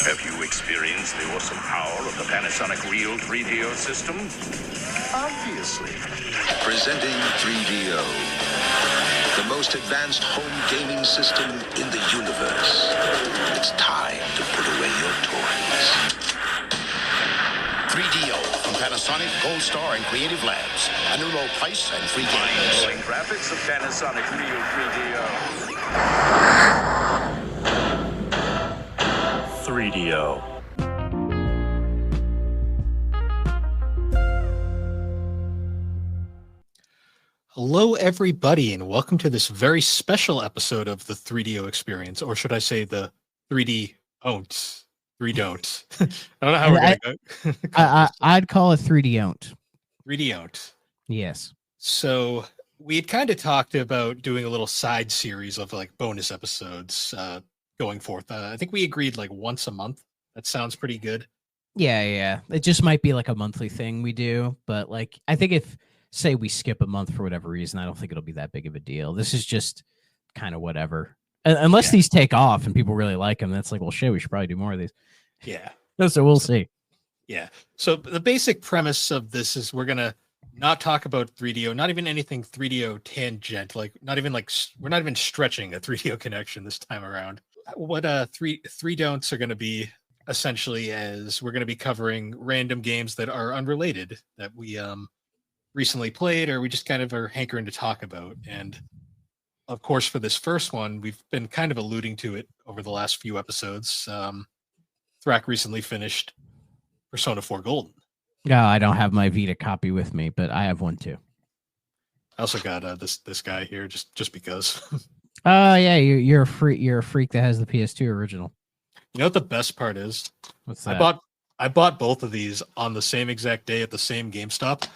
Have you experienced the awesome power of the Panasonic Real 3DO system? Obviously. Presenting 3DO, the most advanced home gaming system in the universe. It's time to put away your toys. 3DO from Panasonic, Gold Star, and Creative Labs. A new low price and free games. Mind-blowing graphics of Panasonic Real 3DO. 3DO. Hello, everybody, and welcome to this very special episode of the 3DO experience, or should I say the 3DOn't. 3DOn't. I don't know how we're going to go. I'd call it 3DOn't. 3DOn't. Yes. So we had kind of talked about doing a little side series of like bonus episodes going forth. I think we agreed like once a month. That sounds pretty good. Yeah. It just might be like a monthly thing we do, but like I think if say we skip a month for whatever reason, I don't think it'll be that big of a deal. This is just kind of whatever. Unless these take off and people really like them, that's like, well, shit, we should probably do more of these. Yeah. No, so we'll see. Yeah. So the basic premise of this is we're going to not talk about 3DO, not even anything 3DO tangent, like not even like we're not even stretching a 3DO connection this time around. What three don'ts are going to be essentially as we're going to be covering random games that are unrelated that we recently played or we just kind of are hankering to talk about. And of course, for this first one, we've been kind of alluding to it over the last few episodes. Thrak recently finished Persona 4 Golden. No, I don't have my Vita copy with me, but I have one too. I also got this guy here just because. Yeah, you're a freak. You're a freak that has the PS2 original. You know what the best part is? What's that? I bought both of these on the same exact day at the same GameStop,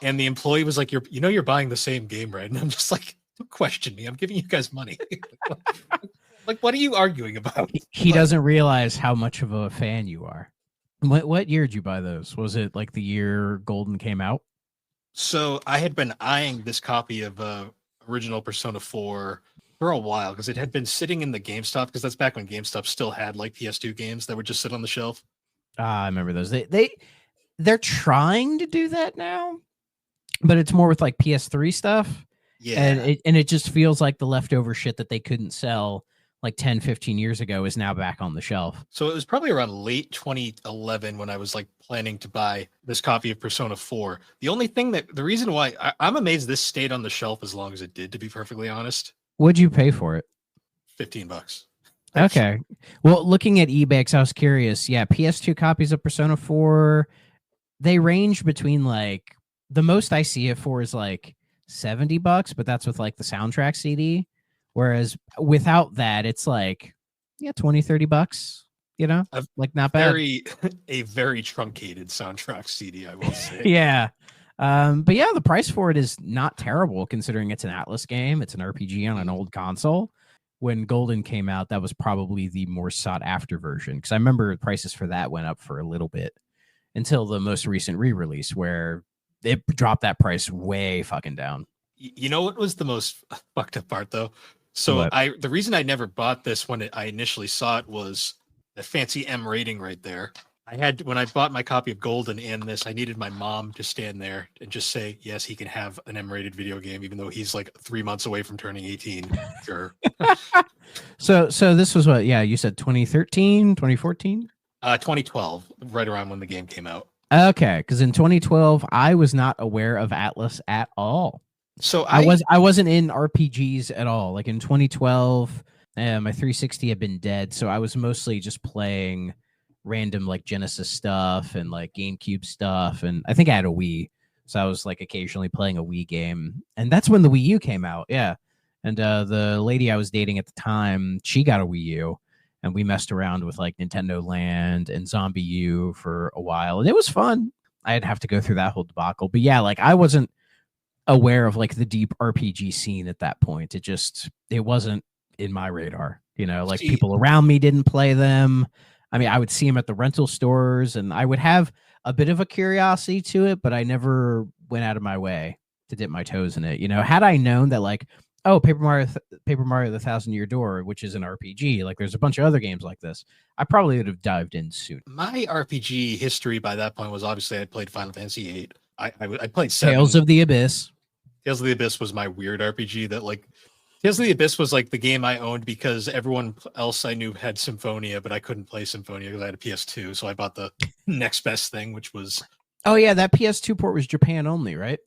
and the employee was like, "You're buying the same game, right?" And I'm just like, "Don't question me. I'm giving you guys money." Like, what are you arguing about? He doesn't realize how much of a fan you are. What year did you buy those? Was it like the year Golden came out? So I had been eyeing this copy of original Persona 4 for a while because it had been sitting in the GameStop, because that's back when GameStop still had like PS2 games that would just sit on the shelf. I remember those. They're trying to do that now, but it's more with like PS3 stuff. Yeah. And it just feels like the leftover shit that they couldn't sell like 10, 15 years ago is now back on the shelf. So it was probably around late 2011 when I was like planning to buy this copy of Persona 4. The reason why I'm amazed this stayed on the shelf as long as it did, to be perfectly honest. What'd you pay for it? $15. Okay. Well, looking at eBay, 'cause I was curious. Yeah, PS2 copies of Persona 4, they range between like, the most I see it for is like $70, but that's with like the soundtrack CD. Whereas without that, it's like, $20-$30, like not bad. A very truncated soundtrack CD, I will say. Yeah. But yeah, the price for it is not terrible considering it's an Atlas game. It's an RPG on an old console. When Golden came out, that was probably the more sought after version, because I remember prices for that went up for a little bit until the most recent re-release where it dropped that price way fucking down. You know what was the most fucked up part though? So the reason I never bought this when I initially saw it was the fancy M rating right there. When I bought my copy of Golden and this, I needed my mom to stand there and just say, yes, he can have an M-rated video game, even though he's like 3 months away from turning 18. Sure. So this was what? Yeah, you said 2013, 2014? 2012, right around when the game came out. Okay, because in 2012, I was not aware of Atlas at all. So I wasn't in RPGs at all. Like in 2012, my 360 had been dead, so I was mostly just playing random like Genesis stuff and like GameCube stuff, and I think I had a Wii, so I was like occasionally playing a Wii game, and that's when the Wii U came out. Yeah, and the lady I was dating at the time, she got a Wii U, and we messed around with like Nintendo Land and Zombie U for a while, and it was fun. I'd have to go through that whole debacle, but yeah, like I wasn't aware of like the deep RPG scene at that point. It wasn't in my radar, like people around me didn't play them. I mean, I would see them at the rental stores and I would have a bit of a curiosity to it, but I never went out of my way to dip my toes in it. Had I known that like Oh, Paper Mario: The Thousand Year Door, which is an RPG. Like, there's a bunch of other games like this. I probably would have dived in soon. My RPG history by that point was obviously I played Final Fantasy VIII. I played 7. Tales of the Abyss. Tales of the Abyss was my weird RPG that like Tales of the Abyss was like the game I owned because everyone else I knew had Symphonia, but I couldn't play Symphonia because I had a PS2. So I bought the next best thing, which was Oh yeah, that PS2 port was Japan only, right?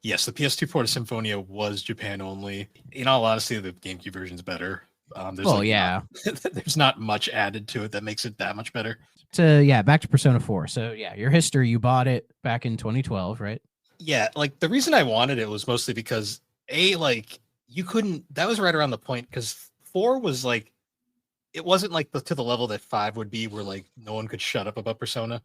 yes, the PS2 port of Symphonia was Japan only. In all honesty, the GameCube version's better. There's not much added to it that makes it that much better. Back to Persona 4. So yeah, your history, you bought it back in 2012, right? Yeah, like the reason I wanted it was mostly because you couldn't. That was right around the point because 4 was like, it wasn't like to the level that 5 would be, where like no one could shut up about Persona.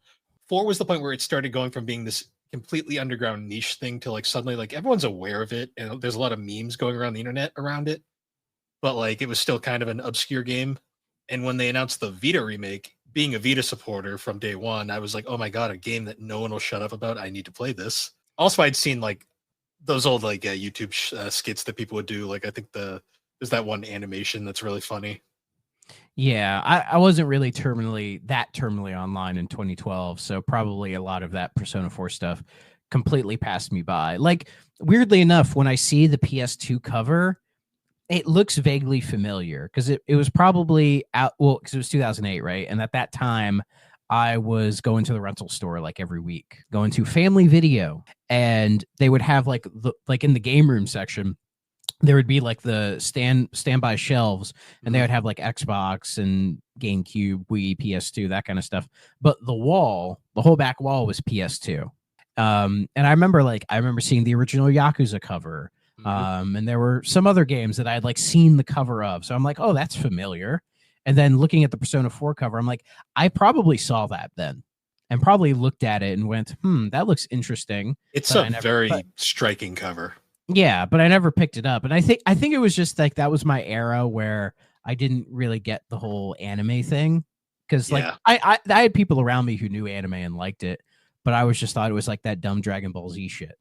4 was the point where it started going from being this completely underground niche thing to like suddenly like everyone's aware of it and there's a lot of memes going around the internet around it, but like it was still kind of an obscure game. And when they announced the Vita remake, being a Vita supporter from day one, I was like, oh my god, a game that no one will shut up about. I need to play this. Also, I'd seen like those old like YouTube skits that people would do. Like I think there's that one animation that's really funny. Yeah, I wasn't really terminally online in 2012, so probably a lot of that Persona 4 stuff completely passed me by. Like, weirdly enough, when I see the PS2 cover, it looks vaguely familiar because it was probably out, well, because it was 2008, right? And at that time, I was going to the rental store like every week, going to Family Video, and they would have like in the game room section, there would be like the standby shelves, and they would have like Xbox and GameCube, Wii, PS2, that kind of stuff. But the whole back wall was PS2. And I remember seeing the original Yakuza cover. And there were some other games that I had like seen the cover of. So I'm like, oh, that's familiar. And then looking at the Persona 4 cover, I'm like, I probably saw that then and probably looked at it and went, that looks interesting. It's a very striking cover. Yeah, but I never picked it up. And I think it was just like that was my era where I didn't really get the whole anime thing. Because like I had people around me who knew anime and liked it, but I was just thought it was like that dumb Dragon Ball Z shit.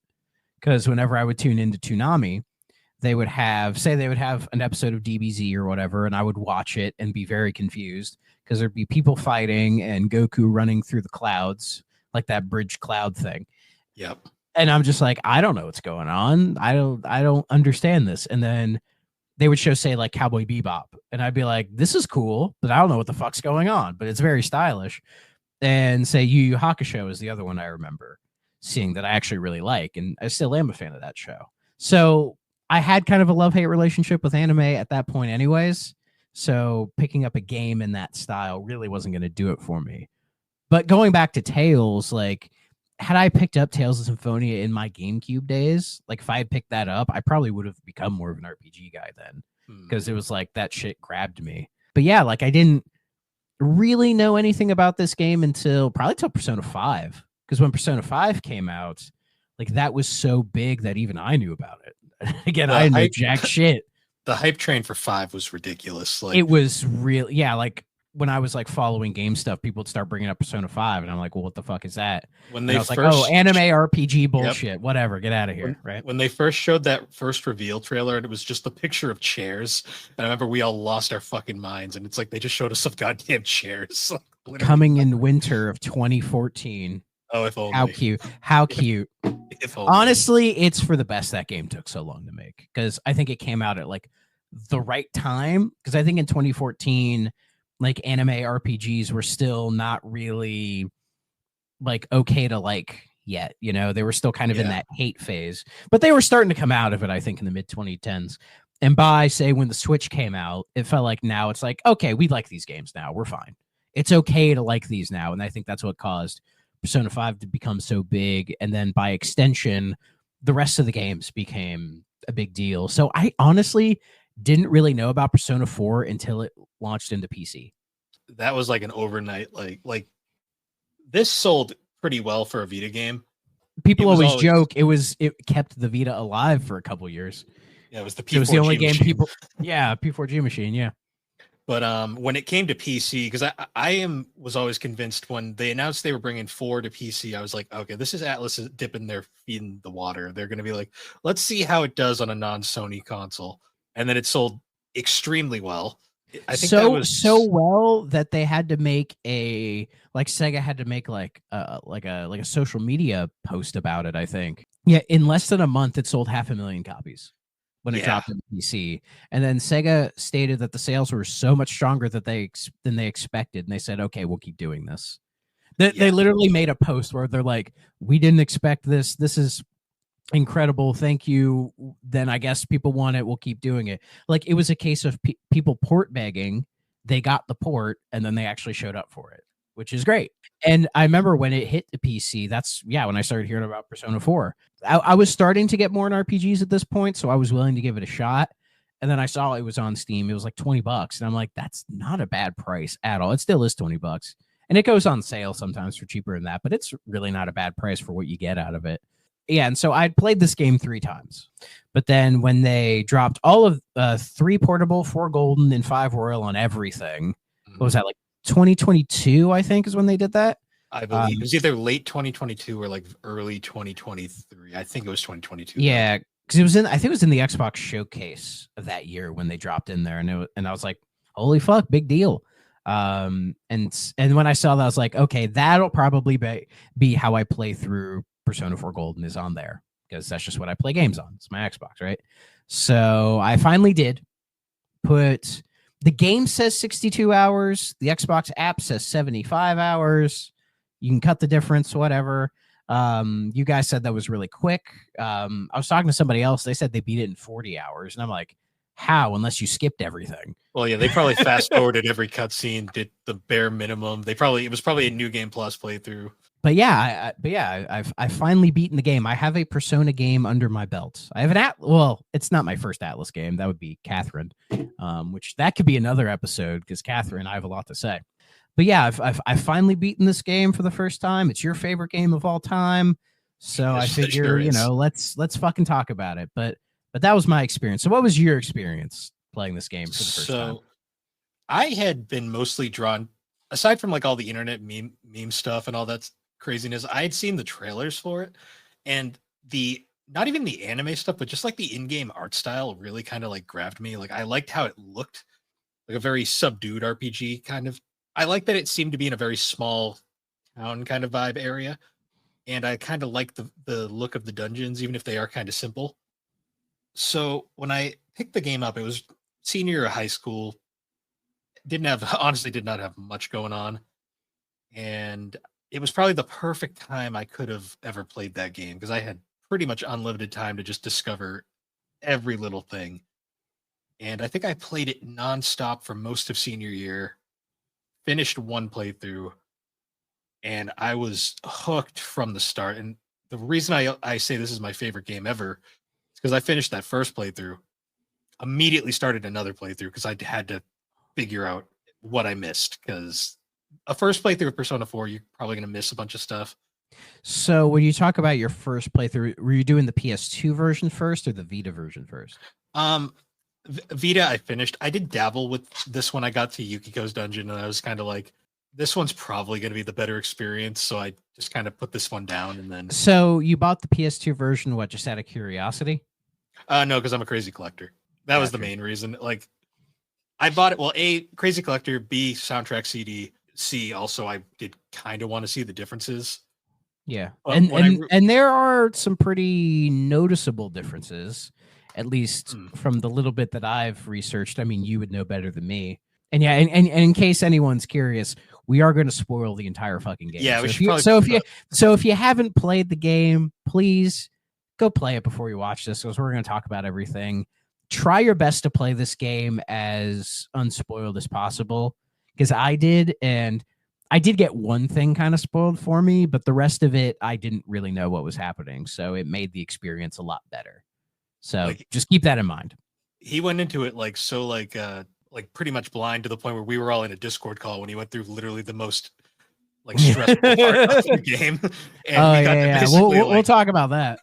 Because whenever I would tune into Toonami, they would have an episode of DBZ or whatever, and I would watch it and be very confused because there'd be people fighting and Goku running through the clouds, like that bridge cloud thing. Yep. And I'm just like, I don't know what's going on. I don't understand this. And then they would show, say, like Cowboy Bebop, and I'd be like, this is cool, but I don't know what the fuck's going on. But it's very stylish. And say Yu Yu Hakusho is the other one I remember seeing that I actually really like, and I still am a fan of that show. So I had kind of a love-hate relationship with anime at that point anyways. So picking up a game in that style really wasn't going to do it for me. But going back to Tales, like, had I picked up Tales of Symphonia in my GameCube days, like if I had picked that up, I probably would have become more of an RPG guy then, because it was like that shit grabbed me. But yeah, like I didn't really know anything about this game until Persona 5, because when Persona 5 came out, like that was so big that even I knew about it. Again, I knew jack shit. The hype train for 5 was ridiculous. Like it was real. Yeah, like when I was like following game stuff, people would start bringing up Persona 5, and I'm like, well, what the fuck is that? When they was like, oh, anime RPG bullshit, whatever, get out of here, right? When they first showed that first reveal trailer, and it was just a picture of chairs, and I remember we all lost our fucking minds, and it's like they just showed us some goddamn chairs. Coming in winter of 2014. Oh, if only. How cute. If only. Honestly, it's for the best that game took so long to make, because I think it came out at like the right time, because I think in 2014, like anime RPGs were still not really like okay to like yet, you know, they were still kind of in that hate phase, but they were starting to come out of it, I think, in the mid 2010s. And by say when the Switch came out, it felt like now it's like, okay, we like these games now, we're fine, it's okay to like these now. And I think that's what caused Persona 5 to become so big, and then by extension the rest of the games became a big deal. So I honestly didn't really know about Persona 4 until it launched into PC. That was like an overnight, like this sold pretty well for a Vita game. People always joke it kept the Vita alive for a couple years. Yeah, it was the P4G it was the only game machine. people. Yeah, P4G machine. Yeah. But when it came to PC, because was always convinced when they announced they were bringing 4 to PC, I was like, okay, this is Atlas dipping their feet in the water. They're going to be like, let's see how it does on a non-Sony console. And then it sold extremely well. I think so well that they had to make Sega had to make like a social media post about it. I think in less than a month it sold 500,000 copies when it dropped in PC, and then Sega stated that the sales were so much stronger than they expected, and they said, okay, we'll keep doing this. They literally made a post where they're like, we didn't expect this. This is incredible. Thank you. Then I guess people want it. We'll keep doing it. Like, it was a case of people port begging. They got the port, and then they actually showed up for it, which is great. And I remember when it hit the PC, when I started hearing about Persona 4. I was starting to get more in RPGs at this point, so I was willing to give it a shot. And then I saw it was on Steam. It was like $20. And I'm like, that's not a bad price at all. It still is $20. And it goes on sale sometimes for cheaper than that, but it's really not a bad price for what you get out of it. Yeah, and so I'd played this game 3 times. But then when they dropped all of 3 portable, 4 golden, and 5 royal on everything, what was that, like 2022, I think, is when they did that? I believe it was either late 2022 or like early 2023. I think it was 2022. Yeah, because I think it was in the Xbox showcase of that year when they dropped in there, and I was like, holy fuck, big deal. And when I saw that, I was like, okay, that'll probably be how I play through Persona 4 Golden, is on there, because that's just what I play games on. It's my Xbox, right? So I finally did put. The game says 62 hours. The Xbox app says 75 hours. You can cut the difference, whatever. You guys said that was really quick. I was talking to somebody else. They said they beat it in 40 hours. And I'm like, how? Unless you skipped everything. Well, yeah, they probably fast forwarded every cutscene, did the bare minimum. It was probably a New Game Plus playthrough. But yeah, I've finally beaten the game. I have a Persona game under my belt. I have well, it's not my first Atlas game. That would be Catherine, which that could be another episode, because Catherine, I have a lot to say. But yeah, I've finally beaten this game for the first time. It's your favorite game of all time, so I figure, let's fucking talk about it. But that was my experience. So what was your experience playing this game for the first time? I had been mostly drawn, aside from like all the internet meme stuff and all that craziness, I had seen the trailers for it, and not even the anime stuff, but just like the in-game art style really kind of like grabbed me. Like, I liked how it looked, like a very subdued RPG kind of. I like that it seemed to be in a very small town kind of vibe area, and I kind of like the look of the dungeons, even if they are kind of simple. So when I picked the game up, it was senior year of high school. Honestly did not have much going on, and it was probably the perfect time I could have ever played that game, because I had pretty much unlimited time to just discover every little thing. And I think I played it nonstop for most of senior year, finished 1 playthrough, and I was hooked from the start. And the reason I say this is my favorite game ever is because I finished that first playthrough, immediately started another playthrough, because I had to figure out what I missed, because a first playthrough of Persona 4, you're probably going to miss a bunch of stuff. So when you talk about your first playthrough, were you doing the PS2 version first or the Vita version first? Vita, I finished. I did dabble with this when I got to Yukiko's dungeon, and I was kind of like, this one's probably going to be the better experience, so I just kind of put this one down. And then, so you bought the PS2 version, what, just out of curiosity? No, because I'm a crazy collector. That was the main reason. Like, I bought it. Well, A, crazy collector. B, soundtrack CD. C, also, I did kind of want to see the differences. Yeah, and there are some pretty noticeable differences, at least from the little bit that I've researched. I mean, you would know better than me. And yeah, and in case anyone's curious, we are going to spoil the entire fucking game. Yeah, if you haven't played the game, please go play it before you watch this, because we're going to talk about everything. Try your best to play this game as unspoiled as possible, because I did, and I did get one thing kind of spoiled for me, but the rest of it, I didn't really know what was happening, so it made the experience a lot better. So just keep that in mind. He went into it like pretty much blind, to the point where we were all in a Discord call when he went through literally the most like stressful part of the game. And we'll talk about that.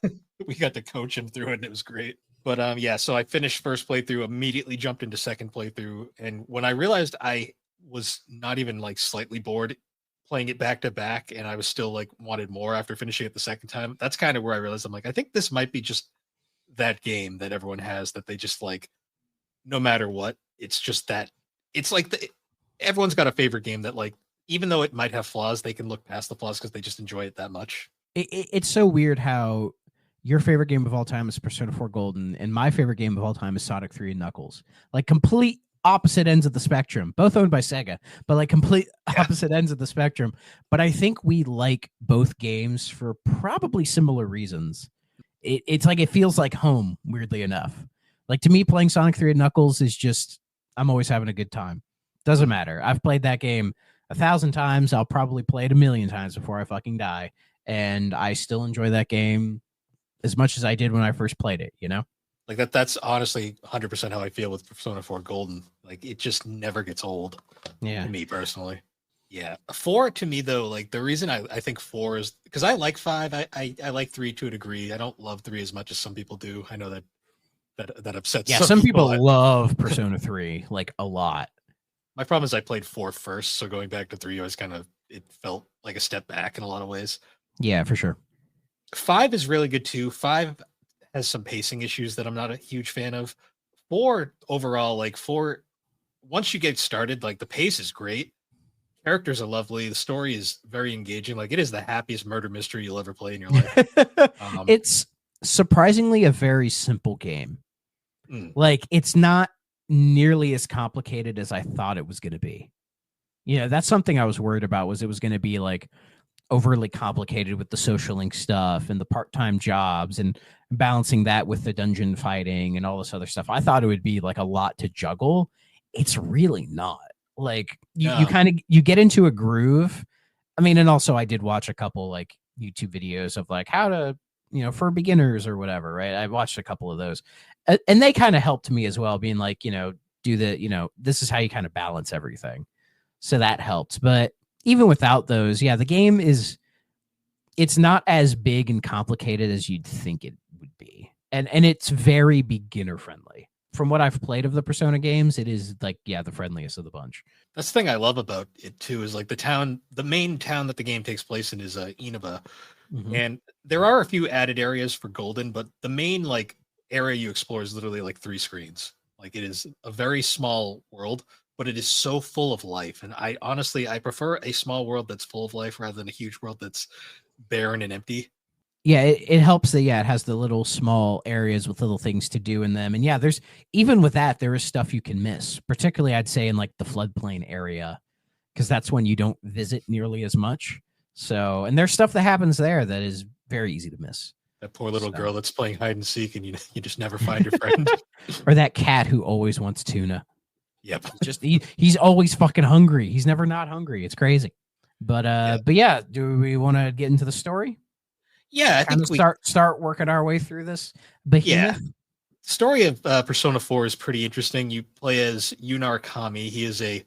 We got to coach him through it, and it was great. But yeah, so I finished first playthrough, immediately jumped into second playthrough, and when I realized I was not even like slightly bored playing it back to back, and I was still like wanted more after finishing it the second time, that's kind of where I realized I'm like, I think this might be just that game that everyone has that they just like, no matter what, it's just that it's like everyone's got a favorite game that like, even though it might have flaws, they can look past the flaws because they just enjoy it that much. It's so weird how your favorite game of all time is Persona 4 Golden, and my favorite game of all time is Sonic 3 and Knuckles. Like complete opposite ends of the spectrum, both owned by Sega, but like complete opposite ends of the spectrum. But I think we like both games for probably similar reasons. It's like it feels like home, weirdly enough. Like to me, playing Sonic 3 and Knuckles is just, I'm always having a good time. Doesn't matter. I've played that game 1,000 times. I'll probably play it 1,000,000 times before I fucking die. And I still enjoy that game as much as I did when I first played it, you know? Like that's honestly 100% how I feel with Persona 4 Golden. Like it just never gets old. Yeah. To me personally. Yeah. 4 to me though, like the reason I think 4 is because I like 5. I like 3 to a degree. I don't love 3 as much as some people do. I know that upsets some people love Persona 3 like a lot. My problem is I played 4 first, so going back to 3 was it felt like a step back in a lot of ways. Yeah, for sure. 5 is really good too. 5 has some pacing issues that I'm not a huge fan of. 4 overall, like 4, once you get started, like the pace is great. Characters are lovely. The story is very engaging. Like it is the happiest murder mystery you'll ever play in your life. It's surprisingly a very simple game. Like it's not nearly as complicated as I thought it was going to be. You know, that's something I was worried about, was it was going to be like overly complicated with the social link stuff and the part-time jobs and balancing that with the dungeon fighting and all this other stuff. I thought it would be like a lot to juggle. It's really not. Like you kind of, you get into a groove. I mean, and also I did watch a couple like YouTube videos of like how to, you know, for beginners or whatever, right? I watched a couple of those and they kind of helped me as well, being like, you know, do the, you know, this is how you kind of balance everything. So that helped. But even without those, yeah, the game is, it's not as big and complicated as you'd think it would be. And it's very beginner friendly. From what I've played of the Persona games, it is like, yeah, the friendliest of the bunch. That's the thing I love about it too, is like the main town that the game takes place in is Inaba. Mm-hmm. And there are a few added areas for Golden, but the main like area you explore is literally like 3 screens. Like it is a very small world, but it is so full of life. And I honestly prefer a small world that's full of life rather than a huge world that's barren and empty. Yeah, it helps that, yeah, it has the little small areas with little things to do in them. And yeah, there's, even with that, there is stuff you can miss, particularly I'd say in like the floodplain area, because that's when you don't visit nearly as much. So, and there's stuff that happens there that is very easy to miss. That poor little girl that's playing hide and seek and you just never find your friend. Or that cat who always wants tuna. Yep. He's always fucking hungry. He's never not hungry. It's crazy. But yeah, do we want to get into the story? Yeah, I think we start working our way through this behemoth. Yeah. The story of Persona 4 is pretty interesting. You play as Yunar Kami. He is a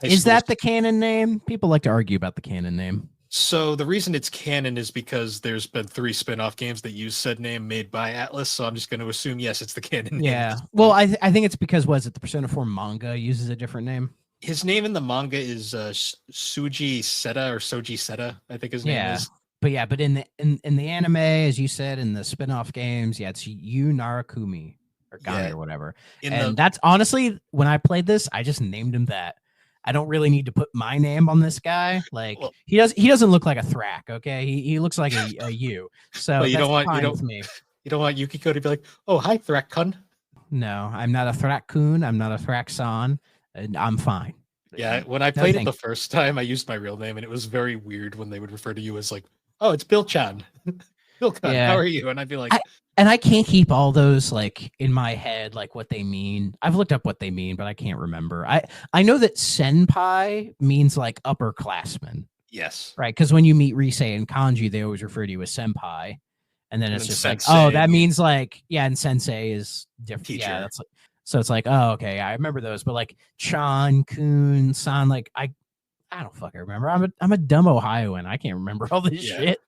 Is that the canon name? People like to argue about the canon name. So the reason it's canon is because there's been 3 spin-off games that use said name made by Atlas, so I'm just going to assume, yes, it's the canon name. Yeah. Well, I think it's because, the Persona 4 manga uses a different name? His name in the manga is Suji Seta, or Soji Seta, I think his name is. But in the anime, as you said, in the spin-off games, it's Yu Narakumi or Gami or whatever. That's honestly, when I played this, I just named him that. I don't really need to put my name on this guy. Like he doesn't look like a Thrak, okay? He looks like a Yu. So you don't want Yukiko to be like, "Oh, hi Thrak-kun." No, I'm not a Thrak-kun. I'm not a Thrak-san. And I'm fine. Yeah, when I played it the first time, I used my real name, and it was very weird when they would refer to you as like, "Oh, it's Bill-chan." Bill-chan, how are you? And I'd be like, I can't keep all those like in my head, like what they mean. I've looked up what they mean, but I can't remember. I know that senpai means like upperclassman. Yes. Right. Because when you meet Risei and Kanji, they always refer to you as senpai. And then it's just sensei, like, oh, that means like, yeah, and sensei is different. Teacher. Yeah, that's like, so it's like, oh, okay, I remember those. But like Chan, Kun, San, like I don't fucking remember. I'm a dumb Ohioan. I can't remember all this shit.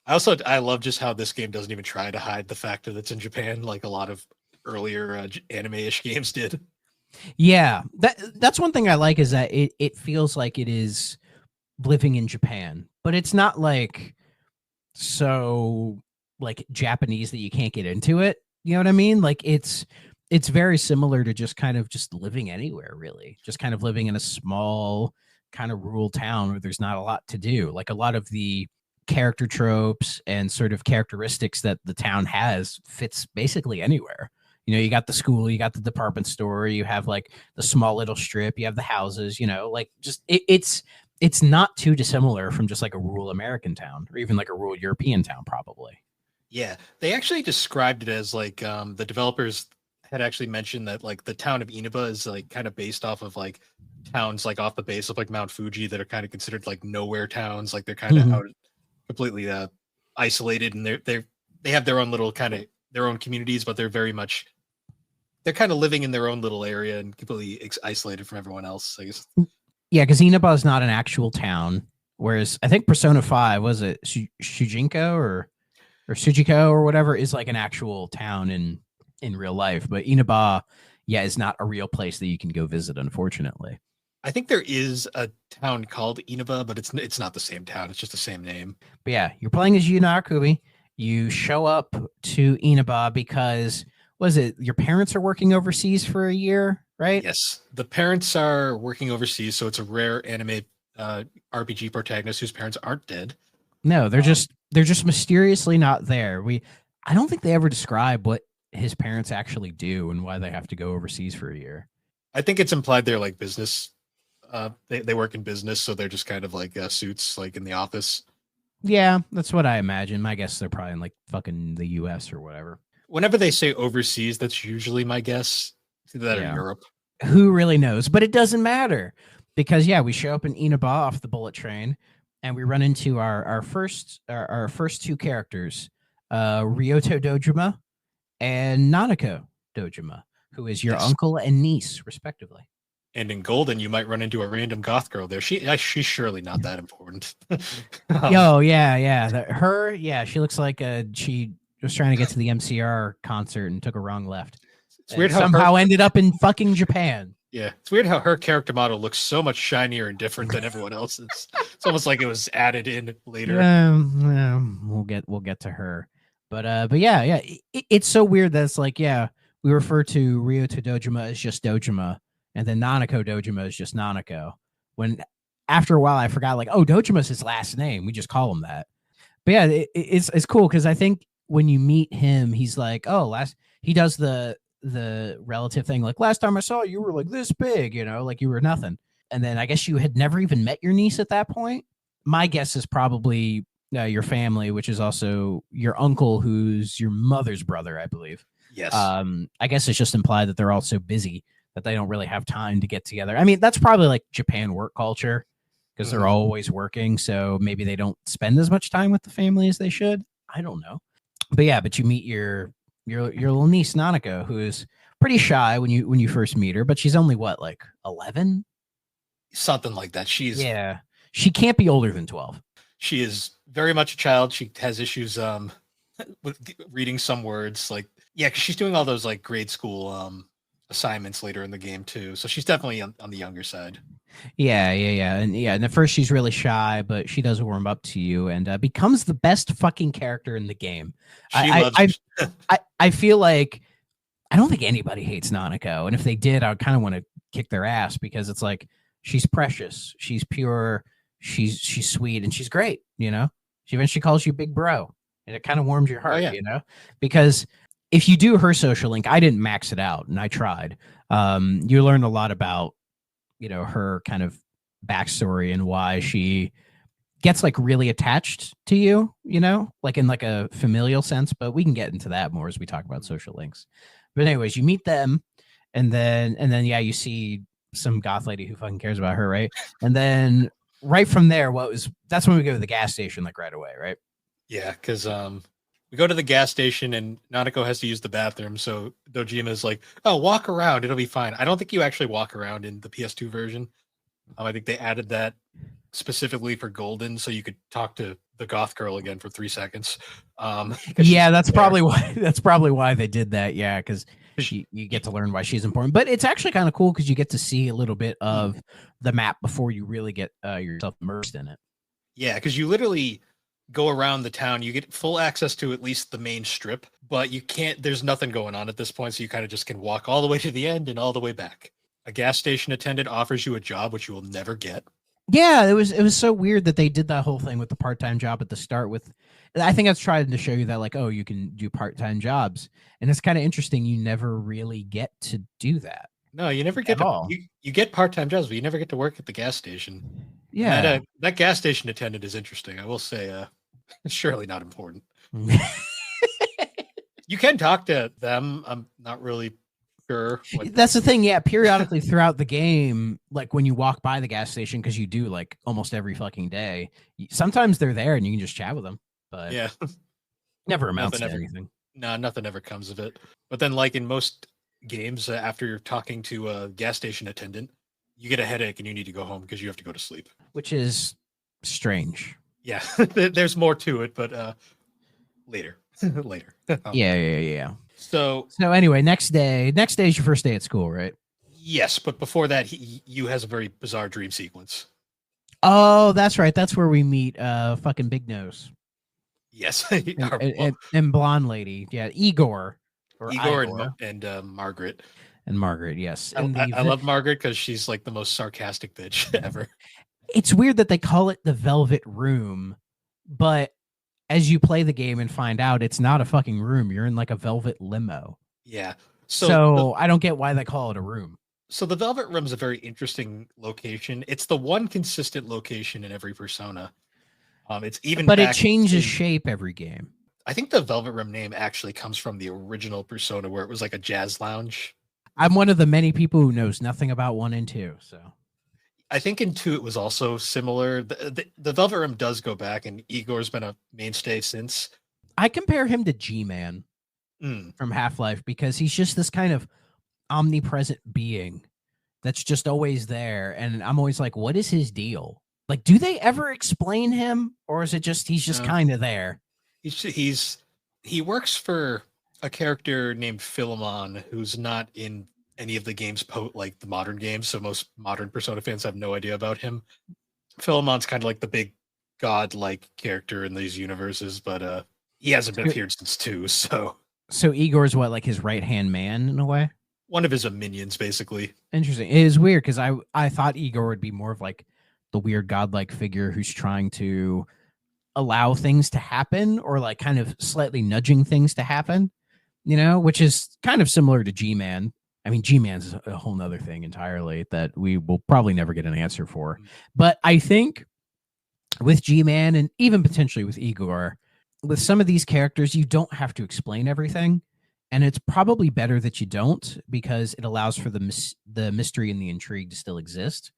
I love just how this game doesn't even try to hide the fact that it's in Japan, like a lot of earlier anime-ish games did. Yeah, that's one thing I like is that it feels like it is living in Japan, but it's not like so like Japanese that you can't get into it. You know what I mean? Like it's very similar to just kind of just living anywhere, really. Just kind of living in a small kind of rural town where there's not a lot to do. Like a lot of the character tropes and sort of characteristics that the town has fits basically anywhere. You know, you got the school, you got the department store, you have like the small little strip, you have the houses, you know, like just it's not too dissimilar from just like a rural American town or even like a rural European town, probably. Yeah, they actually described it as like the developers had actually mentioned that like the town of Inaba is like kind of based off of like towns like off the base of like Mount Fuji that are kind of considered like nowhere towns, like they're kind of out completely isolated, and they have their own little kind of their own communities, but they're kind of living in their own little area and completely isolated from everyone else, I guess. Yeah, because Inaba is not an actual town, whereas I think Persona 5 was it Shujinko or Sujiko or whatever is like an actual town in real life, but Inaba, yeah, is not a real place that you can go visit, unfortunately. I think there is a town called Inaba, but it's not the same town. It's just the same name. But yeah, you're playing as Yuna Akubi. You show up to Inaba because was it your parents are working overseas for a year, right? Yes, the parents are working overseas, so it's a rare anime RPG protagonist whose parents aren't dead. No, they're just mysteriously not there. I don't think they ever describe what his parents actually do and why they have to go overseas for a year. I think it's implied they're like business. They work in business, so they're just kind of like suits, like in the office. Yeah, that's what I imagine. My guess they're probably in like fucking the US or whatever. Whenever they say overseas, that's usually my guess. It's either that or Europe. Who really knows? But it doesn't matter because yeah, we show up in Inaba off the bullet train, and we run into our first two characters, Ryoto Dojima and Nanako Dojima, who is your uncle and niece, respectively. And in Golden, you might run into a random goth girl there. She's surely not that important. Yo, yeah. She looks like she was trying to get to the MCR concert and took a wrong left. It's weird how somehow ended up in fucking Japan. Yeah, it's weird how her character model looks so much shinier and different than everyone else's. It's almost like it was added in later. We'll get to her, but yeah, it's so weird that it's like we refer to Ryoto Dojima as just Dojima, and then Nanako Dojima is just Nanako. When after a while I forgot like Dojima's his last name. We just call him that. But yeah, it's cool because I think when you meet him, he's like he does the relative thing like last time I saw you, you were like this big, you know, like you were nothing. And then I guess you had never even met your niece at that point. My guess is probably your family, which is also your uncle, who's your mother's brother, I believe. Yes. I guess it's just implied that they're all so busy that they don't really have time to get together. I mean, that's probably like Japan work culture because they're always working. So maybe they don't spend as much time with the family as they should. I don't know. But yeah, but you meet your little niece Nanako, who is pretty shy when you first meet her, but she's only what, like 11? Something like that. She can't be older than 12. She is very much a child. She has issues with reading some words, like because she's doing all those like grade school assignments later in the game too. So she's definitely on the younger side. Yeah. And at first she's really shy, but she does warm up to you and becomes the best fucking character in the game. I feel like I don't think anybody hates Nanako, and if they did, I would kind of want to kick their ass because it's like she's precious, she's pure, she's sweet, and she's great. You know, she eventually calls you big bro, and it kind of warms your heart. You know, because if you do her social link, I didn't max it out, and I tried. You learn a lot about her kind of backstory and why she gets like really attached to you, like in like a familial sense, but we can get into that more as we talk about social links. But anyways, you meet them and then you see some goth lady who fucking cares about her, right? And then right from there, that's when we go to the gas station like right away, right? Yeah, because we go to the gas station and Nanako has to use the bathroom, so Dojima is like, "Oh, walk around, it'll be fine." I don't think you actually walk around in the PS2 version. I think they added that specifically for Golden, so you could talk to the goth girl again for 3 seconds. Yeah, that's probably why. That's probably why they did that. Yeah, because you get to learn why she's important. But it's actually kind of cool because you get to see a little bit of the map before you really get yourself immersed in it. Yeah, because you literally go around the town. You get full access to at least the main strip, but you can't. There's nothing going on at this point, so you kind of just can walk all the way to the end and all the way back. A gas station attendant offers you a job which you will never get. Yeah, it was so weird that they did that whole thing with the part-time job at the start with. I think that's trying to show you that, like, oh, you can do part-time jobs. And it's kind of interesting. You never really get to do that. No, you never get At all. You get part-time jobs, but you never get to work at the gas station. Yeah. That gas station attendant is interesting. I will say, surely not important. You can talk to them. I'm not really sure. That's the thing. Yeah. Periodically throughout the game, like when you walk by the gas station, because you do like almost every fucking day, sometimes they're there and you can just chat with them. But yeah, never amounts to anything. No, nothing ever comes of it. But then, like in most games, after you're talking to a gas station attendant, you get a headache and you need to go home because you have to go to sleep. Which is strange. Yeah, there's more to it, but later. Yeah. So anyway, next day is your first day at school, right? Yes, but before that, you has a very bizarre dream sequence. Oh, that's right. That's where we meet fucking Big Nose. Yes, and blonde lady. Yeah, Igor. And Margaret. And Margaret, yes. And I love Margaret because she's like the most sarcastic bitch ever. It's weird that they call it the Velvet Room, but as you play the game and find out, it's not a fucking room. You're in like a velvet limo. Yeah. So I don't get why they call it a room. So the Velvet Room is a very interesting location. It's the one consistent location in every Persona. It's even, but it changes shape every game. I think the Velvet Room name actually comes from the original Persona, where it was like a jazz lounge. I'm one of the many people who knows nothing about 1 and 2. So I think in 2 it was also similar. The Velvet Room does go back, and Igor's been a mainstay since. I compare him to G-Man from Half-Life because he's just this kind of omnipresent being that's just always there. And I'm always like, what is his deal? Like, do they ever explain him, or is it just he's just kind of there? He works for a character named Philemon, who's not in any of the games, like the modern games. So most modern Persona fans have no idea about him. Philemon's kind of like the big god-like character in these universes, but he hasn't been appeared since 2. So Igor's what, like his right-hand man in a way? One of his minions, basically. Interesting. It is weird because I thought Igor would be more of like the weird godlike figure who's trying to allow things to happen, or like kind of slightly nudging things to happen, which is kind of similar to G-Man. I mean, G-Man's a whole nother thing entirely that we will probably never get an answer for. But I think with G-Man and even potentially with Igor, with some of these characters, you don't have to explain everything. And it's probably better that you don't, because it allows for the mystery and the intrigue to still exist.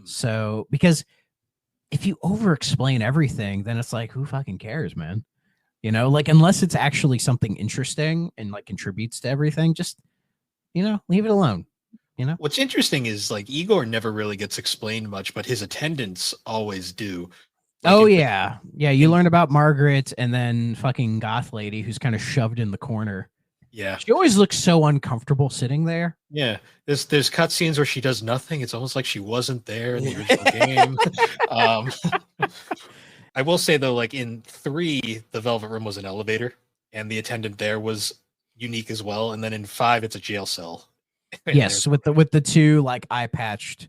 So, because if you over-explain everything, then it's like, who fucking cares, man? Like, unless it's actually something interesting and like contributes to everything, just, leave it alone. What's interesting is like Igor never really gets explained much, but his attendants always do. Like, yeah. You learn about Margaret and then fucking goth lady who's kind of shoved in the corner. Yeah, she always looks so uncomfortable sitting there. Yeah, there's cutscenes where she does nothing. It's almost like she wasn't there in the original game. I will say though, like in 3, the Velvet Room was an elevator, and the attendant there was unique as well. And then in 5, it's a jail cell. Yes, with the 2 like eye patched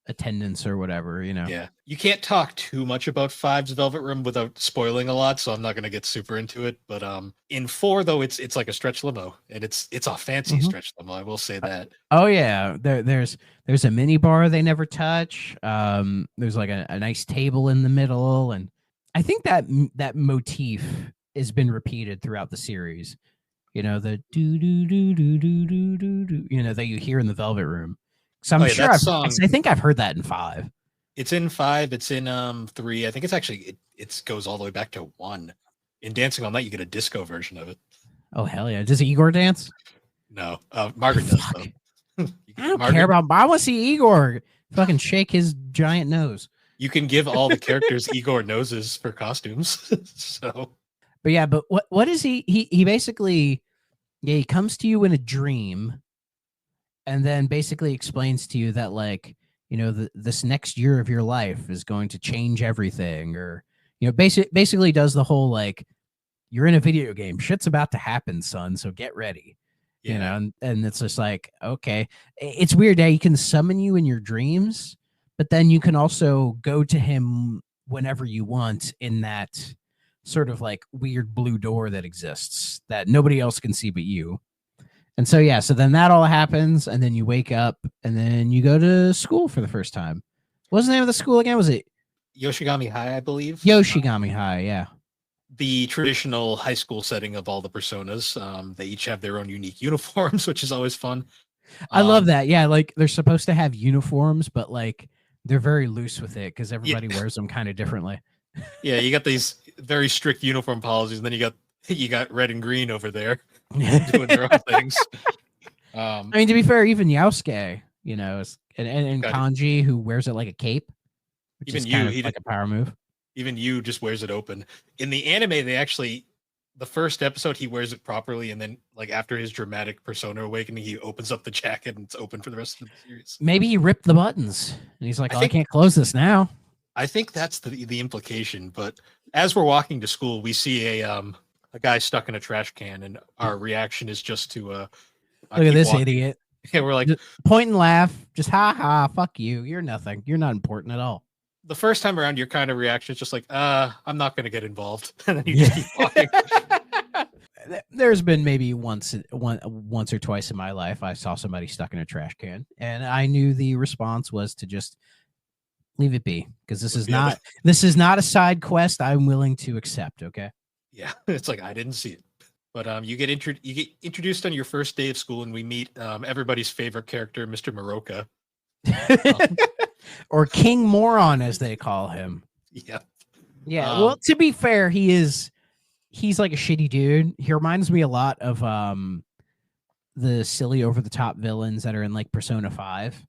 attendants or whatever, Yeah, you can't talk too much about 5's Velvet Room without spoiling a lot, so I'm not going to get super into it. But in 4 though, it's like a stretch limo, and it's a fancy stretch limo. I will say that. Oh yeah, there's a mini bar they never touch. There's like a nice table in the middle, and I think that motif has been repeated throughout the series. The do do do do do do do do, that you hear in the Velvet Room. So I'm sure I think I've heard that in 5. It's in 5. It's in 3. I think it's actually it goes all the way back to 1. In Dancing All Night, you get a disco version of it. Oh hell yeah! Does Igor dance? No, Margaret does though. I don't care about. I want to see Igor fucking shake his giant nose. you can give all the characters Igor noses for costumes. So, but what is he basically, yeah, he comes to you in a dream and then basically explains to you that, like, you know, this next year of your life is going to change everything, or, you know, basically does the whole, like, you're in a video game, shit's about to happen, son, so get ready. yeah. You know, and it's just like, okay, it's weird that he can summon you in your dreams, but then you can also go to him whenever you want in that sort of like weird blue door that exists that nobody else can see but you. And so, yeah, so then that all happens, and then you wake up, and then you go to school for the first time. What's the name of the school again? Was it Yoshigami High, I believe? Yoshigami High? Yeah. The traditional high school setting of all the personas. They each have their own unique uniforms, which is always fun. I love that. Yeah, like they're supposed to have uniforms, but like they're very loose with it because everybody wears them kind of differently. Yeah, you got these very strict uniform policies, and then you got red and green over there doing their own things. I mean, to be fair, even Yasuke, you know, and Kanji, who wears it like a cape, which even is kind of like a power move. Even you just wears it open. In the anime, they actually, the first episode, he wears it properly, and then like after his dramatic persona awakening, he opens up the jacket and it's open for the rest of the series. Maybe he ripped the buttons, and he's like, I can't close this now. I think that's the implication. But as we're walking to school, we see a guy stuck in a trash can, and our reaction is just to look at this idiot. Yeah, we're like, just point and laugh, just ha ha, fuck you, you're nothing, you're not important at all. The first time around, your kind of reaction is just like, I'm not going to get involved. And then you just keep walking. There's been maybe once or twice in my life I saw somebody stuck in a trash can, and I knew the response was to just leave it be, because this is not a side quest I'm willing to accept. Okay. Yeah, it's like I didn't see it, but you get introduced on your first day of school, and we meet everybody's favorite character, Mr. Maroka. Or King Moron, as they call him. Yeah. Well, to be fair, he's like a shitty dude. He reminds me a lot of the silly over the top villains that are in like Persona 5.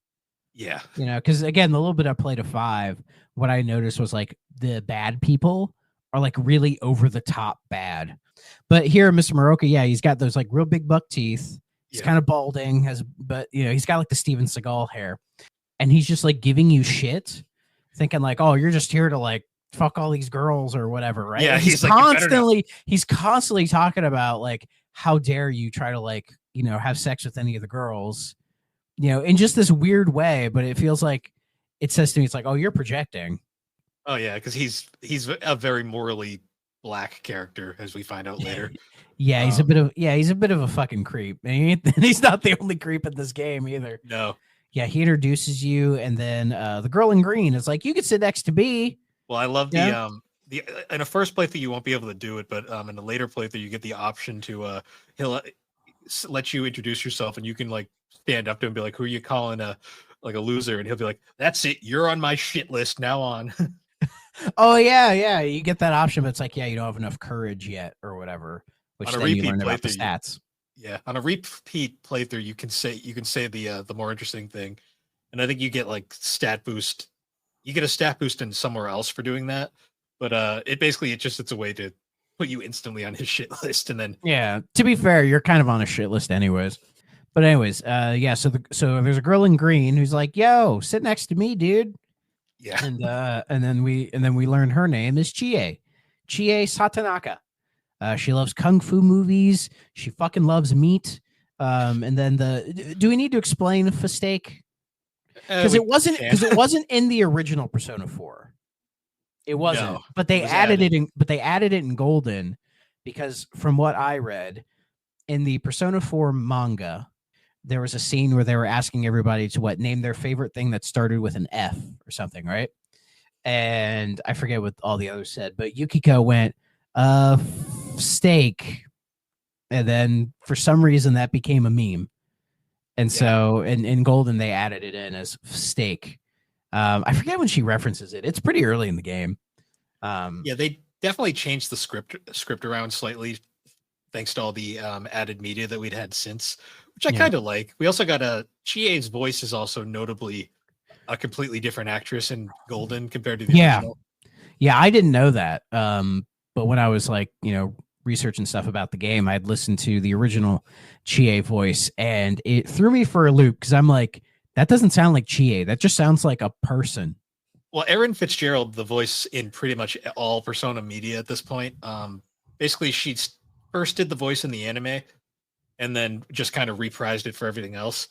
Yeah. You know, because again, the little bit I played of 5, what I noticed was like the bad people are like really over the top bad. But here, Mr. Maroka, yeah, he's got those like real big buck teeth. He's kind of balding, but you know, he's got like the Steven Seagal hair. And he's just like giving you shit, thinking like, oh, you're just here to like fuck all these girls or whatever, right? Yeah, he's constantly talking about like, how dare you try to like, you know, have sex with any of the girls, you know, in just this weird way. But it feels like it says to me, it's like, oh, you're projecting. Oh yeah, because he's a very morally black character, as we find out later. Yeah, he's a bit of a fucking creep. And he's not the only creep in this game either. No. Yeah, he introduces you, and then the girl in green is like, you could sit next to me. Well, I love the in a first playthrough you won't be able to do it, but in a later playthrough you get the option to he'll let you introduce yourself, and you can like stand up to him and be like, who are you calling a loser? And he'll be like, that's it, you're on my shit list now on. Oh yeah, you get that option, but it's like, yeah, you don't have enough courage yet or whatever, which then you learn about the stats. Yeah, on a repeat playthrough, you can say the more interesting thing, and I think you get like stat boost. You get a stat boost in somewhere else for doing that, but it's a way to put you instantly on his shit list, and then yeah. To be fair, you're kind of on a shit list anyways. But anyways, yeah. So there's a girl in green who's like, "Yo, sit next to me, dude." Yeah, and then we learn her name is Chie Satanaka. She loves kung fu movies. She fucking loves meat. And then do we need to explain Fistake? Because it wasn't in the original Persona 4. It wasn't. No, but they added it in Golden, because from what I read in the Persona 4 manga, there was a scene where they were asking everybody to name their favorite thing that started with an F or something, right? And I forget what all the others said, but Yukiko went steak, and then for some reason that became a meme, and so in Golden they added it in as steak. I forget when she references it. It's pretty early in the game. They definitely changed the script around slightly, thanks to all the added media that we'd had since, which I kind of like. We also got Chie's voice is also notably a completely different actress in Golden compared to the Yeah. original. Yeah, I didn't know that. But when I was like, researching stuff about the game, I'd listened to the original Chie voice, and it threw me for a loop because I'm like, that doesn't sound like Chie. That just sounds like a person. Well, Erin Fitzgerald, the voice in pretty much all Persona media at this point. Basically, she first did the voice in the anime, and then just kind of reprised it for everything else.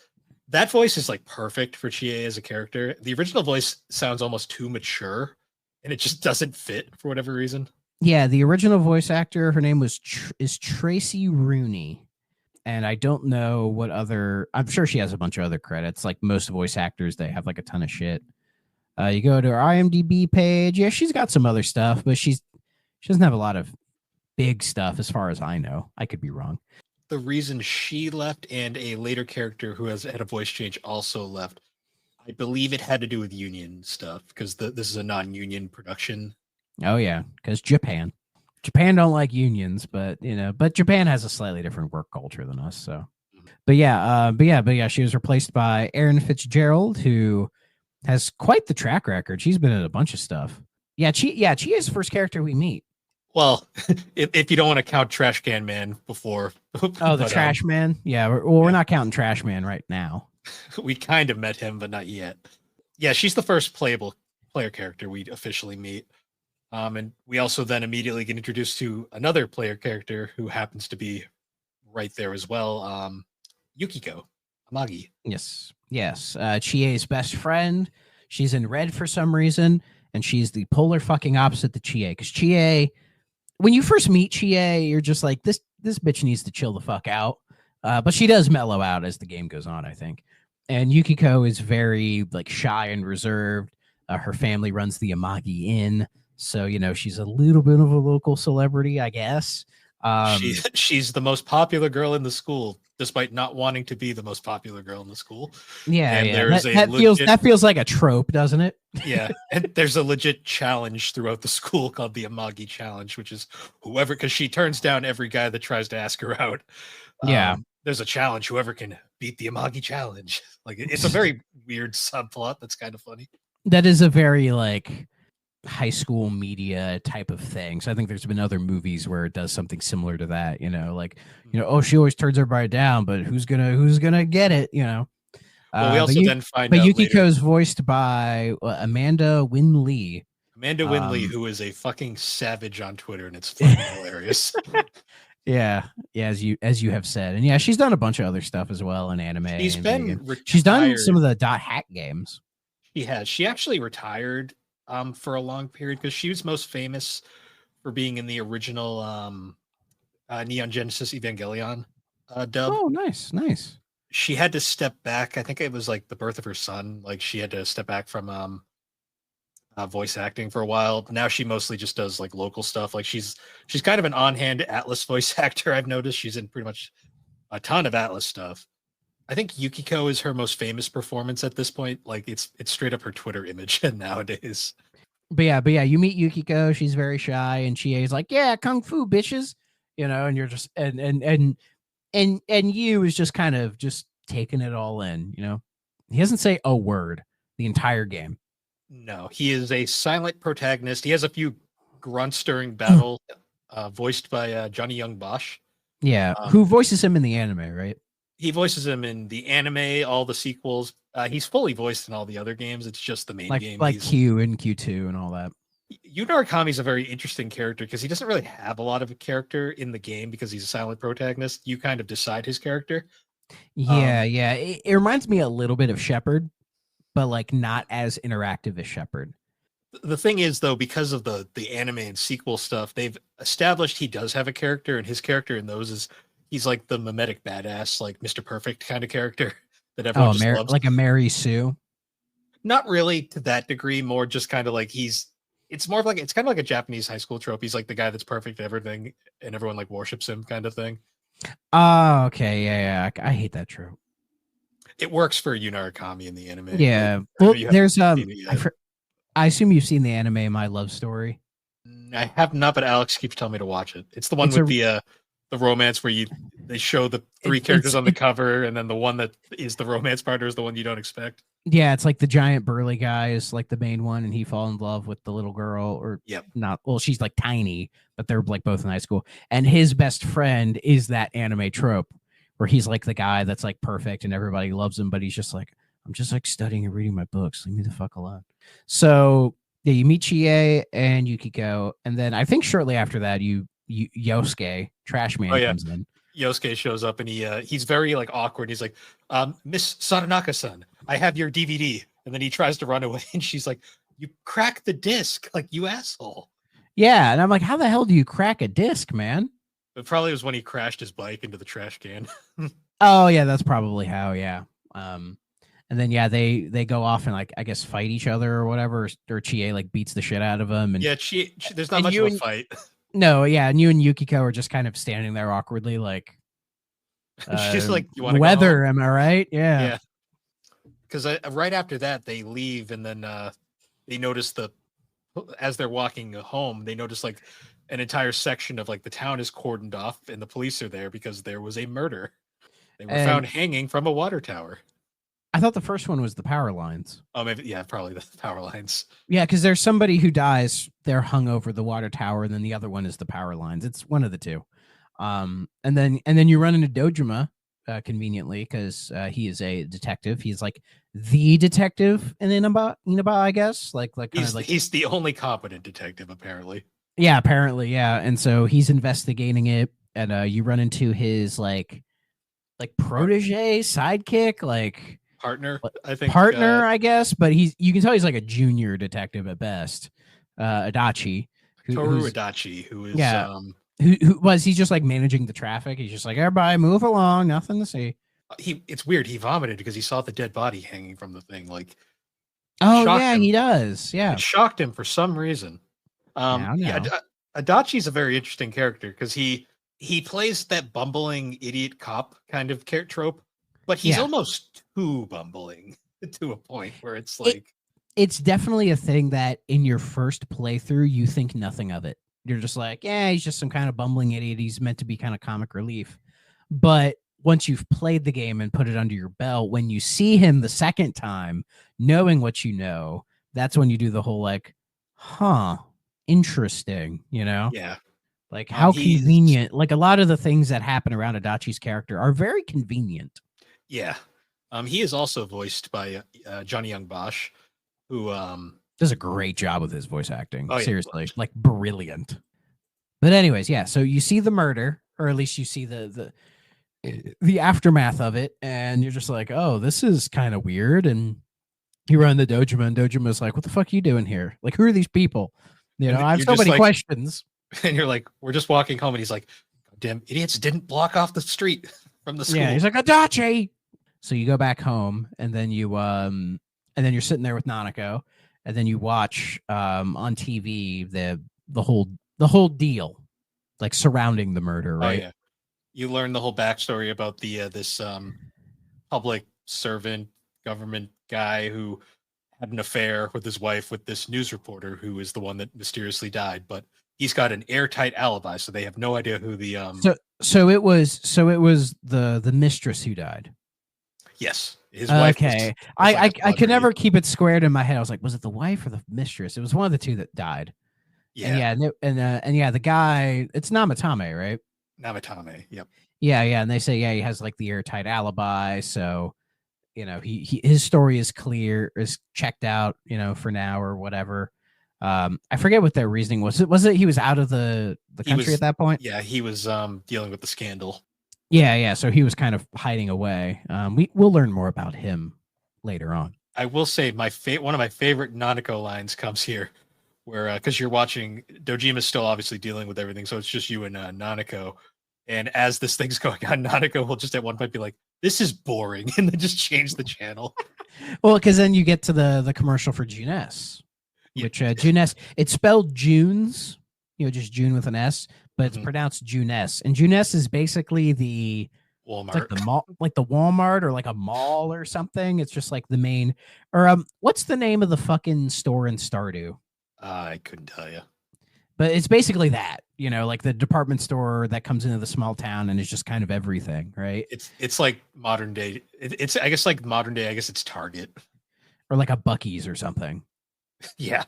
That voice is like perfect for Chie as a character. The original voice sounds almost too mature, and it just doesn't fit for whatever reason. Yeah, the original voice actor, her name is Tracy Rooney, and I don't know what other. I'm sure she has a bunch of other credits. Like most voice actors, they have like a ton of shit. You go to her IMDb page. Yeah, she's got some other stuff, but she doesn't have a lot of big stuff as far as I know. I could be wrong. The reason she left and a later character who has had a voice change also left, I believe it had to do with union stuff because this is a non-union production. Oh yeah, because Japan don't like unions, but Japan has a slightly different work culture than us. So, but yeah, she was replaced by Erin Fitzgerald, who has quite the track record. She's been in a bunch of stuff. She is the first character we meet. Well, if you don't want to count Trash Can Man before. Oh, the Trash Man? Yeah, we're not counting Trash Man right now. We kind of met him, but not yet. Yeah, she's the first playable player character we officially meet. And we also then immediately get introduced to another player character who happens to be right there as well. Yukiko Amagi. Yes. Chie's best friend. She's in red for some reason, and she's the polar fucking opposite to Chie. Because Chie, when you first meet Chie, you're just like, this bitch needs to chill the fuck out. But she does mellow out as the game goes on, I think. And Yukiko is very like shy and reserved. Her family runs the Amagi Inn, so she's a little bit of a local celebrity, I guess. She's the most popular girl in the school, despite not wanting to be the most popular girl in the school. Yeah, that feels like a trope, doesn't it? Yeah, and there's a legit challenge throughout the school called the Amagi Challenge, which is whoever, because she turns down every guy that tries to ask her out. Yeah, there's a challenge, whoever can beat the Amagi Challenge. Like it's a very weird subplot that's kind of funny. That is a very like high school media type of thing. So I think there's been other movies where it does something similar to that, oh, she always turns everybody down, but who's gonna get it, Well, we also then find but out Yukiko's later, voiced by Amanda Wynn Lee. Amanda Wynn Lee, who is a fucking savage on Twitter, and it's fucking hilarious. Yeah, as you have said. And yeah, she's done a bunch of other stuff as well in anime. She's done some of the Dot Hack games. She has. She actually retired for a long period because she was most famous for being in the original Neon Genesis Evangelion dub. Oh, nice. She had to step back. I think it was like the birth of her son. Like she had to step back from voice acting for a while. Now she mostly just does like local stuff. Like she's kind of an on-hand Atlas voice actor. I've noticed she's in pretty much a ton of Atlas stuff. I think Yukiko is her most famous performance at this point. Like it's straight up her Twitter image nowadays. But yeah, you meet Yukiko. She's very shy, and Chie's like, "Yeah, kung fu, bitches," and you're just and you is just kind of just taking it all in. He doesn't say a word the entire game. No, he is a silent protagonist. He has a few grunts during battle, voiced by Johnny Young Bosch. Yeah, who voices him in the anime, right? He voices him in the anime, all the sequels. He's fully voiced in all the other games. It's just the main game. Like Q and Q2 and all that. Yu Narukami is a very interesting character because he doesn't really have a lot of a character in the game because he's a silent protagonist. You kind of decide his character. Yeah. It reminds me a little bit of Shepard, but like not as interactive as Shepard. The thing is, though, because of the anime and sequel stuff, they've established he does have a character, and his character in those is he's like the mimetic badass, like Mr. Perfect kind of character that everyone just loves. Like a Mary Sue. Not really to that degree, more just kind of like it's kind of like a Japanese high school trope. He's like the guy that's perfect at everything and everyone like worships him kind of thing. Oh, okay. Yeah. I hate that trope. It works for Yu Narukami in the anime. Yeah. Well, there's I assume you've seen the anime My Love Story. I have not, but Alex keeps telling me to watch it. It's the one with the the romance where they show the three characters on the cover, and then the one that is the romance partner is the one you don't expect. Yeah, it's like the giant burly guy is like the main one, and he falls in love with the little girl, or not. Well, she's like tiny, but they're like both in high school. And his best friend is that anime trope where he's like the guy that's like perfect and everybody loves him, but he's just like, I'm just like studying and reading my books. Leave me the fuck alone. So yeah, you meet Chie and Yukiko, and then I think shortly after that, Yosuke, Trash Man, comes in. Yosuke shows up and he's very like awkward. He's like, Miss Sadanaka-san, I have your DVD. And then he tries to run away and she's like, you cracked the disc, like, you asshole. Yeah, and I'm like, how the hell do you crack a disc, man? It probably was when he crashed his bike into the trash can. Oh yeah, that's probably how. Yeah. And then they go off and like I guess fight each other or whatever, or Chie like beats the shit out of him. And yeah, there's not much of a fight. No, yeah, and you and Yukiko are just kind of standing there awkwardly, like she's like, "You want weather? Am I right?" Yeah. Because right after that they leave, and then they notice as they're walking home, they notice like an entire section of like the town is cordoned off, and the police are there because there was a murder. They were found hanging from a water tower. I thought the first one was the power lines. Oh, maybe, yeah, probably the power lines. Yeah, because there's somebody who dies, they're hung over the water tower, and then the other one is the power lines. It's one of the two. And then you run into Dojima, conveniently, because he is a detective. He's like the detective in Inaba, I guess. He's the only competent detective, apparently. Yeah, apparently, yeah. And so he's investigating it, and you run into his like protege, sidekick, like partner, I think. I guess, but you can tell he's like a junior detective at best. Adachi. Toru Adachi, who is who was he's just like managing the traffic. He's just like, everybody move along, nothing to see. It's weird. He vomited because he saw the dead body hanging from the thing. Like, oh yeah, he does. Yeah, it shocked him for some reason. Adachi's a very interesting character because he plays that bumbling idiot cop kind of trope, but he's almost too bumbling to a point where it's like it's definitely a thing that in your first playthrough you think nothing of it. You're just like, yeah, he's just some kind of bumbling idiot. He's meant to be kind of comic relief. But once you've played the game and put it under your belt, when you see him the second time, knowing what you know, that's when you do the whole like, interesting, Yeah. Like how convenient. Like a lot of the things that happen around Adachi's character are very convenient. Yeah. He is also voiced by Johnny Young Bosch, who does a great job with his voice acting. Oh, yeah. Seriously, like brilliant. But anyways, yeah. So you see the murder, or at least you see the aftermath of it, and you're just like, oh, this is kind of weird. And you run the Dojima, and Dojima's like, what the fuck are you doing here? Like, who are these people? I have so many questions. And you're like, we're just walking home, and he's like, damn idiots didn't block off the street from the school. Yeah, he's like, Adachi. So you go back home, and then you're sitting there with Nanako, and then you watch on TV the whole deal, like surrounding the murder, right? Oh, yeah. You learn the whole backstory about this public servant government guy who had an affair with his wife with this news reporter who is the one that mysteriously died, but he's got an airtight alibi, so they have no idea who the So it was the mistress who died. Yes, his wife. Okay, I could never keep it squared in my head. I was like, was it the wife or the mistress? It was one of the two that died. Yeah, the guy, it's Namatame, right? Namatame. Yep. Yeah, and they say he has like the airtight alibi, so his story is clear, is checked out, for now or whatever. I forget what their reasoning was. Was it he was out of the country at that point? Yeah, he was dealing with the scandal. Yeah. So he was kind of hiding away. We'll learn more about him later on. I will say one of my favorite Nanako lines comes here, where because you're watching, Dojima's still obviously dealing with everything, so it's just you and Nanako. And as this thing's going on, Nanako will just at one point be like, "This is boring," and then just change the channel. Well, because then you get to the commercial for Junes, which Junes, it's spelled Junes, just June with an S, but it's pronounced Junes. And Junes is basically the Walmart, like the mall, like the Walmart or like a mall or something. It's just like the main, or what's the name of the fucking store in Stardew? I couldn't tell you. But it's basically that, like the department store that comes into the small town and is just kind of everything, right? It's like modern day. It's I guess like modern day. I guess it's Target. Or like a Buc-ee's or something. Yeah.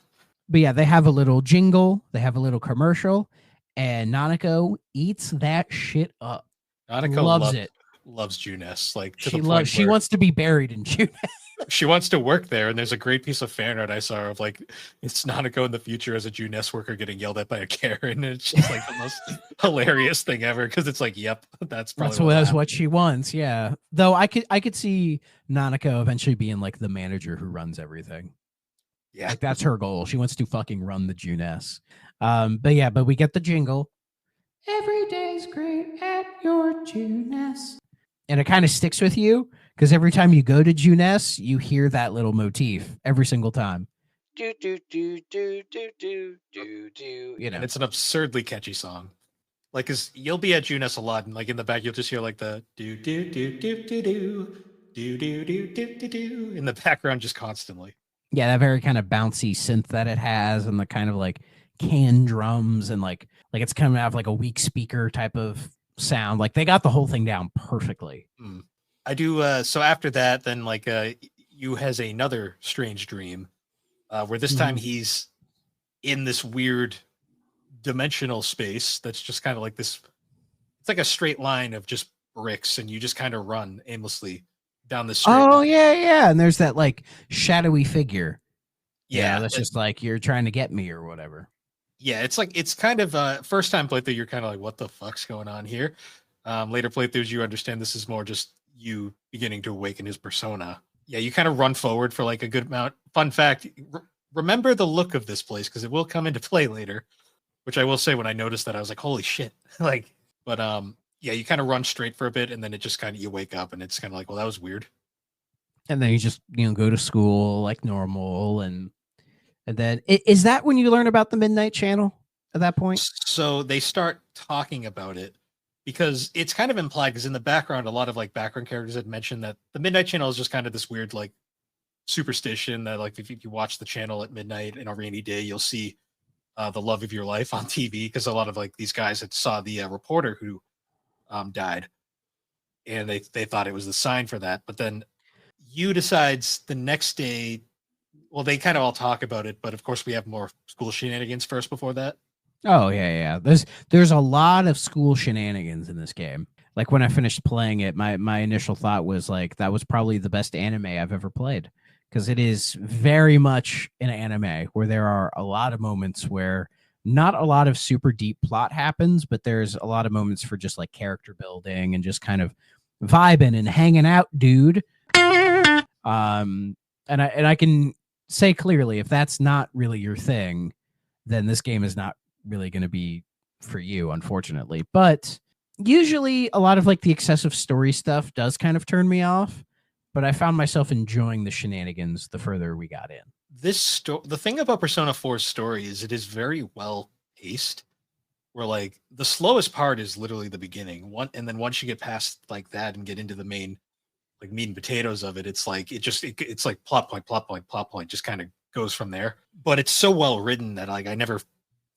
But yeah, they have a little jingle, they have a little commercial, and Nanako eats that shit up. Nanako loves it. Loves Junes. Like to She the point she where wants to be buried in Junes. she wants to work there. And there's a great piece of fan art I saw of like it's Nanako in the future as a Junes worker getting yelled at by a Karen. And it's just like the most hilarious thing ever because it's like, yep, that's probably That's what she wants. Yeah. Though I could see Nanako eventually being like the manager who runs everything. Yeah. Like that's her goal. She wants to fucking run the Junes. But we get the jingle. Every day's great at your Junes. And it kind of sticks with you because every time you go to Junes, you hear that little motif every single time. Do do do do do do do do. And it's an absurdly catchy song. Like, cause you'll be at Junes a lot, and like in the back, you'll just hear like the do do do do do do do do do do do do in the background just constantly. Yeah, that very kind of bouncy synth that it has, and the kind of like canned drums, and like it's coming out of like a weak speaker type of sound. Like they got the whole thing down perfectly. I do. So after that, then like you has another strange dream, where this time he's in this weird dimensional space that's just kind of like this. It's like a straight line of just bricks, and you just kind of run aimlessly down the street. Oh yeah, and there's that like shadowy figure. Yeah, that's just like you're trying to get me or whatever. Yeah, it's like it's kind of first time playthrough. You're kind of like, what the fuck's going on here? Later playthroughs, you understand this is more just you beginning to awaken his persona. Yeah, you kind of run forward for like a good amount. Fun fact: remember the look of this place because it will come into play later. Which I will say, when I noticed that, I was like, holy shit! Like, but yeah, you kind of run straight for a bit, and then it just kind of you wake up, and it's kind of like, well, that was weird. And then you just go to school like normal, and then is that when you learn about the Midnight Channel at that point? So they start talking about it because it's kind of implied because in the background, a lot of like background characters had mentioned that the Midnight Channel is just kind of this weird like superstition that like if you watch the channel at midnight in a rainy day, you'll see the love of your life on TV because a lot of like these guys had saw the reporter who died, and they thought it was the sign for that. But then you decides the next day. Well, they kind of all talk about it, but of course we have more school shenanigans first before that. Oh yeah. There's a lot of school shenanigans in this game. Like when I finished playing it, my initial thought was like that was probably the best anime I've ever played because it is very much an anime where there are a lot of moments where not a lot of super deep plot happens, but there's a lot of moments for just like character building and just kind of vibing and hanging out, dude. And I can say clearly if that's not really your thing, then this game is not really going to be for you, unfortunately. But usually a lot of like the excessive story stuff does kind of turn me off, but I found myself enjoying the shenanigans the further we got in. The thing about Persona 4's story is it is very well paced, where like the slowest part is literally the beginning and then once you get past like that and get into the main like meat and potatoes of it, it's like it's like plot point just kind of goes from there. But it's so well written that like I never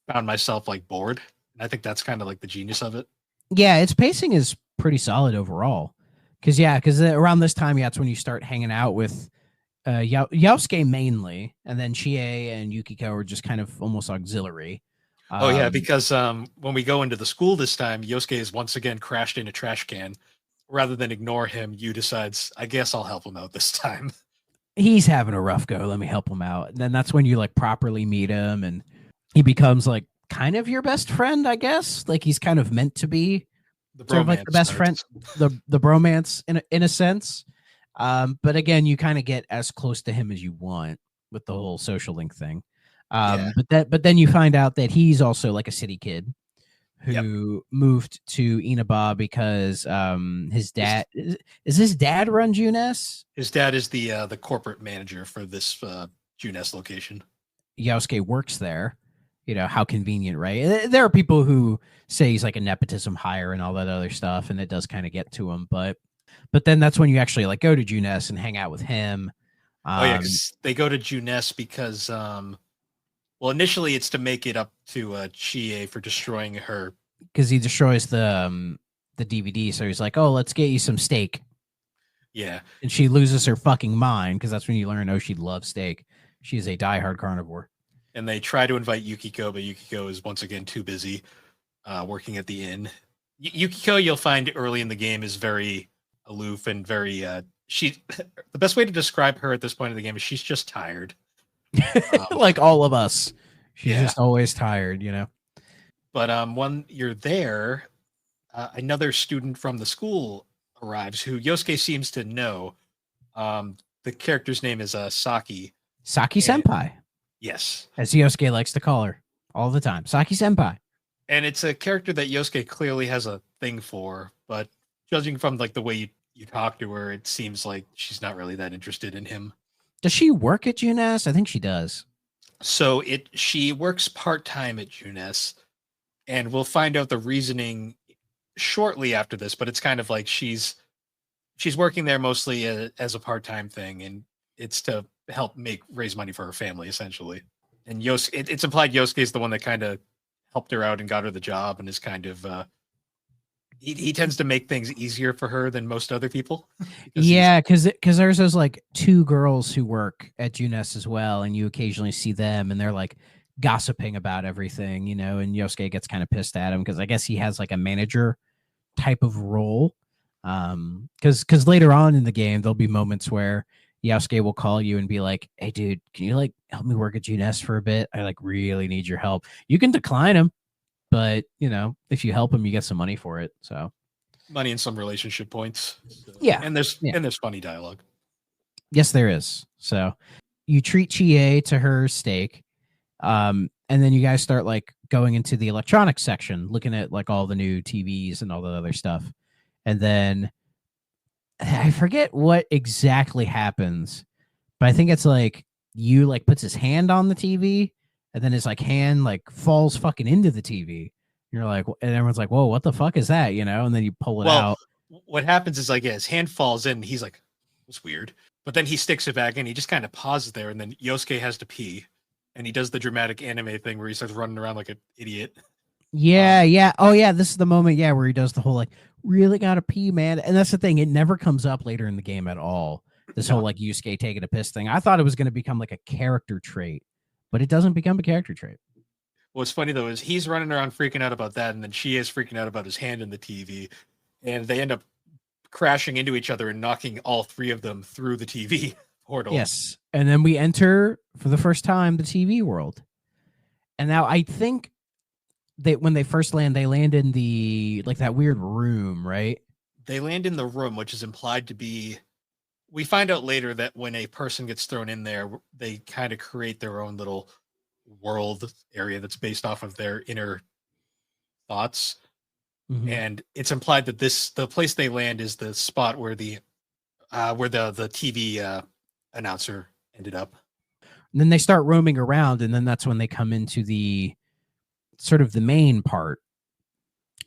found myself like bored, and I think that's kind of like the genius of it. Yeah, its pacing is pretty solid overall. Because around this time, that's when you start hanging out with Yosuke mainly, and then Chie and Yukiko are just kind of almost auxiliary. Oh yeah, because when we go into the school this time, Yosuke is once again crashed in a trash can. Rather than ignore him, Yu decides, I guess I'll help him out this time. He's having a rough go. Let me help him out. And then that's when you like properly meet him, and he becomes like kind of your best friend, I guess. Like he's kind of meant to be sort of like the best friend, the bromance in a sense. But again, you kind of get as close to him as you want with the whole social link thing. But then you find out that he's also like a city kid who moved to Inaba because his dad is his dad run Junes? His dad is the corporate manager for this Junes location. Yosuke works there. How convenient, right? There are people who say he's like a nepotism hire and all that other stuff, and it does kind of get to him. But then that's when you actually like go to Junes and hang out with him. Because they go to Junes because Well, initially it's to make it up to Chie for destroying her. Because he destroys the DVD, so he's like, "Oh, let's get you some steak." Yeah, And she loses her fucking mind because that's when you learn, oh, she loves steak. She is a diehard carnivore. and they try to invite Yukiko, but Yukiko is once again too busy working at the inn. Yukiko, you'll find early in the game, is very aloof and very she. The best way to describe her at this point in the game is she's just tired. Like all of us. She's Yeah. just always tired, you know? But when you're there, another student from the school arrives who Yosuke seems to know. The character's name is Saki. Saki Senpai, Yes. as Yosuke likes to call her all the time. Saki Senpai. And it's a character that Yosuke clearly has a thing for, but judging from like the way you talk to her, it seems like she's not really that interested in him. Does she work at Junes? I think she does. So she works part-time at Junes, and we'll find out the reasoning shortly after this, but it's kind of like she's working there mostly as a part-time thing, and it's to help raise money for her family essentially. And it's implied Yosuke is the one that kind of helped her out and got her the job, and is kind of he tends to make things easier for her than most other people. Yeah, because there's those like two girls who work at Junes as well, and you occasionally see them, and they're like gossiping about everything, you know. And Yosuke gets kind of pissed at him because I guess he has like a manager type of role. Because later on in the game, there'll be moments where Yosuke will call you and be like, "Hey, dude, can you like help me work at Junes for a bit? I like really need your help." You can decline him, but you know, if you help him, you get some money for it. So money and some relationship points. So, Yeah. and there's funny dialogue. yes, there is. So you treat Chie to her steak, and then you guys start like going into the electronics section, looking at like all the new TVs and all the other stuff. And then I forget what exactly happens, but I think it's like you like puts his hand on the TV, and then his like hand like falls fucking into the TV. You're like, and everyone's like, "Whoa, what the fuck is that?" You know, and then you pull it out. What happens is like, his hand falls in. And he's like, "It's weird," but then he sticks it back in. He just kind of pauses there, and then Yosuke has to pee, and he does the dramatic anime thing where he starts running around like an idiot. Yeah, yeah. Oh, yeah. This is the moment, yeah, where he does the whole like, really gotta pee, man. And that's the thing; it never comes up later in the game at all. This whole like Yusuke taking a piss thing. I thought it was going to become like a character trait, but it doesn't become a character trait. What's funny though is he's running around freaking out about that, and then she is freaking out about his hand in the TV, and they end up crashing into each other and knocking all three of them through the TV portal. Yes, and then we enter for the first time the TV world, and now I think that when they first land, they land in the like that weird room, right? They land in the room, which is implied to be. We find out later that when a person gets thrown in there, they kind of create their own little world area that's based off of their inner thoughts. Mhm. And it's implied that the place they land is the spot where the TV announcer ended up. And then they start roaming around, and then that's when they come into the sort of the main part,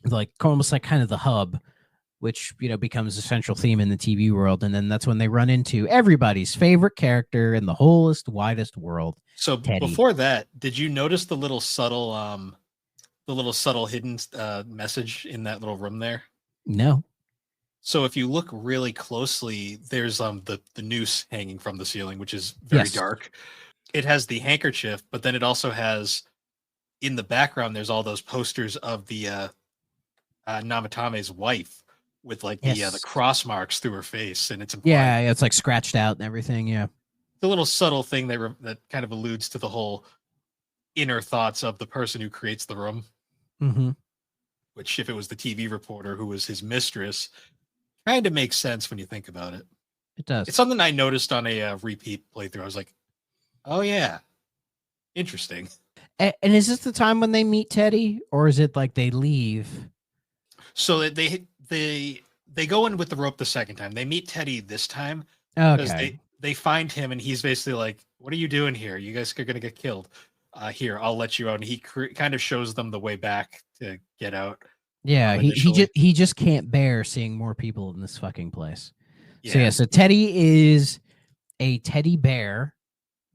like almost like kind of the hub, which, you know, becomes a central theme in the TV world. And then that's when they run into everybody's favorite character in the wholest, widest world. So Teddy. before that, did you notice the little subtle hidden message in that little room there? No. So if you look really closely, there's the noose hanging from the ceiling, which is very Yes. dark. It has the handkerchief, but then it also has in the background, there's all those posters of the Namatame's wife with like the Yes. cross marks through her face, and it's implied. Yeah, it's like scratched out and everything. Yeah. The little subtle thing that kind of alludes to the whole inner thoughts of the person who creates the room. Mm-hmm. Which, if it was the TV reporter who was his mistress, kind of makes sense when you think about it. It does. It's something I noticed on a repeat playthrough. I was like, "Oh yeah, interesting." And is this the time when they meet Teddy, or is it like they leave? So they go in with the rope the second time. They meet Teddy this time because Okay. they find him, and he's basically like, "What are you doing here? You guys are gonna get killed. Here, I'll let you out." And he kind of shows them the way back to get out. Yeah, initially. he just can't bear seeing more people in this fucking place. Yeah. So Teddy is a teddy bear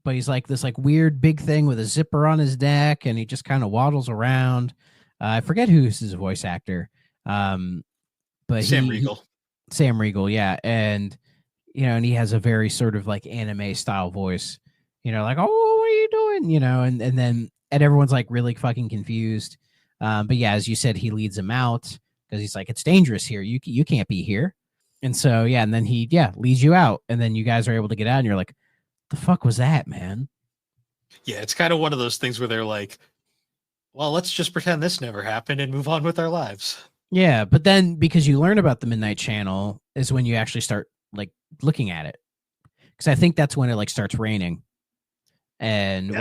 but he's like this like weird big thing with a zipper on his neck, and he just kind of waddles around. I forget who's his voice actor, but Sam Riegel, yeah, and and he has a very sort of like anime style voice, like, oh, what are you doing, and everyone's like really fucking confused. But yeah, as you said, he leads him out because he's like, it's dangerous here. You can't be here. And so, yeah, and then he leads you out, and then you guys are able to get out, and you're like, the fuck was that, man? Yeah, it's kind of one of those things where they're like, well, let's just pretend this never happened and move on with our lives. Yeah, but then because you learn about the Midnight Channel is when you actually start like looking at it, because I think that's when it like starts raining, and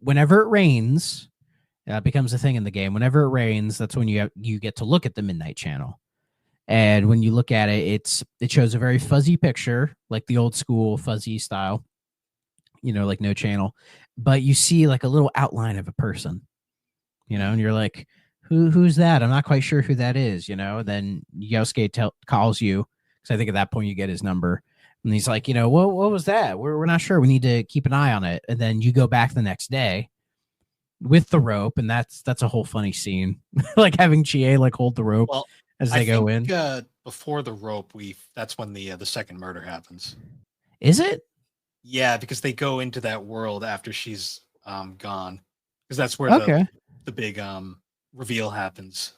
whenever it rains, it becomes a thing in the game. Whenever it rains, that's when you get to look at the Midnight Channel. And when you look at it, it shows a very fuzzy picture, like the old school fuzzy style, like no channel. But you see like a little outline of a person, and you're like, who's that? I'm not quite sure who that is, Then Yosuke calls you, because I think at that point you get his number. And he's like, what was that? We're not sure. We need to keep an eye on it. And then you go back the next day with the rope, and that's a whole funny scene, like having Chie like hold the rope. Well, as they go in. Before the rope, that's when the second murder happens. Is it? Yeah, because they go into that world after she's gone, because that's where the big reveal happens.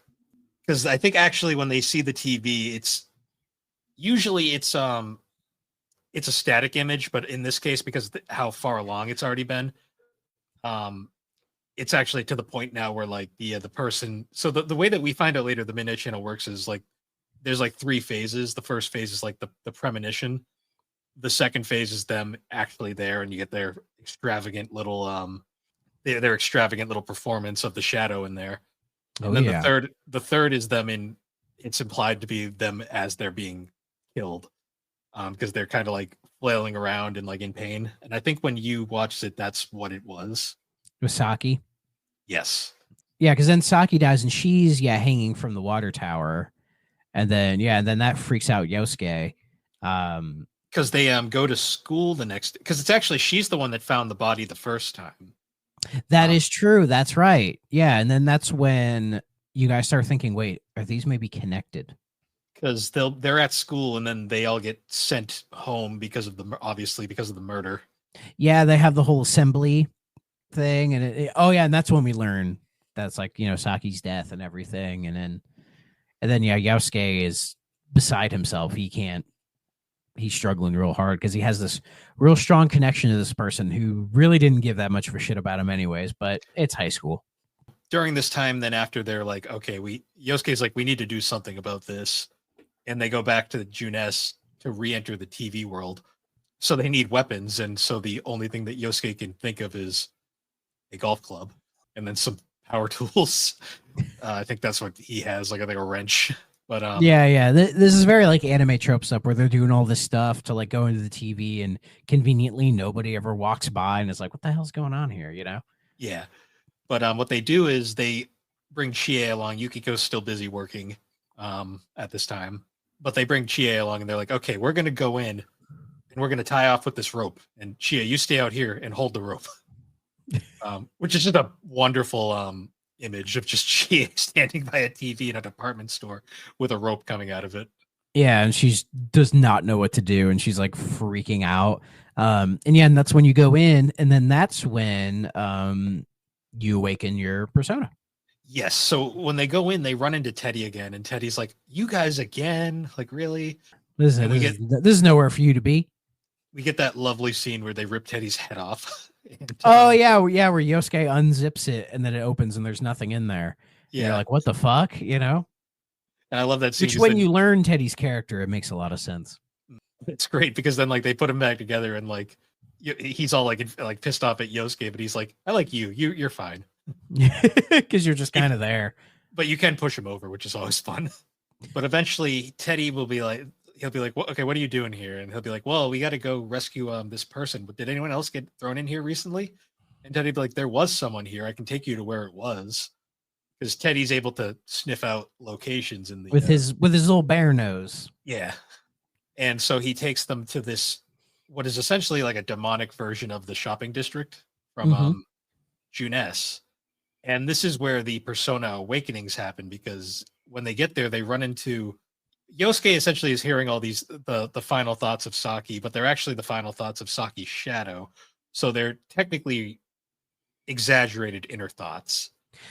Because I think actually when they see the TV, it's usually it's a static image, but in this case, because how far along it's already been, it's actually to the point now where like the person. So the way that we find out later the Midnight Channel works is like there's like 3 phases. The first phase is like the premonition. The second phase is them actually there, and you get their extravagant little their extravagant little performance of the shadow in there. And then the third is them in. It's implied to be them as they're being killed, because they're kind of like flailing around and like in pain. And I think when you watched it, that's what it was. With Saki? Yes. Yeah, because then Saki dies, and she's hanging from the water tower, and then that freaks out Yosuke. Because they go to school the next. Because it's actually she's the one that found the body the first time. That is true. That's right. Yeah, and then that's when you guys start thinking, wait, are these maybe connected? Because they're at school, and then they all get sent home because of the murder. Yeah, they have the whole assembly thing, and and that's when we learn that's like Saki's death and everything, and then Yosuke is beside himself. He's struggling real hard because he has this real strong connection to this person who really didn't give that much of a shit about him anyways, but it's high school. During this time, then after they're like, okay, Yosuke's like, we need to do something about this, and they go back to the Junes to re-enter the TV world. So they need weapons, and so the only thing that Yosuke can think of is a golf club and then some power tools. I think that's what he has, like I think a wrench. But this is very like anime trope stuff where they're doing all this stuff to like go into the TV, and conveniently nobody ever walks by and is like, what the hell's going on here, Yeah. But what they do is they bring Chie along. Yukiko's still busy working at this time, but they bring Chie along, and they're like, okay, we're going to go in and we're going to tie off with this rope, and Chie, you stay out here and hold the rope. Which is just a wonderful image of just Chie standing by a TV in a department store with a rope coming out of it. Yeah, and she does not know what to do, and she's like freaking out. And that's when you go in, and then that's when you awaken your persona. Yes. So when they go in, they run into Teddy again, and Teddy's like, "You guys again? Like, really?" This is nowhere for you to be. We get that lovely scene where they rip Teddy's head off. And, where Yosuke unzips it, and then it opens, and there's nothing in there. Yeah, and you're like, what the fuck, And I love that scene. Which, when you learn Teddy's character, it makes a lot of sense. It's great because then like they put him back together, and like he's all like pissed off at Yosuke, but he's like, I like you. You're fine. Because you're just kind of there. But you can push him over, which is always fun. But eventually Teddy will be like, he'll be like, well, okay, what are you doing here? And he'll be like, well, we got to go rescue this person. But did anyone else get thrown in here recently? And Teddy'd be like, there was someone here. I can take you to where it was. Because Teddy's able to sniff out locations with his little bear nose. Yeah. And so he takes them to this what is essentially like a demonic version of the shopping district from Mhm. Juness. And this is where the persona awakenings happen, because when they get there, they run into Yosuke. Essentially is hearing all these the final thoughts of Saki, but they're actually the final thoughts of Saki's shadow. So they're technically exaggerated inner thoughts.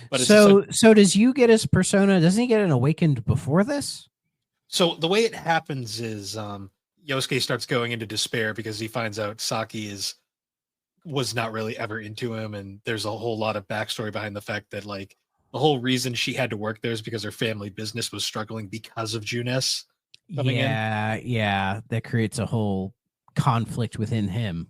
But So does you get his persona? Doesn't he get an awakened before this? so the way it happens is Yosuke starts going into despair because he finds out Saki was not really ever into him, and there's a whole lot of backstory behind the fact that like the whole reason she had to work there is because her family business was struggling because of Juness coming in. Yeah, that creates a whole conflict within him.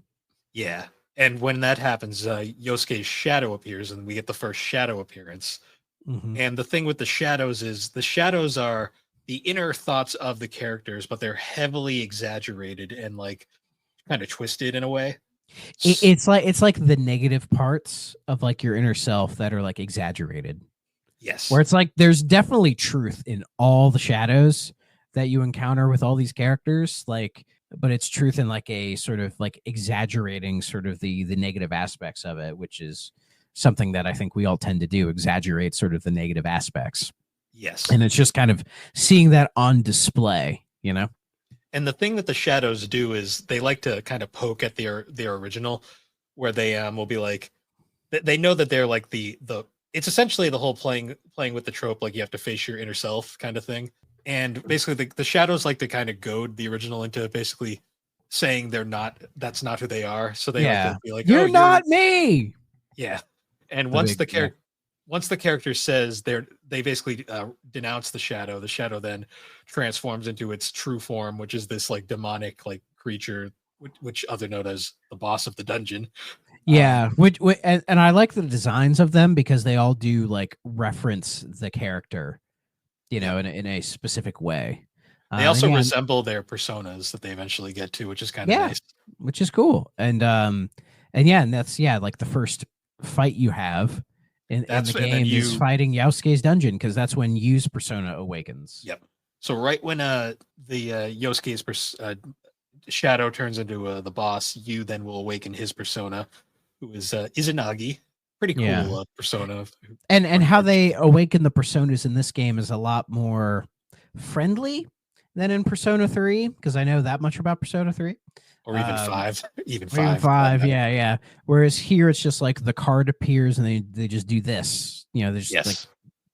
Yeah. And when that happens, Yosuke's shadow appears, and we get the first shadow appearance. Mhm. And the thing with the shadows is the shadows are the inner thoughts of the characters, but they're heavily exaggerated and like kind of twisted in a way. It's like the negative parts of like your inner self that are like exaggerated. Yes. Where it's like there's definitely truth in all the shadows that you encounter with all these characters, like, but it's truth in like a sort of like exaggerating sort of the negative aspects of it, which is something that I think we all tend to do, exaggerate sort of the negative aspects. Yes. And it's just kind of seeing that on display, you know? And the thing that the shadows do is they like to kind of poke at their original, where they will be like, they know that they're like the it's essentially the whole playing with the trope, like you have to face your inner self kind of thing. And basically the shadows like to kind of goad the original into basically saying that's not who they are. So they like to be like, you're oh, not me. Yeah. And The big- once the character says they basically denounce the shadow then transforms into its true form, which is this like demonic like creature, which other known as the boss of the dungeon. Yeah, which and I like the designs of them because they all do like reference the character, you know, in a specific way. They also and yeah, resemble their personas that they eventually get to, which is kind of yeah, nice. which is cool. And yeah, and that's like the first fight you have in the game is fighting Yosuke's dungeon, because that's when Yu's persona awakens. Yep. So right when the Yosuke's shadow turns into the boss, Yu then will awaken his persona, who is Izanagi. Pretty cool persona. And how they awaken the personas in this game is a lot more friendly than in Persona 3, because I know that much about Persona 3. Or even 5. Even 5. Even 5, yeah. Whereas here it's just like the card appears and they just do this. You know, they just like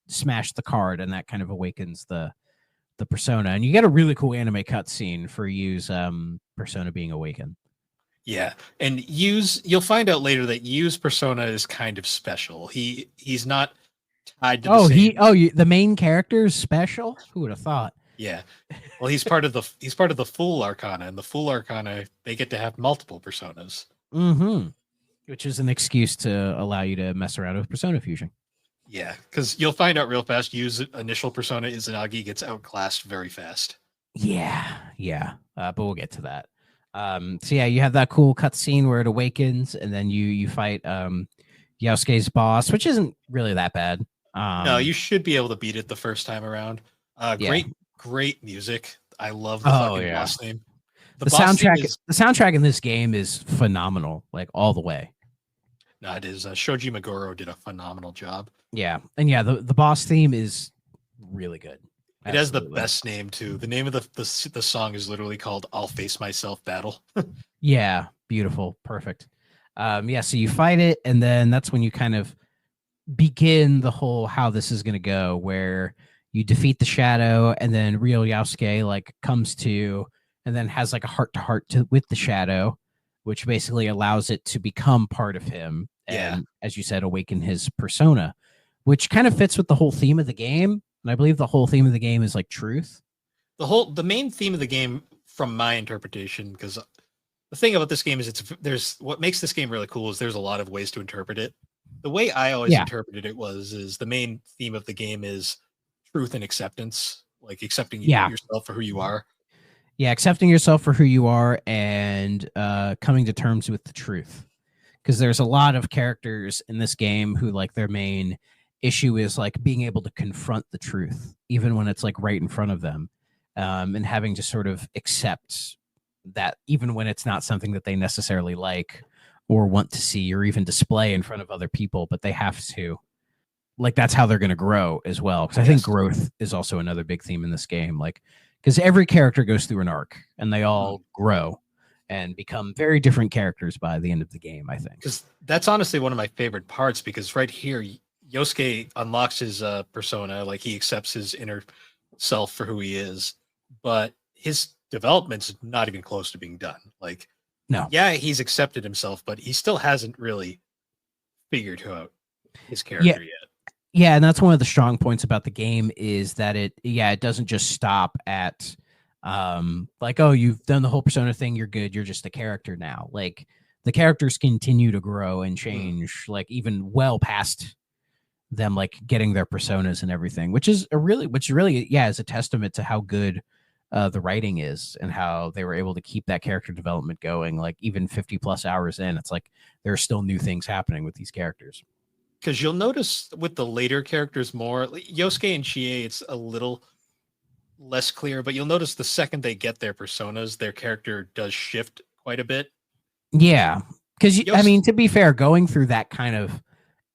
smash the card, and that kind of awakens the persona. And you get a really cool anime cutscene for Yu's persona being awakened. Yeah, and you'll find out later that Yu's persona is kind of special. He's not tied to the main character is special? Who would have thought? Yeah. Well, he's part of the Fool Arcana, and the Fool Arcana, they get to have multiple personas. Mm-hmm. Which is an excuse to allow you to mess around with persona fusion. Yeah, because you'll find out real fast Yu's initial persona, Izanagi, gets outclassed very fast. Yeah. But we'll get to that. So yeah, you have that cool cutscene where it awakens, and then you fight Yosuke's boss, which isn't really that bad. No, you should be able to beat it the first time around. Great music. I love the fucking boss theme. The soundtrack in this game is phenomenal, like all the way. No, it is. Shoji Meguro did a phenomenal job. Yeah, and yeah, the boss theme is really good. It has the best name too. The name of the song is literally called "I'll Face Myself Battle." Yeah, beautiful, perfect. Yeah, so you fight it, and then that's when you kind of begin the whole how this is going to go, where you defeat the shadow, and then real Yosuke like comes to, and then has like a heart-to-heart with the shadow, which basically allows it to become part of him. And as you said, awaken his persona, which kind of fits with the whole theme of the game. And I believe the whole theme of the game is like truth. The main theme of the game, from my interpretation, because the thing about this game is there's what makes this game really cool is there's a lot of ways to interpret it. The way I always interpreted it is the main theme of the game is truth and acceptance, like accepting yourself for who you are. Yeah, accepting yourself for who you are, and coming to terms with the truth. Because there's a lot of characters in this game who like their main issue is like being able to confront the truth, even when it's like right in front of them, and having to sort of accept that even when it's not something that they necessarily like or want to see or even display in front of other people, but they have to. Like, that's how they're going to grow as well. Because I think growth is also another big theme in this game. Like, because every character goes through an arc and they all grow and become very different characters by the end of the game, I think. Because that's honestly one of my favorite parts, because right here, Yosuke unlocks his persona, like he accepts his inner self for who he is, but his development's not even close to being done. Like, no, yeah, he's accepted himself, but he still hasn't really figured out his character yet. Yeah, and that's one of the strong points about the game is that it doesn't just stop at like, oh, you've done the whole persona thing, you're good, you're just a character now. Like, the characters continue to grow and change, like even well past them like getting their personas and everything, which really is a testament to how good the writing is and how they were able to keep that character development going. Like, even 50 plus hours in, it's like there are still new things happening with these characters. Because you'll notice with the later characters more, Yosuke and Chie, it's a little less clear, but you'll notice the second they get their personas, their character does shift quite a bit. Yeah, because I mean, to be fair, going through that kind of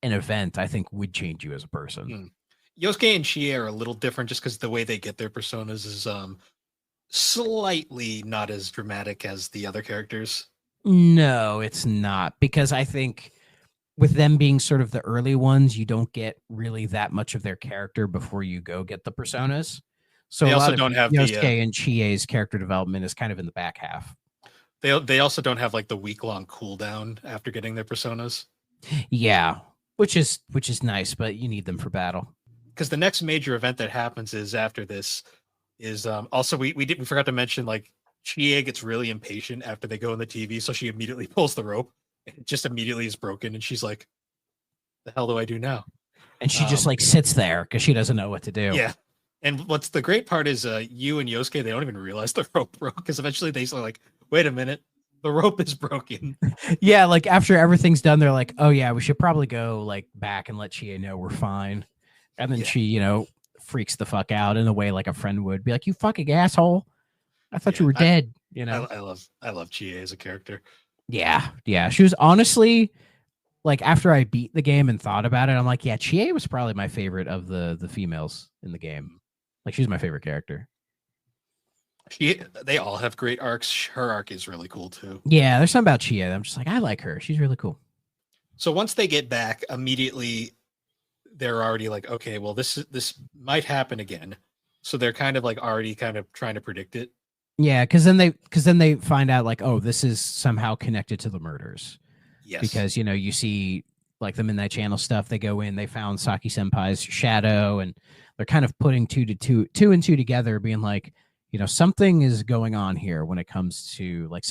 an event, I think would change you as a person. Yosuke and Chie are a little different just because the way they get their personas is slightly not as dramatic as the other characters. No, it's not, because I think with them being sort of the early ones, you don't get really that much of their character before you go get the personas. So they a also lot don't of have Yosuke and Chie's character development is kind of in the back half. They also don't have like the week-long cooldown after getting their personas. Yeah, which is nice, but you need them for battle. Because the next major event that happens is after this is also we forgot to mention, like, Chie gets really impatient after they go on the TV, so she immediately pulls the rope. It just immediately is broken, and she's like, "The hell do I do now?" And she just like sits there because she doesn't know what to do. Yeah, and what's the great part is you and Yosuke, they don't even realize the rope broke, because eventually they say like, "Wait a minute, the rope is broken." Yeah, like after everything's done, they're like, "Oh yeah, we should probably go like back and let Chie know we're fine." And then she, freaks the fuck out in a way like a friend would, be like, "You fucking asshole! I thought you were dead." I love Chie as a character. Yeah. She was honestly, like, after I beat the game and thought about it, I'm like, yeah, Chie was probably my favorite of the females in the game. Like, she's my favorite character. They all have great arcs. Her arc is really cool too. Yeah, there's something about Chie. I'm just like, I like her. She's really cool. So once they get back, immediately they're already like, okay, well, this might happen again. So they're kind of like already kind of trying to predict it. Yeah, because then they find out like, oh, this is somehow connected to the murders. Yes. Because you see like the Midnight Channel stuff. They go in, they found Saki Senpai's shadow, and they're kind of putting two and two together, being like, something is going on here when it comes to like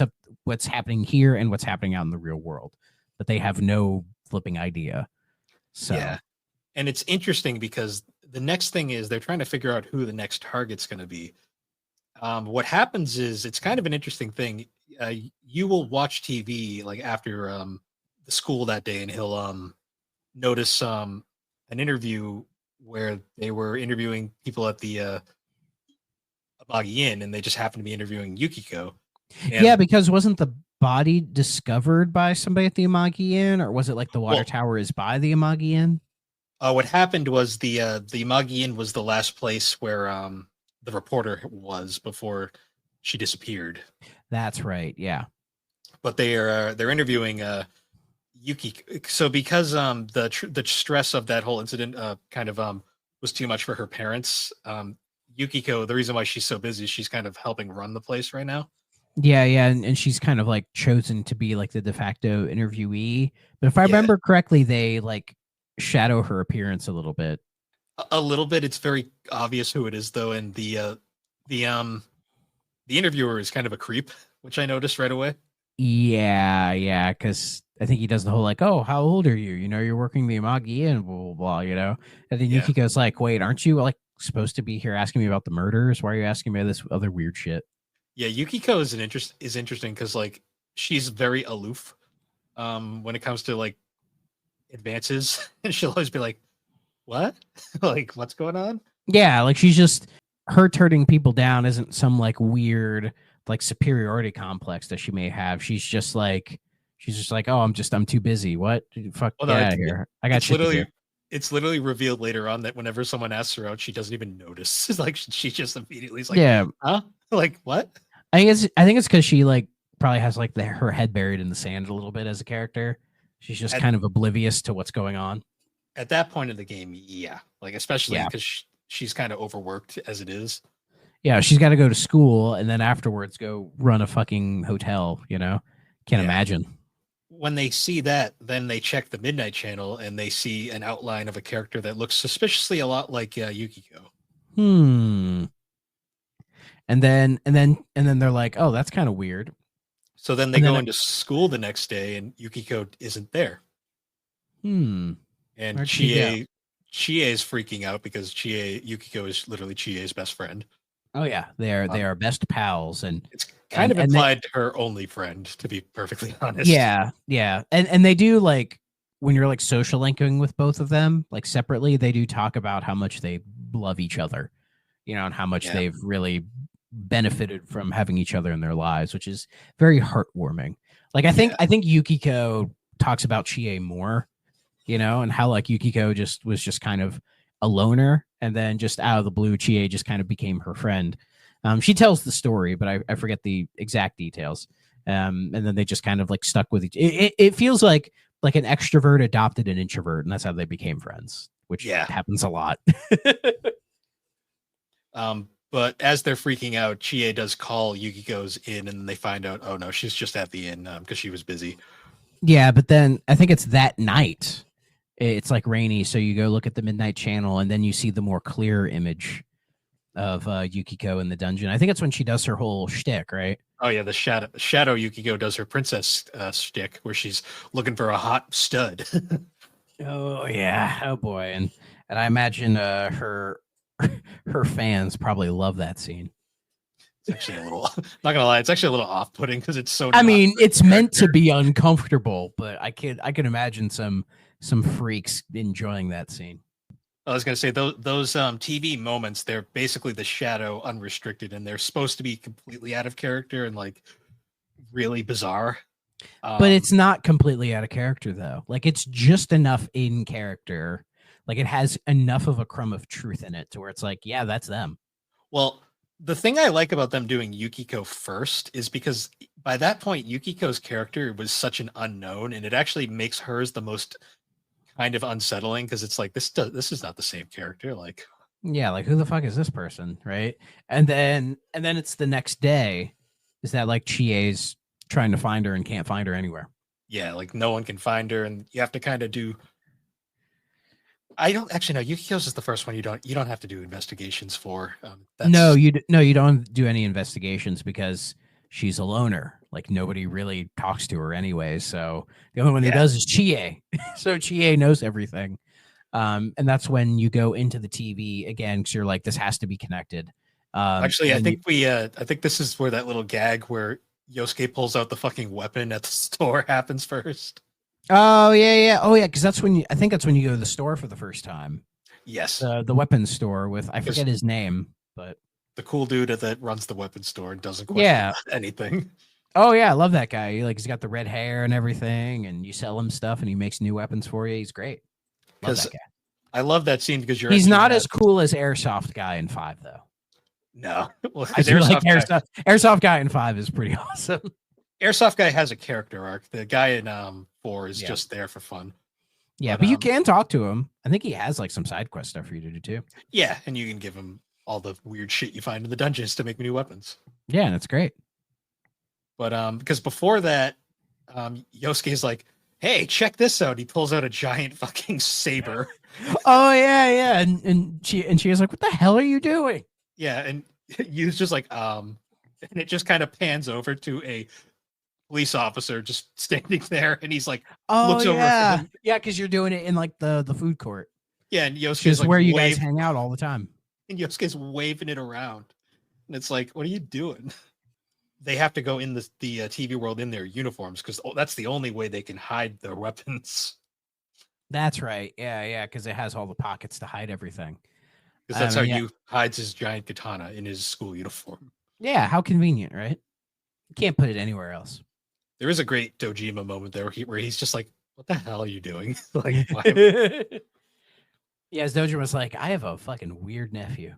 what's happening here and what's happening out in the real world, but they have no flipping idea. So yeah, and it's interesting because the next thing is they're trying to figure out who the next target's going to be. What happens is it's kind of an interesting thing. You will watch TV like after the school that day, and he'll notice an interview where they were interviewing people at the Amagi Inn, and they just happened to be interviewing Yukiko. Yeah, because wasn't the body discovered by somebody at the Amagi Inn, or was it like the water tower is by the Amagi Inn? What happened was the Amagi Inn was the last place where the reporter was before she disappeared. That's right. Yeah. But they're interviewing Yuki. So because the stress of that whole incident kind of was too much for her parents, Yukiko, the reason why she's so busy, she's kind of helping run the place right now. Yeah, and she's kind of like chosen to be like the de facto interviewee. But if I remember correctly, they like shadow her appearance a little bit. A little bit. It's very obvious who it is, though, and the interviewer is kind of a creep, which I noticed right away. Yeah, because I think he does the whole like, "Oh, how old are you? You're working the Amagi Inn, blah blah blah." And then Yukiko's like, "Wait, aren't you like supposed to be here asking me about the murders? Why are you asking me this other weird shit?" Yeah, Yukiko is interesting because like she's very aloof when it comes to like advances, and she'll always be like, "What? Like, what's going on?" Yeah, like she's just her turning people down isn't some like weird like superiority complex that she may have. She's just like, oh, I'm too busy. What? Fuck, Well, get no, out of here. I got it's shit to do. literally revealed later on that whenever someone asks her out, she doesn't even notice. It's like she just immediately is like, Yeah, huh? Like what? I think it's because she like probably has like her head buried in the sand a little bit as a character. She's just At, kind of oblivious to what's going on. at that point of the game, yeah, like especially Yeah. because she's kind of overworked as it is. Yeah, she's got to go to school and then afterwards go run a fucking hotel. Can't Yeah. imagine. When they see that, then they check the Midnight Channel and they see an outline of a character that looks suspiciously a lot like Yukiko. And then they're like, oh, that's kind of weird. So then they go into school the next day and Yukiko isn't there. And Where'd she go? Chie is freaking out because Yukiko is literally Chie's best friend. Oh yeah, they are best pals, and It's kind of implied her only friend, to be perfectly honest. Yeah, and they do like when you're like social linking with both of them, like separately, they do talk about how much they love each other, and how much they've really benefited from having each other in their lives, which is very heartwarming. Like I think Yukiko talks about Chie more, and how like Yukiko was just kind of a loner, and then just out of the blue, Chie just kind of became her friend. She tells the story, but I forget the exact details. And then they just kind of like stuck with each. It feels like an extrovert adopted an introvert, and that's how they became friends, which happens a lot. But as they're freaking out, Chie does call Yukiko's inn, and they find out, oh no, she's just at the inn because she was busy. Yeah, but then I think it's that night. It's like rainy, so you go look at the Midnight Channel, and then you see the more clear image of Yukiko in the dungeon. I think it's when she does her whole shtick, right? Oh yeah, the shadow Yukiko does her princess shtick, where she's looking for a hot stud. Oh yeah, oh boy, and I imagine her fans probably love that scene. It's actually a little, not gonna lie, it's actually a little off-putting because it's so. I mean, it's meant to be uncomfortable, but I can imagine some freaks enjoying that scene. I was gonna say those TV moments, they're basically the shadow unrestricted, and they're supposed to be completely out of character and like really bizarre. But it's not completely out of character though. Like it's just enough in character. Like it has enough of a crumb of truth in it to where it's like, yeah, that's them. Well, the thing I like about them doing Yukiko first is because by that point, Yukiko's character was such an unknown, and it actually makes hers the most kind of unsettling because it's like this is not the same character. Like, yeah, like who the fuck is this person, right? And then it's the next day. Is that like Chie's trying to find her and can't find her anywhere? Yeah, like no one can find her, and you have to kind of do. I don't actually know. Yukiko's is the first one you don't have to do investigations for. No, you don't do any investigations because she's a loner. Like nobody really talks to her anyway. So the only one who does is Chie. So Chie knows everything. And that's when you go into the TV again because you're like, this has to be connected. Actually, I think this is where that little gag where Yosuke pulls out the fucking weapon at the store happens first. Oh yeah. Because that's when I think that's when you go to the store for the first time. Yes, the weapons store with I forget his name, but the cool dude that runs the weapons store and doesn't question anything. Oh yeah, I love that guy. He's got the red hair and everything, and you sell him stuff, and he makes new weapons for you. He's great. Love that guy. I love that scene because he's not as cool as Airsoft guy in 5 though. No, well, I do like Airsoft guy in 5 is pretty awesome. Airsoft guy has a character arc. The guy in 4 is just there for fun. Yeah, but you can talk to him. I think he has like some side quest stuff for you to do too. Yeah, and you can give him all the weird shit you find in the dungeons to make new weapons. Yeah, and it's great. But because before that, Yosuke's like, "Hey, check this out!" He pulls out a giant fucking saber. Oh yeah, and she is like, "What the hell are you doing?" Yeah, and Yu's just like, and it just kind of pans over to a police officer just standing there, and he's like, looks over at him. Yeah, because you're doing it in like the food court. Yeah, and Yosuke's like, where you guys hang out all the time. And Yosuke's waving it around, and it's like, what are you doing? They have to go in the TV world in their uniforms because that's the only way they can hide their weapons. That's right. Yeah, because it has all the pockets to hide everything. Because that's how Yu hides his giant katana in his school uniform. Yeah, how convenient, right? You can't put it anywhere else. There is a great Dojima moment there where he's just like, "What the hell are you doing?" Like, why? Yeah, as Dojima was like, I have a fucking weird nephew.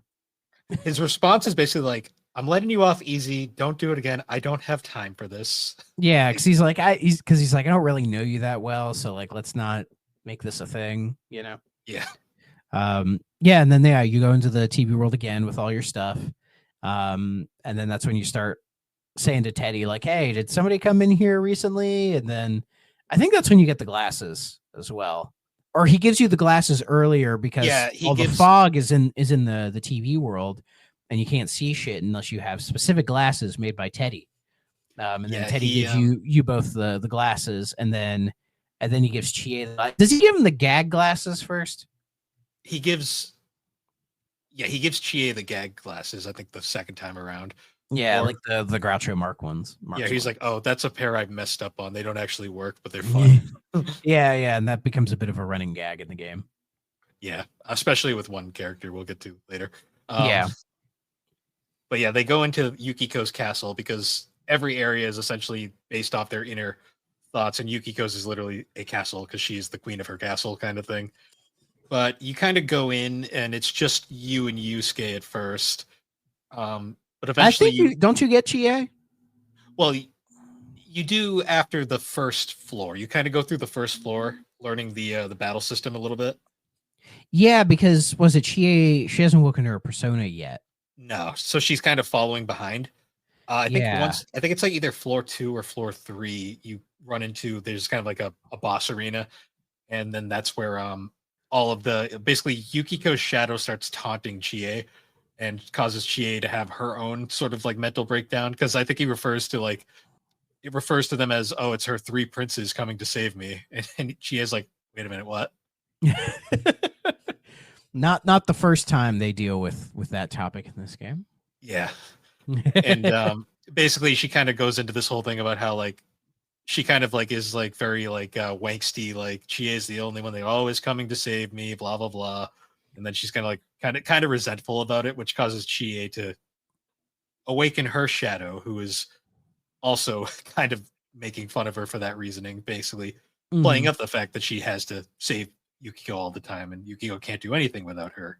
His response is basically like, "I'm letting you off easy. Don't do it again. I don't have time for this." Yeah, because he's like, I don't really know you that well, so like, let's not make this a thing, you know? Yeah. Yeah, and then you go into the TV world again with all your stuff, and then that's when you start saying to Teddy, like, "Hey, did somebody come in here recently?" And then I think that's when you get the glasses as well, or he gives you the glasses earlier because the fog is in the TV world, and you can't see shit unless you have specific glasses made by Teddy. And then Teddy gives you both the glasses, and then he gives Chie. Does he give him the gag glasses first? He gives Chie the gag glasses, I think, the second time around. Yeah, like the Groucho Mark ones. He's like, "Oh, that's a pair I've messed up on. They don't actually work, but they're fun." yeah, and that becomes a bit of a running gag in the game. Yeah, especially with one character we'll get to later. Yeah. But yeah, they go into Yukiko's castle because every area is essentially based off their inner thoughts, and Yukiko's is literally a castle because she's the queen of her castle kind of thing. But you kind of go in, and it's just you and Yusuke at first. But eventually, don't you get Chie? Well, you do after the first floor. You kind of go through the first floor, learning the battle system a little bit. Yeah, because was it Chie? She hasn't woken her persona yet. No, so she's kind of following behind. I think it's like either floor 2 or floor 3. You run into there's kind of like a boss arena, and then that's where all of basically Yukiko's shadow starts taunting Chie and causes Chie to have her own sort of like mental breakdown, because I think it refers to them as, "Oh, it's her 3 princes coming to save me," and Chie's like, "Wait a minute, what?" Not the first time they deal with that topic in this game. Yeah. And basically she kind of goes into this whole thing about how like she kind of like is like very like wanksty, like Chie is the only one, they're always coming to save me, blah blah blah. And then she's kind of like kind of resentful about it, which causes Chie to awaken her shadow, who is also kind of making fun of her for that reasoning, basically playing up the fact that she has to save Yukiko all the time, and Yukiko can't do anything without her.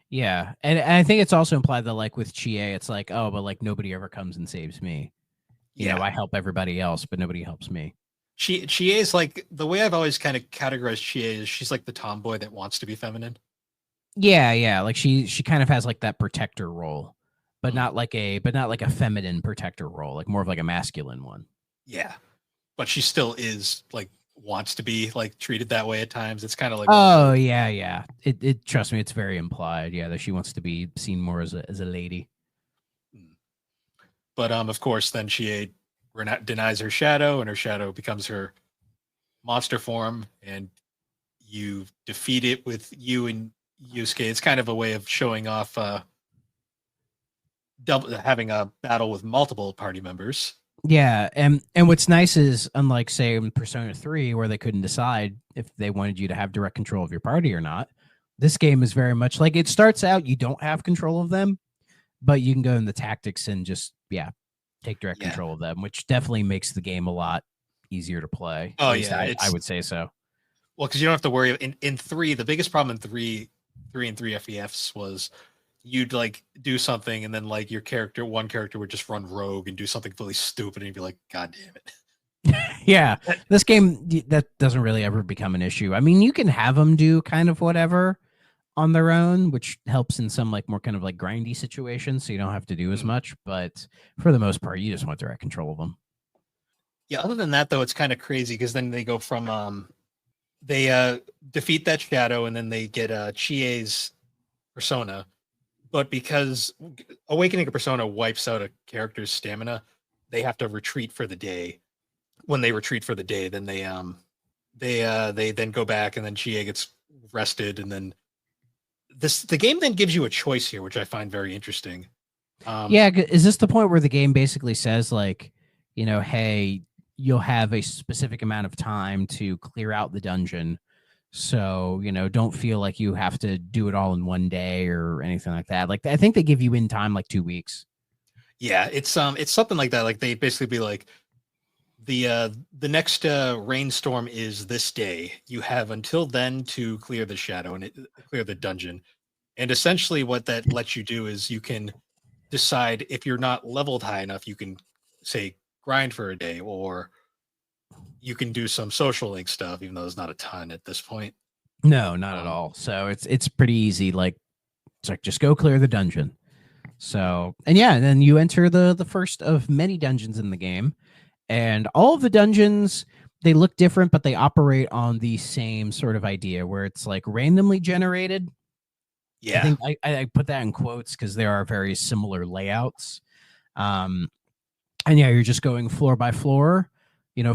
Yeah, and I think it's also implied that like with Chie, it's like, oh, but like nobody ever comes and saves me. You know, I help everybody else, but nobody helps me. Chie is like, the way I've always kind of categorized Chie is she's like the tomboy that wants to be feminine. Yeah, like she kind of has like that protector role, but not like a feminine protector role, like more of like a masculine one. Yeah, but she still is like wants to be like treated that way at times. It's kind of like, oh yeah. It trust me, it's very implied. Yeah, that she wants to be seen more as a lady. But of course, then she denies her shadow, and her shadow becomes her monster form, and you defeat it with you and Yusuke. It's kind of a way of showing off having a battle with multiple party members. Yeah, and what's nice is, unlike say in Persona 3, where they couldn't decide if they wanted you to have direct control of your party or not, this game is very much like, it starts out you don't have control of them, but you can go in the tactics and just take direct control of them, which definitely makes the game a lot easier to play. Oh yeah, I would say so. Well, because you don't have to worry in 3. The biggest problem in 3 and 3 FEFs was you'd like do something, and then like one character would just run rogue and do something really stupid, and you'd be like, God damn it. Yeah, this game, that doesn't really ever become an issue. I mean, you can have them do kind of whatever on their own, which helps in some like more kind of like grindy situations, so you don't have to do as much, but for the most part you just want direct control of them. Yeah, other than that though, it's kind of crazy because then they go from they defeat that shadow, and then they get Chie's persona. But because awakening a persona wipes out a character's stamina, they have to retreat for the day. When they retreat for the day, then they then go back, and then Chie gets rested, and then the game then gives you a choice here, which I find very interesting. Is this the point where the game basically says like, you know, hey, you'll have a specific amount of time to clear out the dungeon, so, you know, don't feel like you have to do it all in one day or anything like that. Like, I think they give you in time like 2 weeks. Yeah, it's something like that. Like they basically be like the next rainstorm is this day. You have until then to clear the shadow and clear the dungeon. And essentially, what that lets you do is you can decide if you're not leveled high enough, you can say grind for a day, or you can do some social link stuff, even though there's not a ton at this point. No, not at all. So it's pretty easy. Like it's like just go clear the dungeon. So and yeah, and then you enter the first of many dungeons in the game, and all of the dungeons, they look different, but they operate on the same sort of idea where it's like randomly generated. Yeah. I think I put that in quotes because there are very similar layouts. And yeah, you're just going floor by floor,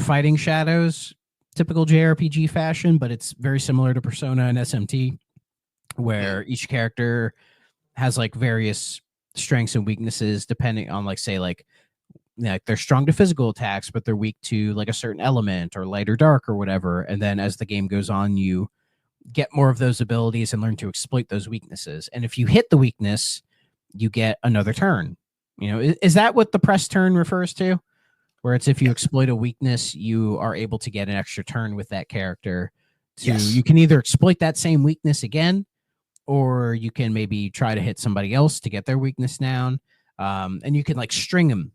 fighting shadows, typical JRPG fashion, but it's very similar to Persona and SMT, where each character has like various strengths and weaknesses depending on like they're strong to physical attacks, but they're weak to like a certain element or light or dark or whatever. And then as the game goes on, you get more of those abilities and learn to exploit those weaknesses. And if you hit the weakness, you get another turn. Is that what the press turn refers to? Where it's if you exploit a weakness, you are able to get an extra turn with that character. You can either exploit that same weakness again, or you can maybe try to hit somebody else to get their weakness down. And you can like string them.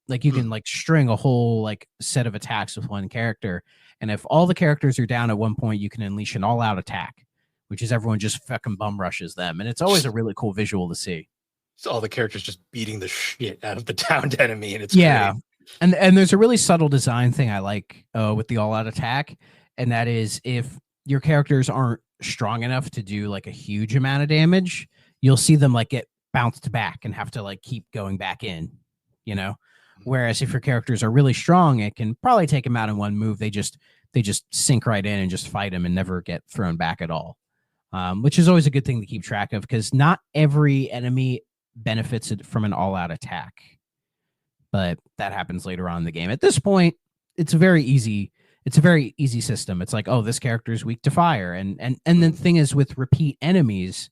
Like you can like string a whole like set of attacks with one character. And if all the characters are down at one point, you can unleash an all-out attack, which is everyone just fucking bum rushes them. And it's always a really cool visual to see. So all the characters just beating the shit out of the downed enemy, and it's great. And there's a really subtle design thing I like with the all-out attack, and that is if your characters aren't strong enough to do like a huge amount of damage, you'll see them like get bounced back and have to like keep going back in, Whereas if your characters are really strong, it can probably take them out in one move. They just sink right in and just fight them and never get thrown back at all, which is always a good thing to keep track of because not every enemy benefits from an all-out attack. But that happens later on in the game. At this point, it's a very easy system. It's like, oh, this character is weak to fire, and the thing is with repeat enemies,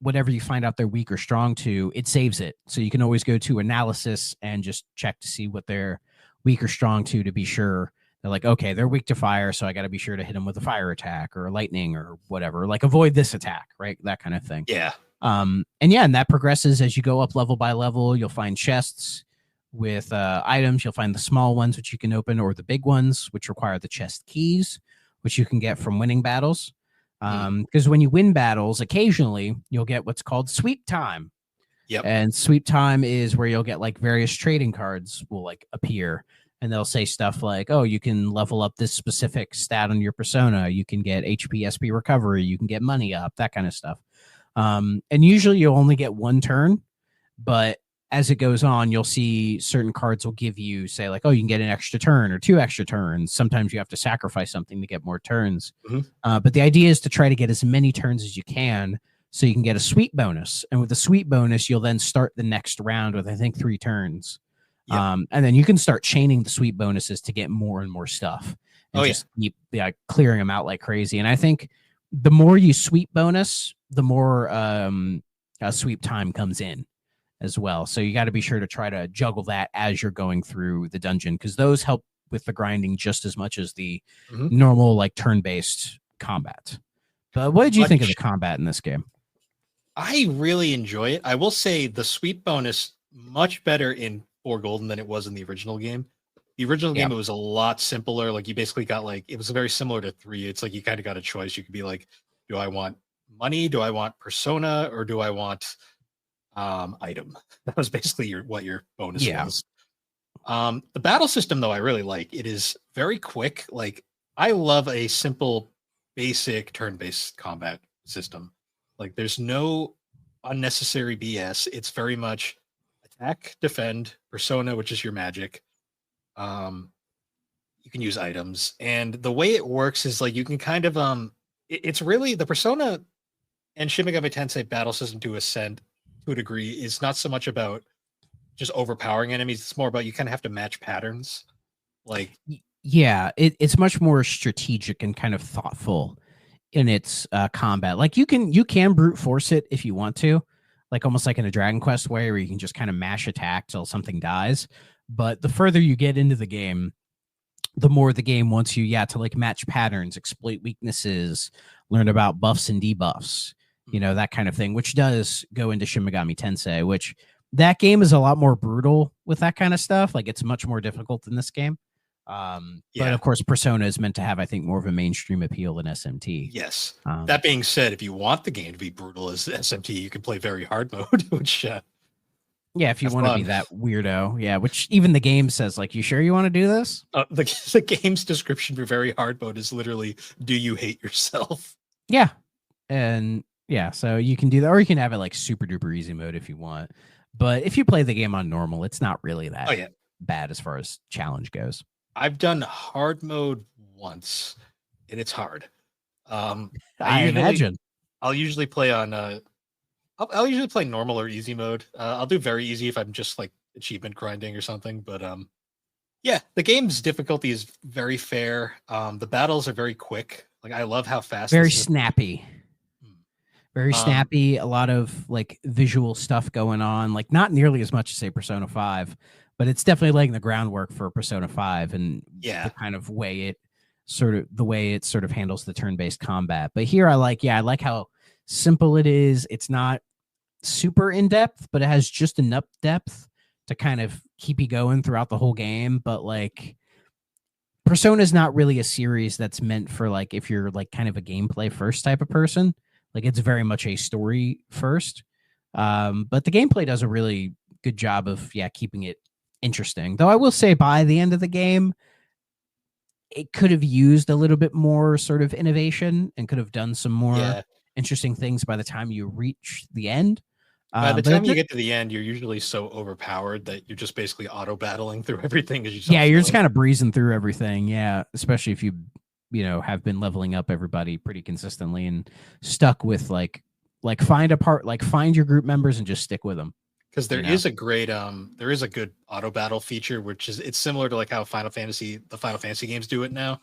whatever you find out they're weak or strong to, it saves it. So you can always go to analysis and just check to see what they're weak or strong to be sure. They're like, okay, they're weak to fire, so I got to be sure to hit them with a fire attack or lightning or whatever. Like avoid this attack, right? That kind of thing. Yeah. And that progresses as you go up level by level. You'll find chests with items. You'll find the small ones which you can open, or the big ones which require the chest keys, which you can get from winning battles. Because when you win battles, occasionally you'll get what's called sweep time. Yep. And sweep time is where you'll get like various trading cards will like appear, and they'll say stuff like, oh, you can level up this specific stat on your persona. You can get HP SP recovery. You can get money up, that kind of stuff. And usually you'll only get one turn, but as it goes on, you'll see certain cards will give you, say, like, oh, you can get an extra turn or 2 extra turns. Sometimes you have to sacrifice something to get more turns. But the idea is to try to get as many turns as you can so you can get a sweep bonus. And with the sweep bonus, you'll then start the next round with, I think, 3 turns. Yep. And then you can start chaining the sweep bonuses to get more and more stuff. And keep clearing them out like crazy. And I think the more you sweep bonus, the more sweep time comes in as well. So you got to be sure to try to juggle that as you're going through the dungeon, because those help with the grinding just as much as the normal like turn-based combat. But what did you think of the combat in this game? I really enjoy it. I will say the sweep bonus much better in 4 Golden than it was in the original game. The original game, it was a lot simpler. Like you basically got like, it was very similar to 3. It's like you kind of got a choice. You could be like, do I want money? Do I want persona? Or do I want item? That was basically what your bonus was. The battle system, though, I really like. It is very quick. Like I love a simple, basic turn-based combat system. Like there's no unnecessary BS. It's very much attack, defend, persona, which is your magic. You can use items, and the way it works is like you can kind of it's really the Persona and Shin Megami Tensei battle system to a degree is not so much about just overpowering enemies. It's more about you kind of have to match patterns. Like, yeah, it's much more strategic and kind of thoughtful in its combat. Like you can brute force it if you want to. like almost like in a Dragon Quest way, where you can just kind of mash attack till something dies. But the further you get into the game, the more the game wants you, to like match patterns, exploit weaknesses, learn about buffs and debuffs, that kind of thing, which does go into Shin Megami Tensei, which that game is a lot more brutal with that kind of stuff. Like it's much more difficult than this game. But of course, Persona is meant to have, I think, more of a mainstream appeal than SMT. Yes. That being said, if you want the game to be brutal as SMT, you can play very hard mode, which if you want to be that weirdo, which even the game says, like, you sure you want to do this? The game's description for very hard mode is literally, do you hate yourself? Yeah. And so you can do that, or you can have it like super duper easy mode if you want. But if you play the game on normal, it's not really that bad as far as challenge goes. I've done hard mode once, and it's hard. I imagine. I'll usually play on I'll usually play normal or easy mode. I'll do very easy if I'm just like achievement grinding or something. But the game's difficulty is very fair. The battles are very quick. Like I love how fast. Very snappy. Very snappy. A lot of like visual stuff going on. Like not nearly as much as say Persona 5, but it's definitely laying the groundwork for Persona 5 and the kind of way it sort of handles the turn-based combat. But here I like how simple it is. It's not super in-depth, but it has just enough depth to kind of keep you going throughout the whole game. But like Persona is not really a series that's meant for like if you're like kind of a gameplay first type of person. Like it's very much a story first. But the gameplay does a really good job of keeping it interesting. Though I will say by the end of the game, it could have used a little bit more sort of innovation and could have done some more interesting things by the time you reach the end. By the time you get to the end, you're usually so overpowered that you're just basically auto battling through everything. You're just kind of breezing through everything. Yeah, especially if you have been leveling up everybody pretty consistently and stuck with like find your group members and just stick with them. Because there is a great there is a good auto battle feature, which is it's similar to like how the Final Fantasy games do it now,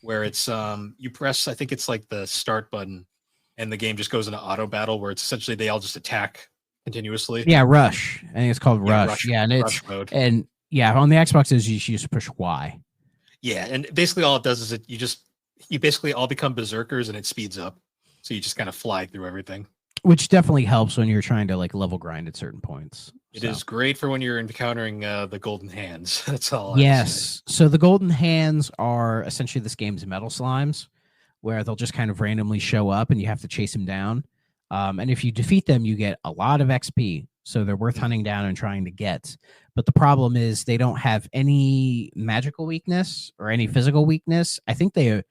where it's you press, I think it's like the start button and the game just goes into auto battle where it's essentially they all just attack continuously. Yeah, Rush. I think it's called Rush. And it's Rush mode. And on the Xbox is you just push Y. Yeah, and basically all it does is you basically all become berserkers and it speeds up. So you just kind of fly through everything. Which definitely helps when you're trying to like level grind at certain points. It is great for when you're encountering the golden hands. That's all. Yes. So the golden hands are essentially this game's metal slimes, where they'll just kind of randomly show up and you have to chase them down. And if you defeat them, you get a lot of XP. So they're worth hunting down and trying to get. But the problem is they don't have any magical weakness or any physical weakness. I think they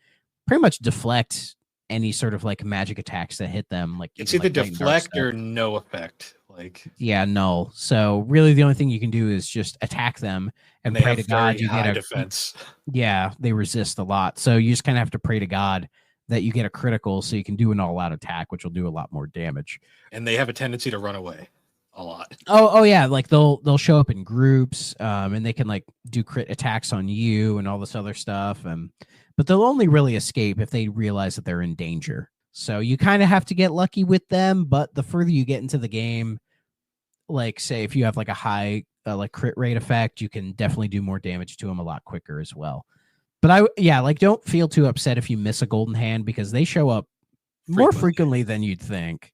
pretty much deflect any sort of like magic attacks that hit them. Like it's either deflect or no effect. Like null. So really the only thing you can do is just attack them and pray to God you get a defense. Yeah, they resist a lot. So you just kind of have to pray to God that you get a critical so you can do an all-out attack, which will do a lot more damage. And they have a tendency to run away a lot. Oh yeah, like they'll show up in groups, and they can like do crit attacks on you and all this other stuff. But they'll only really escape if they realize that they're in danger. So you kind of have to get lucky with them. But the further you get into the game, like say if you have like a high like crit rate effect, you can definitely do more damage to them a lot quicker as well. But don't feel too upset if you miss a golden hand because they show up more frequently than you'd think.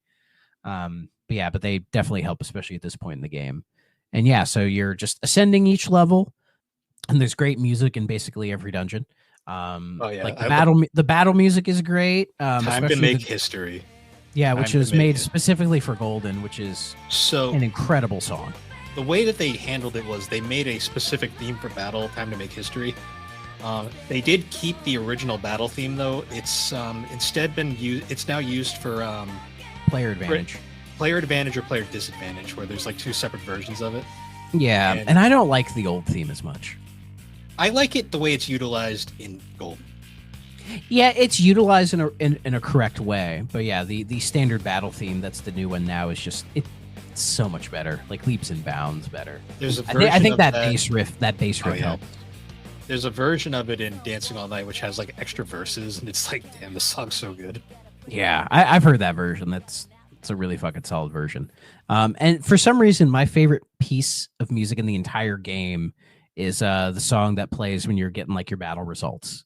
But they definitely help, especially at this point in the game. And so you're just ascending each level, and there's great music in basically every dungeon. Like the battle music is great. Time to make history. Yeah, which was made specifically for Golden, which is an incredible song. The way that they handled it was they made a specific theme for battle, Time to Make History. They did keep the original battle theme though. It's instead been used. It's now used for player advantage, or player disadvantage, where there's like two separate versions of it. Yeah, and I don't like the old theme as much. I like it the way it's utilized in Golden. Yeah, it's utilized in a correct way. But yeah, the standard battle theme that's the new one now is just it's so much better, like leaps and bounds better. There's a version I think that bass riff helps. There's a version of it in Dancing All Night which has like extra verses, and it's like, damn, this song's so good. Yeah, I've heard that version. That's It's a really fucking solid version. And for some reason, my favorite piece of music in the entire game is the song that plays when you're getting like your battle results.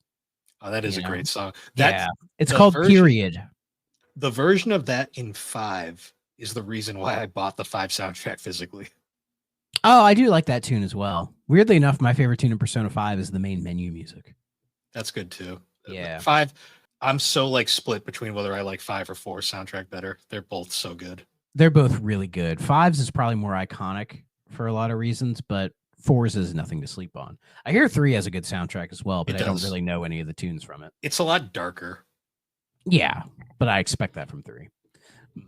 Oh, that is a know? great song. Yeah, it's the called version- Period. The version of that in 5 is the reason why I bought the 5 soundtrack physically. Oh, I do like that tune as well. Weirdly enough, my favorite tune in Persona 5 is the main menu music. That's good too. Yeah. 5, I'm so like split between whether I like 5 or 4 soundtrack better. They're both so good. They're both really good. 5's is probably more iconic for a lot of reasons, but 4's is nothing to sleep on. I hear 3 has a good soundtrack as well, but I don't really know any of the tunes from it. It's a lot darker. Yeah, but I expect that from 3.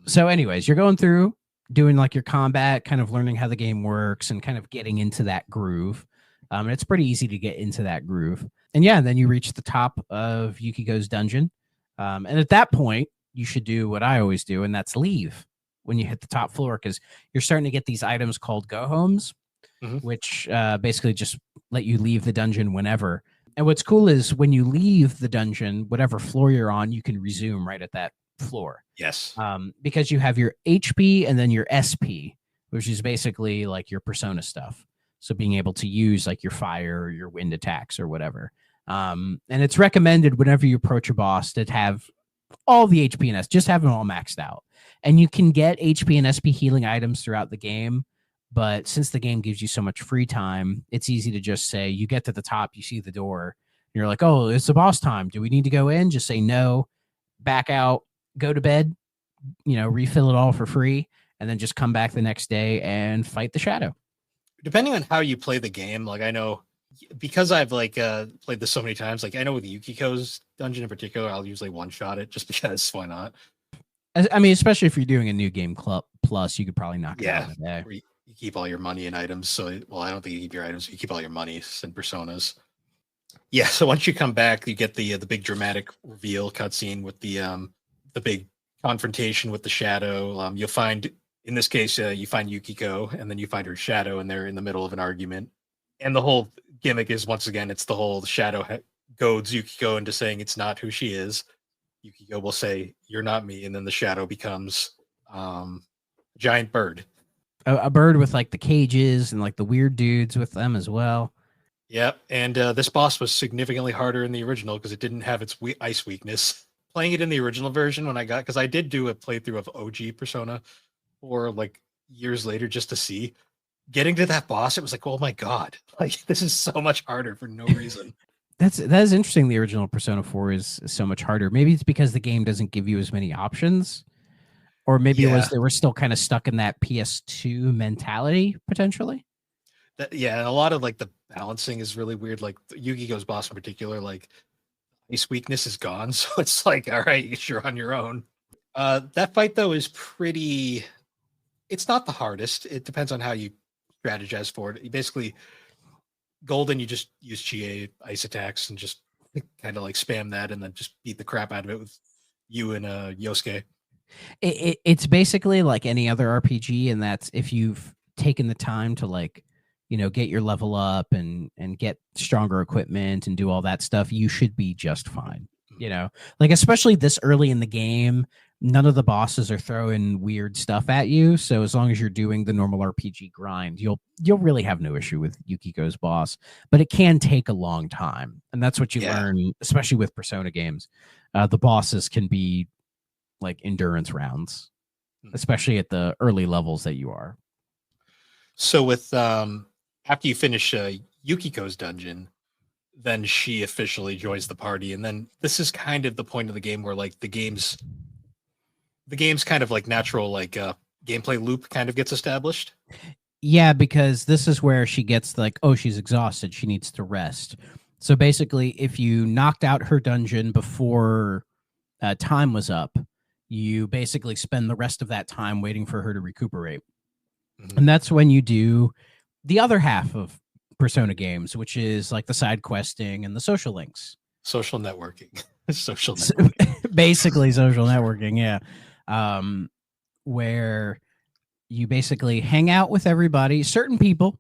So anyways, you're going through doing like your combat, kind of learning how the game works and kind of getting into that groove. And it's pretty easy to get into that groove. And yeah, then you reach the top of Yukiko's dungeon. And at that point, you should do what I always do, and that's leave when you hit the top floor, because you're starting to get these items called go homes, which basically just let you leave the dungeon whenever. And what's cool is when you leave the dungeon, whatever floor you're on, you can resume right at that floor. Yes. Because you have your HP and then your SP, which is basically like your persona stuff. So being able to use like your fire or your wind attacks or whatever. And it's recommended whenever you approach a boss to have all the HP and S, just have them all maxed out. And you can get HP and SP healing items throughout the game. But since the game gives you so much free time, it's easy to just say, you get to the top, you see the door, and you're like, oh, it's the boss time. Do we need to go in? Just say no, back out, go to bed, refill it all for free, and then just come back the next day and fight the shadow. Depending on how you play the game, like I know, because I've like played this so many times, like I know with Yukiko's dungeon in particular, I'll usually one-shot it just because why not? I mean, especially if you're doing a new game club plus, you could probably knock it out in a day. You keep all your money and items. So, well, I don't think you keep your items. You keep all your money and personas. Yeah. So once you come back, you get the big dramatic reveal cutscene with the big confrontation with the shadow. You'll find, in this case, you find Yukiko and then you find her shadow and they're in the middle of an argument. And the whole gimmick is, once again, it's the whole shadow goads Yukiko into saying it's not who she is. Yukiko will say, "You're not me." And then the shadow becomes a giant bird. A bird with like the cages and like the weird dudes with them as well. Yep. And this boss was significantly harder in the original because it didn't have its ice weakness. Playing it in the original version because I did do a playthrough of OG Persona or like years later just to see. Getting to that boss, it was like, oh my God, like this is so much harder for no reason. That is interesting. The original Persona 4 is so much harder. Maybe it's because the game doesn't give you as many options. Or maybe it was they were still kind of stuck in that PS2 mentality, potentially. And a lot of like the balancing is really weird. Like Yukiko's boss in particular, like his weakness is gone. So it's like, all right, you're on your own. That fight, though, is pretty... It's not the hardest. It depends on how you strategize for it. You basically... Golden, you just use Chie ice attacks and just kind of like spam that and then just beat the crap out of it with you and Yosuke. It's basically like any other RPG, and that's if you've taken the time to like, get your level up and get stronger equipment and do all that stuff, you should be just fine. Like especially this early in the game, none of the bosses are throwing weird stuff at you. So as long as you're doing the normal RPG grind, you'll really have no issue with Yukiko's boss. But it can take a long time, and that's what you learn, especially with Persona games. The bosses can be like endurance rounds, especially at the early levels that you are. So with after you finish Yukiko's dungeon, then she officially joins the party, and then this is kind of the point of the game where like the game's kind of like natural like gameplay loop kind of gets established. Yeah, because this is where she gets like, oh, she's exhausted, she needs to rest. So basically, if you knocked out her dungeon before time was up, you basically spend the rest of that time waiting for her to recuperate. And that's when you do the other half of Persona games, which is like the side questing and the social links. Social networking. Basically social networking, yeah. Where you basically hang out with everybody, certain people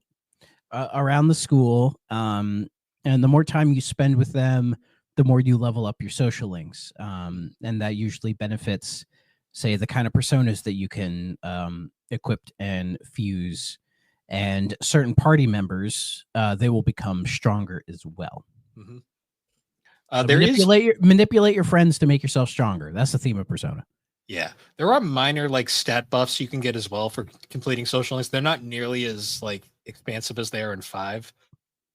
around the school, and the more time you spend with them, the more you level up your social links, and that usually benefits say the kind of personas that you can equip and fuse, and certain party members, they will become stronger as well. Mm-hmm. So manipulate your friends to make yourself stronger. That's the theme of Persona. Yeah, there are minor like stat buffs you can get as well for completing social links. They're not nearly as like expansive as they are in 5,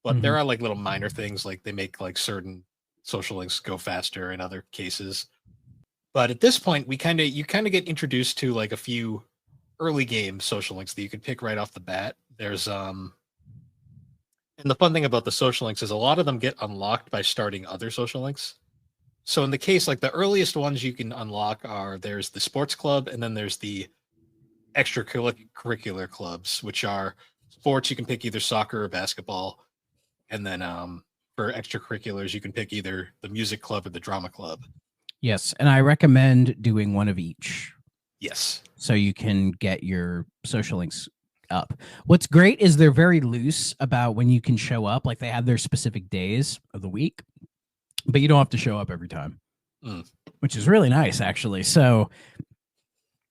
but there are like little minor things, like they make like certain social links go faster in other cases. But at this point, you kind of get introduced to like a few early game social links that you can pick right off the bat. There's and the fun thing about the social links is a lot of them get unlocked by starting other social links. So in the case, like the earliest ones you can unlock there's the sports club, and then there's the extracurricular clubs, which are sports. You can pick either soccer or basketball. And then for extracurriculars, you can pick either the music club or the drama club. Yes. And I recommend doing one of each. Yes. So you can get your social links up. What's great is they're very loose about when you can show up. Like they have their specific days of the week, but you don't have to show up every time, which is really nice, actually. So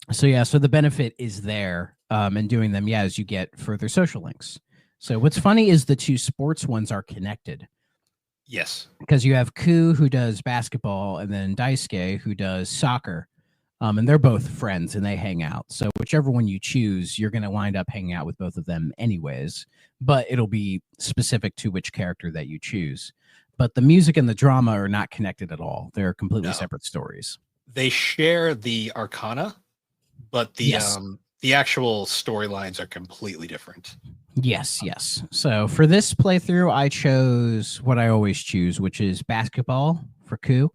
the benefit is there, and doing them, as you get further social links. So what's funny is the two sports ones are connected. Yes, because you have Ku, who does basketball, and then Daisuke, who does soccer. And they're both friends and they hang out. So whichever one you choose, you're going to wind up hanging out with both of them anyways, but it'll be specific to which character that you choose. But the music and the drama are not connected at all. They're completely separate stories. They share the arcana, but the actual storylines are completely different. Yes. So for this playthrough, I chose what I always choose, which is basketball for Ku,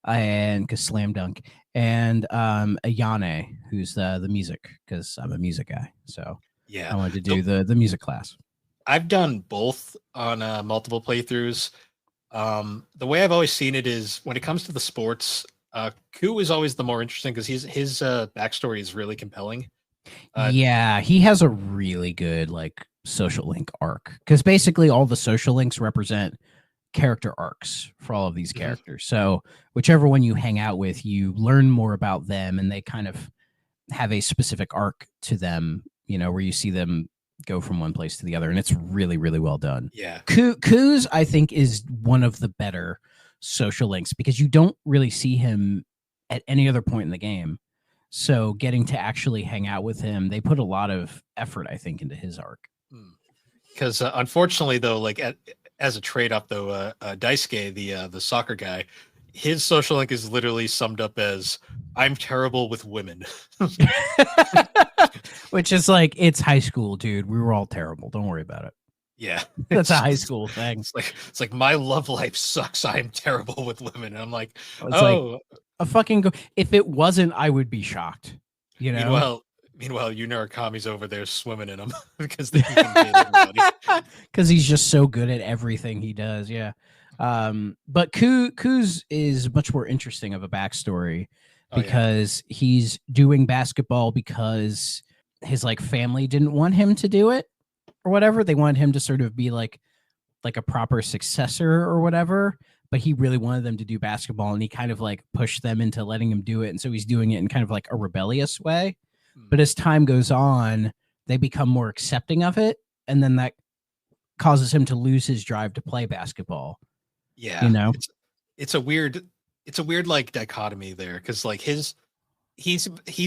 and Slam Dunk, and Ayane, who's the music, because I'm a music guy. So I wanted to do the music class. I've done both on multiple playthroughs. The way I've always seen it is when it comes to the sports, Ku is always the more interesting because his backstory is really compelling. He has a really good like social link arc, because basically all the social links represent character arcs for all of these characters. So whichever one you hang out with, you learn more about them, and they kind of have a specific arc to them, where you see them go from one place to the other, and it's really, really well done. Yeah. Ku's, I think, is one of the better social links because you don't really see him at any other point in the game. So getting to actually hang out with him, they put a lot of effort, I think, into his arc. Because unfortunately, though, like as a trade-off, though, Daisuke, the soccer guy, his social link is literally summed up as "I'm terrible with women," which is like, it's high school, dude. We were all terrible. Don't worry about it. Yeah, that's a high school thing. It's like my love life sucks. I am terrible with women. And I'm like, like a fucking. If it wasn't, I would be shocked. Meanwhile, Murakami's over there swimming in them because they can everybody. Because he's just so good at everything he does. Yeah. But Ku's is much more interesting of a backstory because he's doing basketball because his like family didn't want him to do it or whatever. They wanted him to sort of be like a proper successor or whatever, but he really wanted them to do basketball, and he kind of like pushed them into letting him do it. And so he's doing it in kind of like a rebellious way. But as time goes on, they become more accepting of it, and then that causes him to lose his drive to play basketball. Yeah, it's a weird like dichotomy there, because like he's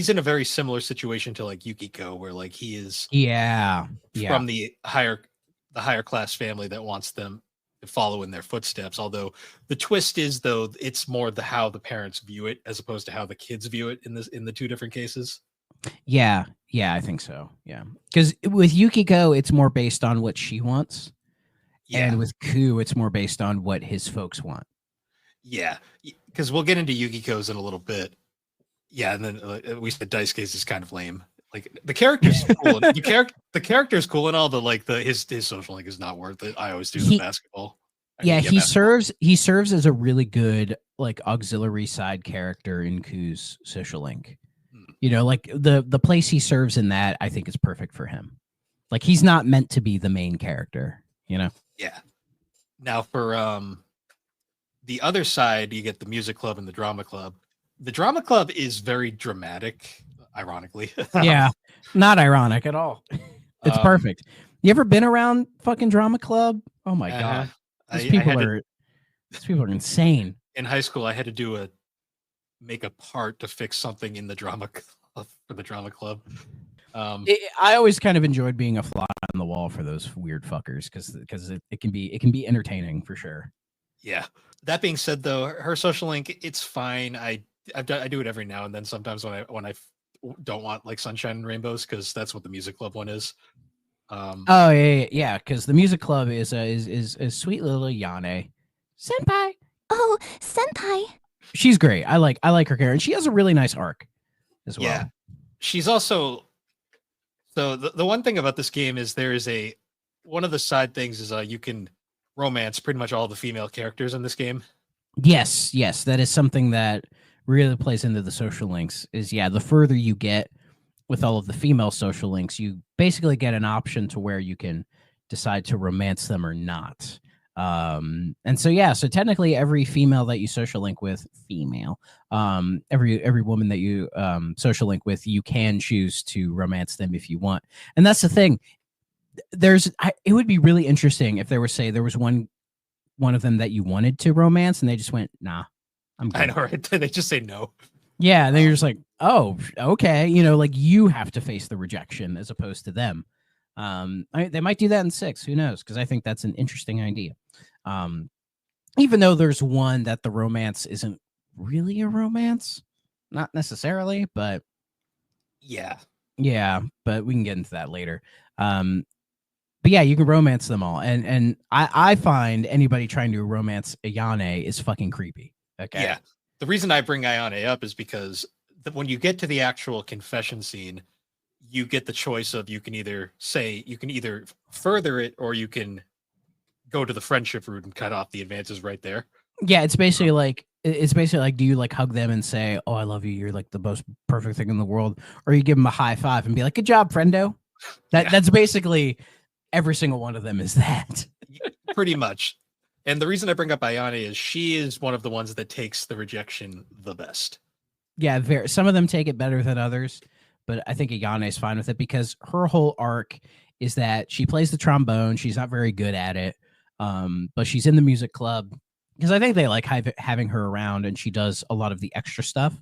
in a very similar situation to like Yukiko, where like he is from the higher class family that wants them to follow in their footsteps. Although the twist is, though, it's more how the parents view it as opposed to how the kids view it in the two different cases. Yeah, I think so. Yeah, because with Yukiko, it's more based on what she wants. Yeah. And with Ku, it's more based on what his folks want. Yeah, because we'll get into Yukiko's in a little bit. Yeah, and then we said Daisuke's is kind of lame. Like the character's cool. The character's cool and all, but like his social link is not worth it. I always do the basketball. He serves as a really good like auxiliary side character in Ku's social link. Like the place he serves in that, I think is perfect for him. Like he's not meant to be the main character, Yeah. Now for the other side, you get the music club and the drama club. The drama club is very dramatic, ironically. Yeah, not ironic at all. It's Um, perfect. You ever been around fucking drama club? Oh my uh, god, I, these I people had to, are these people are insane. in high school. I had to make a part to fix something in the drama club for the drama club. I always kind of enjoyed being a fly on the wall for those weird fuckers because it can be entertaining for sure. Yeah. That being said, though, her social link, it's fine. I do it every now and then. Sometimes when I don't want like sunshine and rainbows, because that's what the music club one is. Oh yeah, because the music club is sweet little Yane senpai. Oh, senpai. She's great. I like her character, and she has a really nice arc as well. Yeah. She's also the one thing about this game is there is one of the side things is you can romance pretty much all the female characters in this game. Yes, that is something that really plays into the social links. Is the further you get with all of the female social links, you basically get an option to where you can decide to romance them or not. And so technically every female that you social link with, every woman that you social link with, you can choose to romance them if you want. And that's the thing. It would be really interesting if there was one of them that you wanted to romance and they just went, nah, I'm good. I know, right? They just say no. Yeah, they're just like, oh, okay, like you have to face the rejection as opposed to them. They might do that in 6. Who knows? Because I think that's an interesting idea. Even though there's one that the romance isn't really a romance, not necessarily, but yeah, but we can get into that later. But yeah, you can romance them all, and I find anybody trying to romance Ayane is fucking creepy. Okay. Yeah. The reason I bring Ayane up is because when you get to the actual confession scene, you get the choice of you can either further it or you can go to the friendship route and cut off the advances right there. Yeah, it's basically like do you like hug them and say, "Oh, I love you. You're like the most perfect thing in the world," or you give them a high five and be like, "Good job, friendo." That's basically every single one of them is that. Pretty much. And the reason I bring up Ayane is she is one of the ones that takes the rejection the best. Yeah, some of them take it better than others, but I think Ayane is fine with it because her whole arc is that she plays the trombone. She's not very good at it, but she's in the music club because I think they like having her around, and she does a lot of the extra stuff.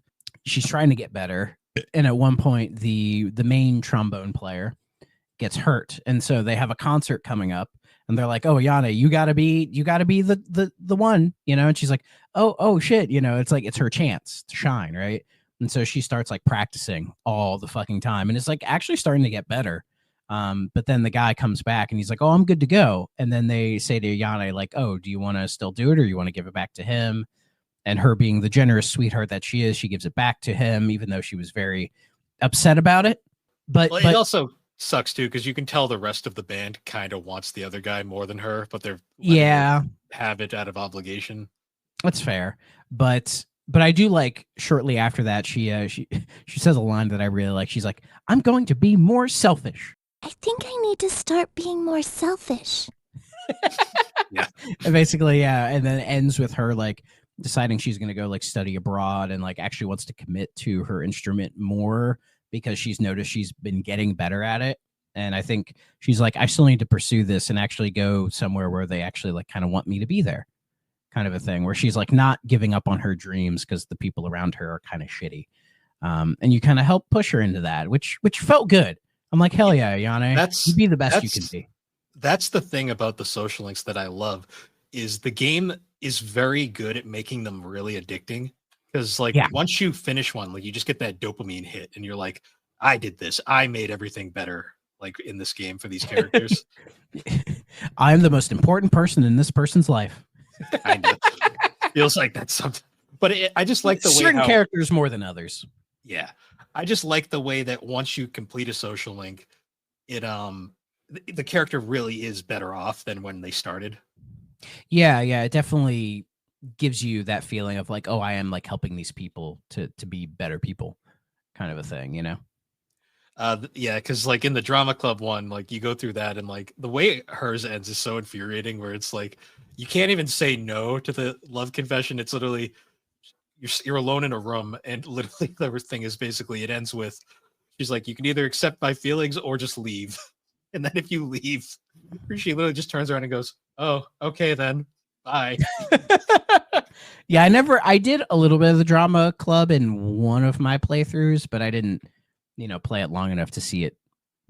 She's trying to get better, and at one point, the main trombone player gets hurt, and so they have a concert coming up. And they're like, "Oh, Yana, you gotta be the one," And she's like, "Oh shit," It's like it's her chance to shine, right? And so she starts like practicing all the fucking time, and it's like actually starting to get better. But then the guy comes back and he's like, "Oh, I'm good to go." And then they say to Yana like, "Oh, do you want to still do it, or you want to give it back to him?" And her being the generous sweetheart that she is, she gives it back to him, even though she was very upset about it. But it also sucks too because you can tell the rest of the band kind of wants the other guy more than her, but they're have it out of obligation. That's fair, but I do like shortly after that she says a line that I really like. She's like, "I'm going to be more selfish." I think I need to start being more selfish. Yeah, and basically, and then it ends with her like deciding she's going to go like study abroad and like actually wants to commit to her instrument more, because she's noticed she's been getting better at it. And I think she's like, I still need to pursue this and actually go somewhere where they actually like kind of want me to be there, kind of a thing, where she's like not giving up on her dreams because the people around her are kind of shitty. And you kind of help push her into that, which felt good. I'm like, hell yeah, Ayane, you be the best you can be. That's the thing about the social links that I love is the game is very good at making them really addicting. Because once you finish one, like you just get that dopamine hit and you're like, I did this. I made everything better, like in this game for these characters. I'm the most important person in this person's life. I know. Feels like that's something. But I just like the way certain characters more than others. Yeah. I just like the way that once you complete a social link, it the character really is better off than when they started. Yeah, it definitely gives you that feeling of like, oh, I am like helping these people to be better people, kind of a thing, Yeah, because like in the drama club one, like you go through that and like the way hers ends is so infuriating, where it's like you can't even say no to the love confession. It's literally you're alone in a room, and literally the thing is basically it ends with she's like, you can either accept my feelings or just leave. And then if you leave, she literally just turns around and goes, "Oh, okay then, bye." Yeah, I did a little bit of the drama club in one of my playthroughs, but I didn't, play it long enough to see it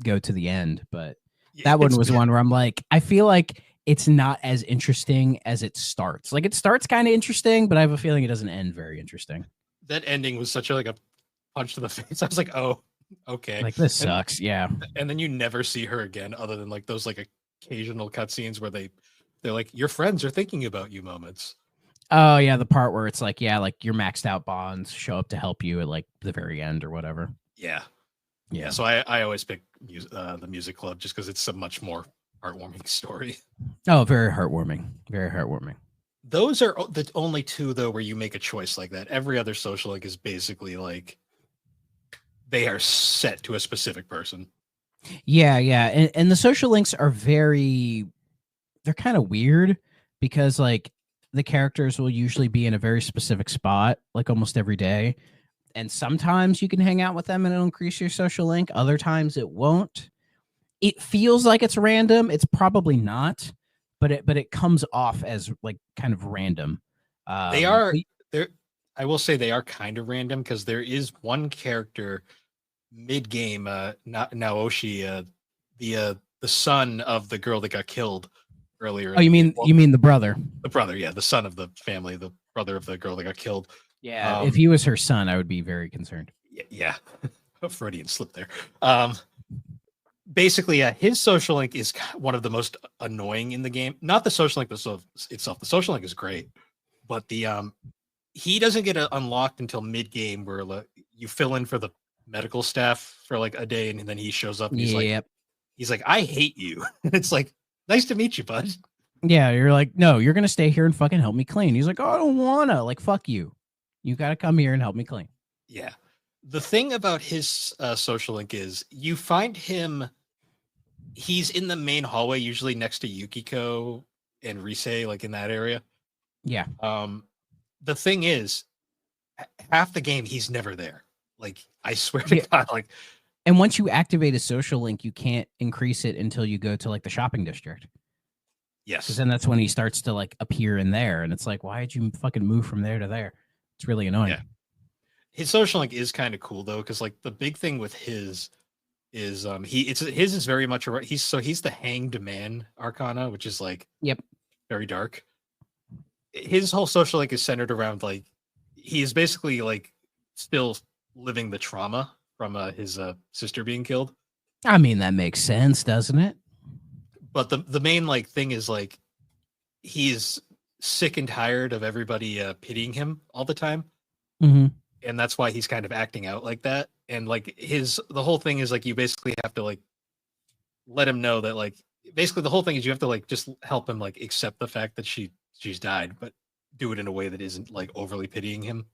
go to the end. But that one was one where I'm like, I feel like it's not as interesting as it starts. Like, it starts kind of interesting, but I have a feeling it doesn't end very interesting. That ending was such a punch to the face. I was like, oh, okay. Like, this sucks. Yeah. And then you never see her again, other than like those like occasional cutscenes where they're like, your friends are thinking about you moments. Oh yeah, the part where it's like, yeah, like your maxed out bonds show up to help you at like the very end or whatever. Yeah. So I always pick the music club just because it's a much more heartwarming story. Oh, very heartwarming. Very heartwarming. Those are the only two though where you make a choice like that. Every other social link is basically like they are set to a specific person. Yeah. And the social links are they're kind of weird because like the characters will usually be in a very specific spot, like almost every day. And sometimes you can hang out with them and it'll increase your social link. Other times it won't. It feels like it's random. It's probably not, but it comes off as like kind of random. They are there. I will say they are kind of random because there is one character mid-game, Naoshi, the son of the girl that got killed earlier. Oh, you mean the brother? The brother, yeah, the son of the family, the brother of the girl that got killed. Yeah, if he was her son, I would be very concerned. Yeah, a Freudian slip there. Basically, his social link is one of the most annoying in the game. Not the social link itself. The social link is great, but he doesn't get unlocked until mid-game, where you fill in for the medical staff for like a day, and then he shows up and he's like, "I hate you." And it's like, "Nice to meet you, bud." Yeah, you're like, "No, you're gonna stay here and fucking help me clean." He's like, "Oh, I don't wanna." Like, fuck you. You gotta come here and help me clean. Yeah. The thing about his social link is you find him. He's in the main hallway, usually next to Yukiko and Rise, like in that area. Yeah. The thing is, half the game he's never there. Like, I swear to God, like. And once you activate a social link, you can't increase it until you go to like the shopping district. Yes. Because then that's when he starts to like appear in there, and it's like, why did you fucking move from there to there? It's really annoying. Yeah. His social link is kind of cool though, because like the big thing with his is his is very much he's the Hanged Man Arcana, which is like very dark. His whole social link is centered around like he is basically like still living the trauma from his sister being killed. I mean, that makes sense, doesn't it? But the main like thing is like he's sick and tired of everybody pitying him all the time. Mm-hmm. And that's why he's kind of acting out like that. And like the whole thing is like you basically have to like let him know that like basically the whole thing is you have to like just help him like accept the fact that she's died, but do it in a way that isn't like overly pitying him.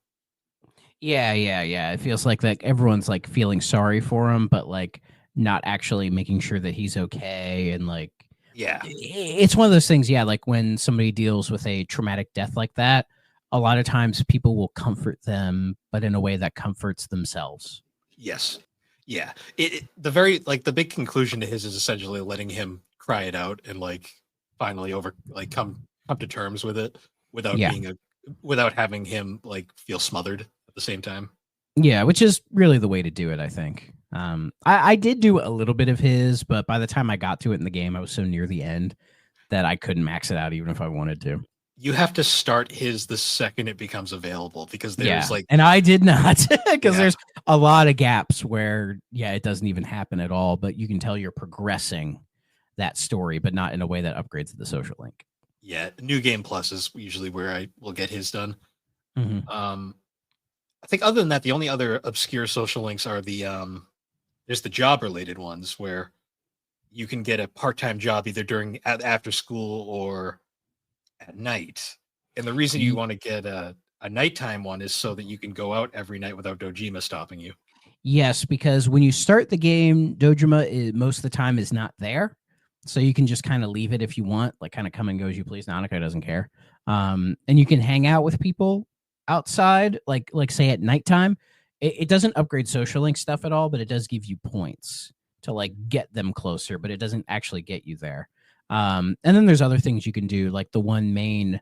Yeah. It feels like everyone's like feeling sorry for him, but like not actually making sure that he's okay. And like, yeah, it's one of those things. Yeah. Like when somebody deals with a traumatic death like that, a lot of times people will comfort them, but in a way that comforts themselves. Yes. Yeah. The big conclusion to his is essentially letting him cry it out and like finally come to terms with it without without having him like feel smothered at the same time. Yeah, which is really the way to do it, I think. I did do a little bit of his, but by the time I got to it in the game, I was so near the end that I couldn't max it out even if I wanted to. You have to start his the second it becomes available because there's and I did not because there's a lot of gaps where it doesn't even happen at all, but you can tell you're progressing that story, but not in a way that upgrades the social link. Yeah, New Game Plus is usually where I will get his done. Mm-hmm. I think other than that, the only other obscure social links are there's the job related ones where you can get a part-time job either after school or at night. And the reason you want to get a nighttime one is so that you can go out every night without Dojima stopping you. Yes, because when you start the game, Dojima most of the time is not there. So you can just kind of leave it if you want, like kind of come and go as you please. Nanaka doesn't care. And you can hang out with people outside, like say at nighttime, it doesn't upgrade social link stuff at all, but it does give you points to like get them closer, but it doesn't actually get you there. And then there's other things you can do, like the one main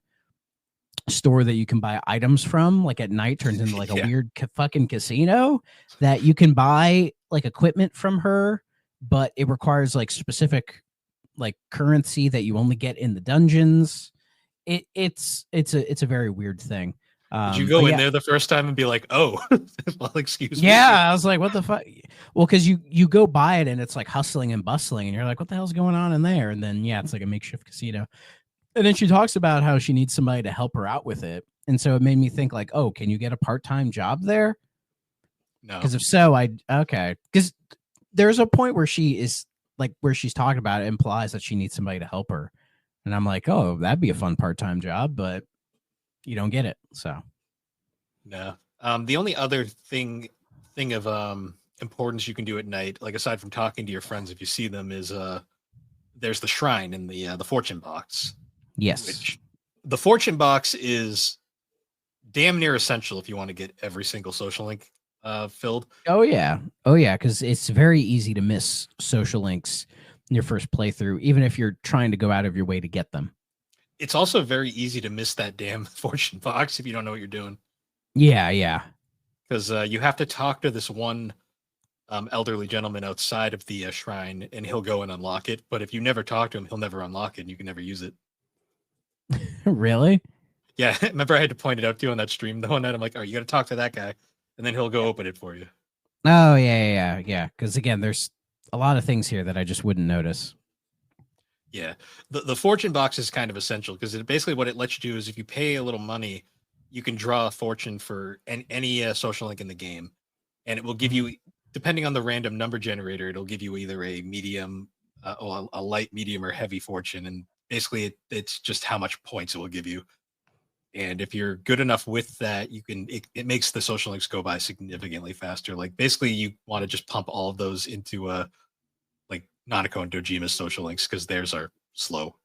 store that you can buy items from, like at night, turns into like a weird fucking casino that you can buy like equipment from her, but it requires like specific like currency that you only get in the dungeons. It's a very weird thing. Did you go in there the first time and be like, oh, well, excuse me? Yeah, I was like, what the fuck? Well, because you go by it and it's like hustling and bustling, and you're like, what the hell's going on in there? And then, yeah, it's like a makeshift casino. And then she talks about how she needs somebody to help her out with it. And so it made me think like, oh, can you get a part-time job there? No. Because if so, okay. Because there's a point where she is like, where she's talking about it implies that she needs somebody to help her. And I'm like, oh, that'd be a fun part-time job, but you don't get it. So no. The only other thing of importance you can do at night, like aside from talking to your friends if you see them, is there's the shrine in the fortune box. Yes. Which the fortune box is damn near essential if you want to get every single social link filled. Oh yeah, because it's very easy to miss social links in your first playthrough, even if you're trying to go out of your way to get them. It's also very easy to miss that damn fortune box if you don't know what you're doing. Yeah. Because you have to talk to this one elderly gentleman outside of the shrine, and he'll go and unlock it. But if you never talk to him, he'll never unlock it, and you can never use it. Really? Yeah, remember I had to point it out to you on that stream the one night. I'm like, "Oh, you got to talk to that guy," and then he'll go open it for you. Oh yeah. Because again, there's a lot of things here that I just wouldn't notice. Yeah, the fortune box is kind of essential because basically what it lets you do is if you pay a little money, you can draw a fortune for any social link in the game, and it will give you, depending on the random number generator, it'll give you either a medium, or a light, medium, or heavy fortune, and basically it's just how much points it will give you. And if you're good enough with that, you can it makes the social links go by significantly faster. Like basically, you want to just pump all of those into like Nanako and Dojima's social links because theirs are slow.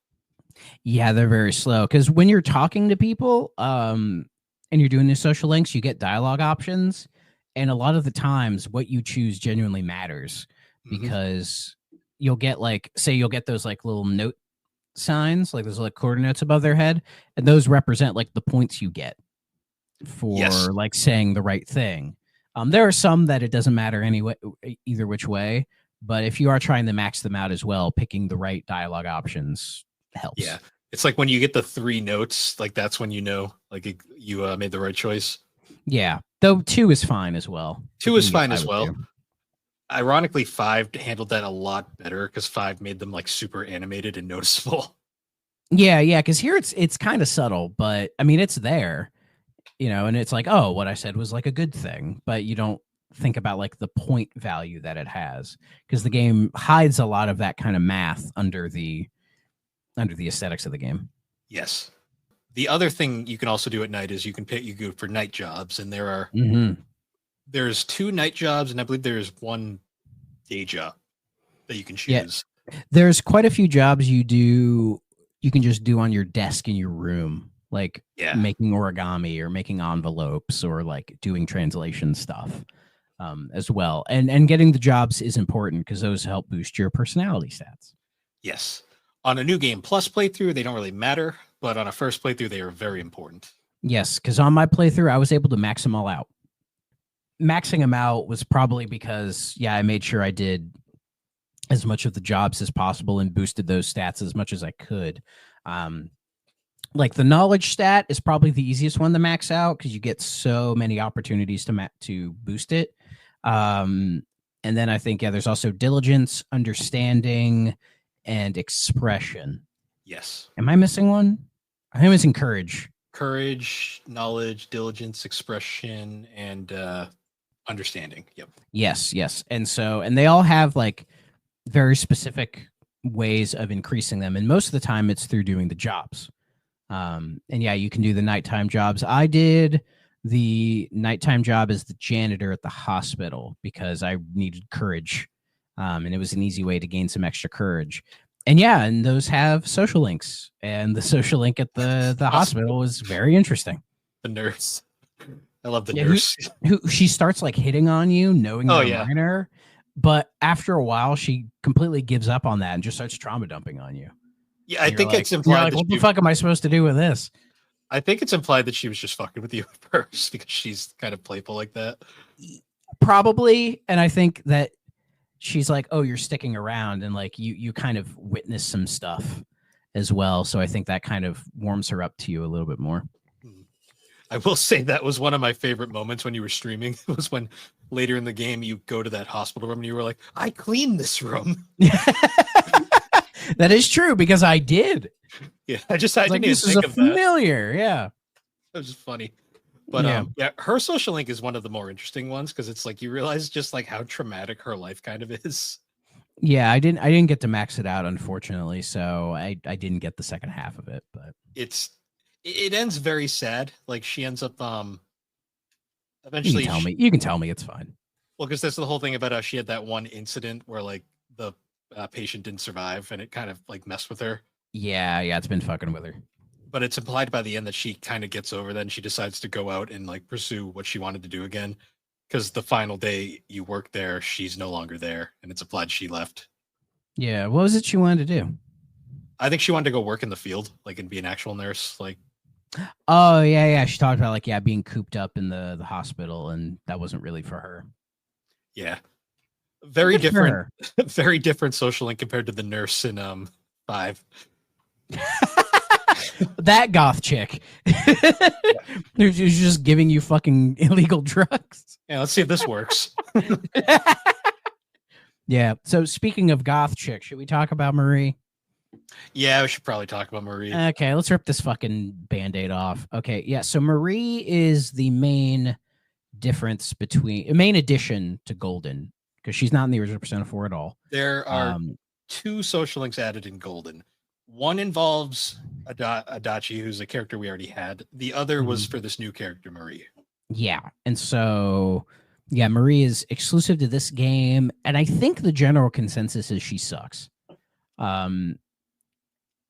Yeah, they're very slow. Because when you're talking to people, and you're doing the social links, you get dialogue options, and a lot of the times, what you choose genuinely matters because you'll get like, say, you'll get those like little note signs, like those like coordinates above their head, and those represent like the points you get for like saying the right thing. There are some that it doesn't matter anyway, either which way, but if you are trying to max them out as well, picking the right dialogue options helps. Yeah, it's like when you get the 3 notes, like that's when you know like you made the right choice. Yeah, though 2 is fine as well. 2 is fine as well. Ironically, 5 handled that a lot better because 5 made them like super animated and noticeable. Yeah, because here it's kind of subtle, but I mean it's there, and it's like, oh, what I said was like a good thing, but you don't think about like the point value that it has because the game hides a lot of that kind of math under the aesthetics of the game. Yes. The other thing you can also do at night is you go for night jobs, and there's 2 night jobs, and I believe there's 1 day job that you can choose. Yeah. There's quite a few jobs you can just do on your desk in your room, like making origami or making envelopes or like doing translation stuff as well. And getting the jobs is important because those help boost your personality stats. Yes. On a New Game Plus playthrough, they don't really matter, but on a first playthrough, they are very important. Yes, because on my playthrough, I was able to max them all out. Maxing them out was probably because, I made sure I did as much of the jobs as possible and boosted those stats as much as I could. Like the knowledge stat is probably the easiest one to max out because you get so many opportunities to boost it. And then I think, there's also diligence, understanding, and expression. Yes. Am I missing one? I think I'm missing courage. Courage, knowledge, diligence, expression, and understanding. Yep. Yes. And they all have like very specific ways of increasing them. And most of the time it's through doing the jobs. And you can do the nighttime jobs. I did the nighttime job as the janitor at the hospital because I needed courage. And it was an easy way to gain some extra courage. And those have social links. And the social link at the hospital was very interesting. The nurse. I love the Yeah, nurse. who she starts like hitting on you, knowing Oh, you're yeah. a minor, but after a while, she completely gives up on that and just starts trauma dumping on you. Yeah, I And think it's you're implied like, that what the fuck am I supposed to do with this? I think it's implied that she was just fucking with you at first because she's kind of playful like that. Probably, and I think that she's like, oh, you're sticking around, and like you kind of witness some stuff as well. So I think that kind of warms her up to you a little bit more. I will say that was one of my favorite moments when you were streaming. It was when later in the game you go to that hospital room and you were like, I cleaned this room. That is true because I did. Yeah, I didn't Like, even this is think a of that. familiar. Yeah. It was just funny. But yeah, her social link is one of the more interesting ones because it's like you realize just like how traumatic her life kind of is. Yeah, I didn't get to max it out, unfortunately, so I didn't get the second half of it, but It ends very sad. Like she ends up you eventually can tell me it's fine. Well, because that's the whole thing about how she had that one incident where like the patient didn't survive and it kind of like messed with her. Yeah, it's been fucking with her. But it's implied by the end that she kind of gets over that and she decides to go out and like pursue what she wanted to do again. Because the final day you work there, she's no longer there, and it's implied she left. Yeah, what was it she wanted to do? I think she wanted to go work in the field, like and be an actual nurse. Like, oh yeah, she talked about like being cooped up in the hospital, and that wasn't really for her. Yeah, very different, very different social link compared to the nurse in 5. That goth chick. She's just giving you fucking illegal drugs. Yeah, let's see if this works. Yeah. So speaking of goth chick, should we talk about Marie? Yeah, we should probably talk about Marie. Okay, let's rip this fucking Band-Aid off. Okay, yeah. So Marie is the main addition to Golden, because she's not in the original Persona 4 at all. There are 2 social links added in Golden. One involves Adachi, who's a character we already had. The other was for this new character, Marie. Yeah. And so, yeah, Marie is exclusive to this game. And I think the general consensus is she sucks. And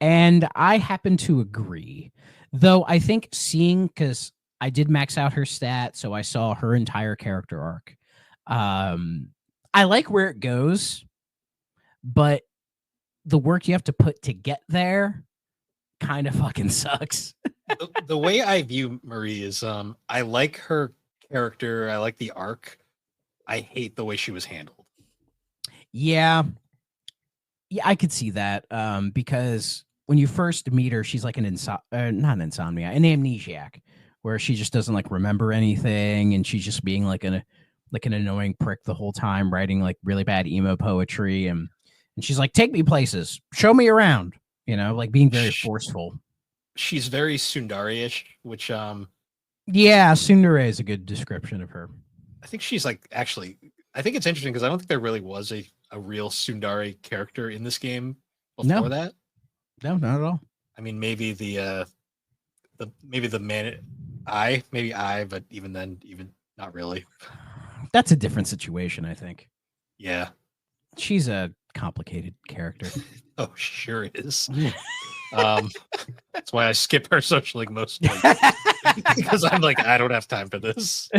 I happen to agree. Though I think because I did max out her stat, so I saw her entire character arc. I like where it goes, but the work you have to put to get there kind of fucking sucks. The way I view Marie is I like her character, I like the arc. I hate the way she was handled. Yeah, I could see that because when you first meet her, she's like an amnesiac, where she just doesn't like remember anything, and she's just being like an annoying prick the whole time, writing like really bad emo poetry, and she's like, take me places, show me around, like being very forceful. She's very tsundere-ish, which yeah, tsundere is a good description of her. I think she's like, actually, I think it's interesting because I don't think there really was a real tsundere character in this game before that. No, not at all. I mean, maybe the man but even then, even not really. That's a different situation, I think. Yeah. She's a complicated character. Oh, sure is. That's why I skip her social link mostly. Because I'm like, I don't have time for this.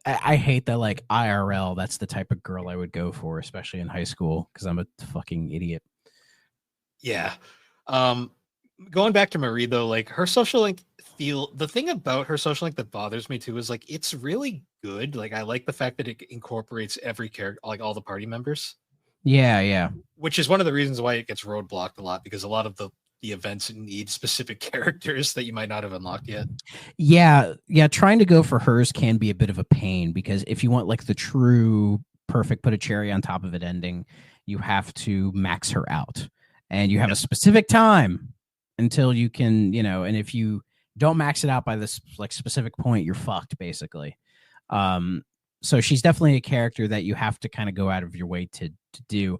I hate that, like, IRL, that's the type of girl I would go for, especially in high school, because I'm a fucking idiot. Yeah. Going back to Marie, though, like, her social link the thing about her social link that bothers me, too, is, like, it's really good. Like, I like the fact that it incorporates every character, like, all the party members. Yeah. Which is one of the reasons why it gets roadblocked a lot, because a lot of the events need specific characters that you might not have unlocked yet. Yeah. Trying to go for hers can be a bit of a pain, because if you want like the true perfect put a cherry on top of it ending, you have to max her out, and you have a specific time until you can, and if you don't max it out by this like specific point, you're fucked basically. So she's definitely a character that you have to kind of go out of your way to do.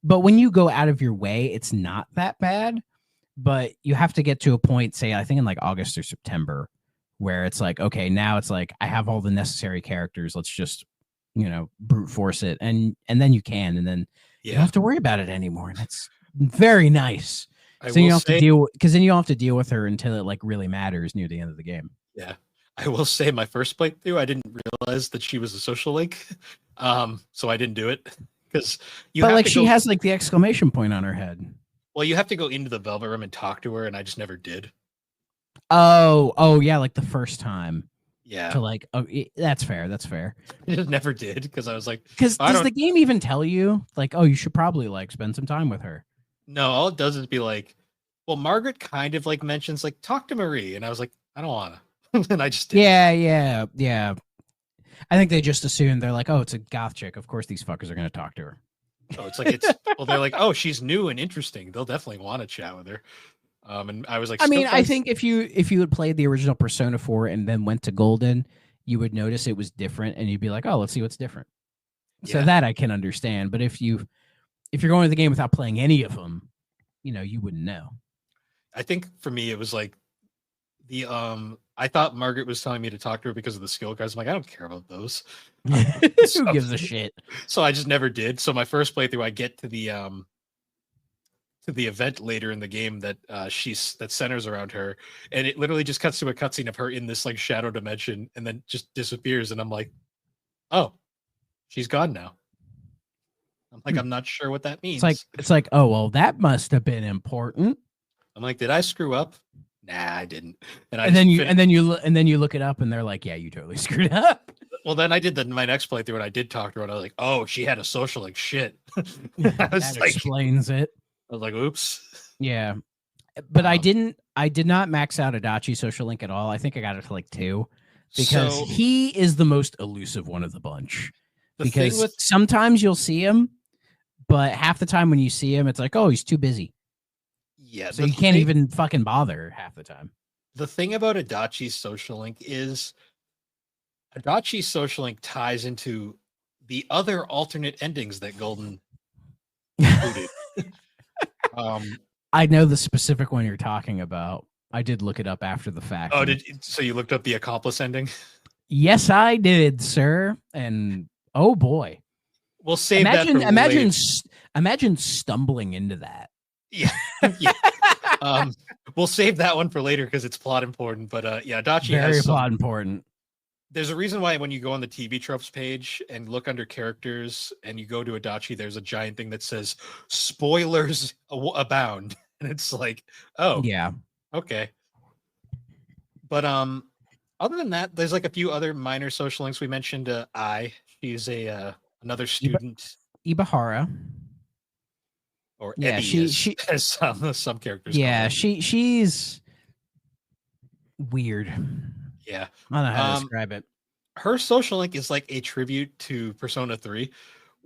But when you go out of your way, it's not that bad. But you have to get to a point, say, I think in like August or September, where it's like, okay, now it's like, I have all the necessary characters. Let's just, brute force it. And then you can, and then you don't have to worry about it anymore. And that's very nice. So you don't have to deal, because then you don't have to deal with her until it like really matters near the end of the game. Yeah. I will say my first playthrough, I didn't realize that she was a social link. So I didn't do it because you But have like to she go. has like the exclamation point on her head. Well, you have to go into the Velvet Room and talk to her, and I just never did. Oh yeah, like the first time Yeah, to like. Oh, that's fair. That's fair. I just never did because I was like, Because I does don't the game even tell you like, oh, you should probably like spend some time with her? know. All it does is be like, well, Margaret kind of like mentions like talk to Marie, and I was like, I don't wanna, and I just didn't. Yeah. I think they just assumed they're like, oh, it's a goth chick. Of course, these fuckers are gonna talk to her. Oh, it's like it's well, they're like, oh, she's new and interesting. They'll definitely want to chat with her. And I was like, I still mean, I trying. think if you had played the original Persona 4 and then went to Golden, you would notice it was different, and you'd be like, oh, let's see what's different. So Yeah. that I can understand. But if you're going to the game without playing any of them, you wouldn't know. I think for me, it was like the I thought Margaret was telling me to talk to her because of the skill cards. I'm like, I don't care about those. Who gives a shit? So I just never did. So my first playthrough, I get to the event later in the game that that centers around her, and it literally just cuts to a cutscene of her in this like shadow dimension, and then just disappears. And I'm like, oh, she's gone now. I'm like, I'm not sure what that means. It's like, oh well, that must have been important. I'm like, did I screw up? Nah, I didn't. And then you look it up, and they're like, yeah, you totally screwed up. Well, then I did my next playthrough, and I did talk to her, and I was like, oh, she had a social like shit. I was That like, explains it. I was like, oops. Yeah, but I did not max out Adachi Social Link at all. I think I got it to like 2 because So, he is the most elusive one of the bunch. the thing Because with sometimes you'll see him, but half the time when you see him, it's like, oh, he's too busy. yeah, So you can't even fucking bother half the time. the thing about Adachi's social link is Adachi's social link ties into the other alternate endings that Golden included. I know the specific one you're talking about. I did look it up after the fact. Oh, so you looked up the accomplice ending? Yes, I did, sir. And oh boy, We'll save that for later. Imagine stumbling into that. Yeah. Yeah. We'll save that one for later because it's plot important. But yeah, Adachi Very has plot important. There's a reason why when you go on the TV tropes page and look under characters and you go to Adachi, there's a giant thing that says spoilers abound. And it's like, oh, Yeah. okay. But other than that, there's like a few other minor social links. We mentioned she's another student, Ibahara. or Yeah, Ebi, she as some characters call yeah, her. she's weird. Yeah. I don't know how to describe it. Her social link is like a tribute to Persona 3,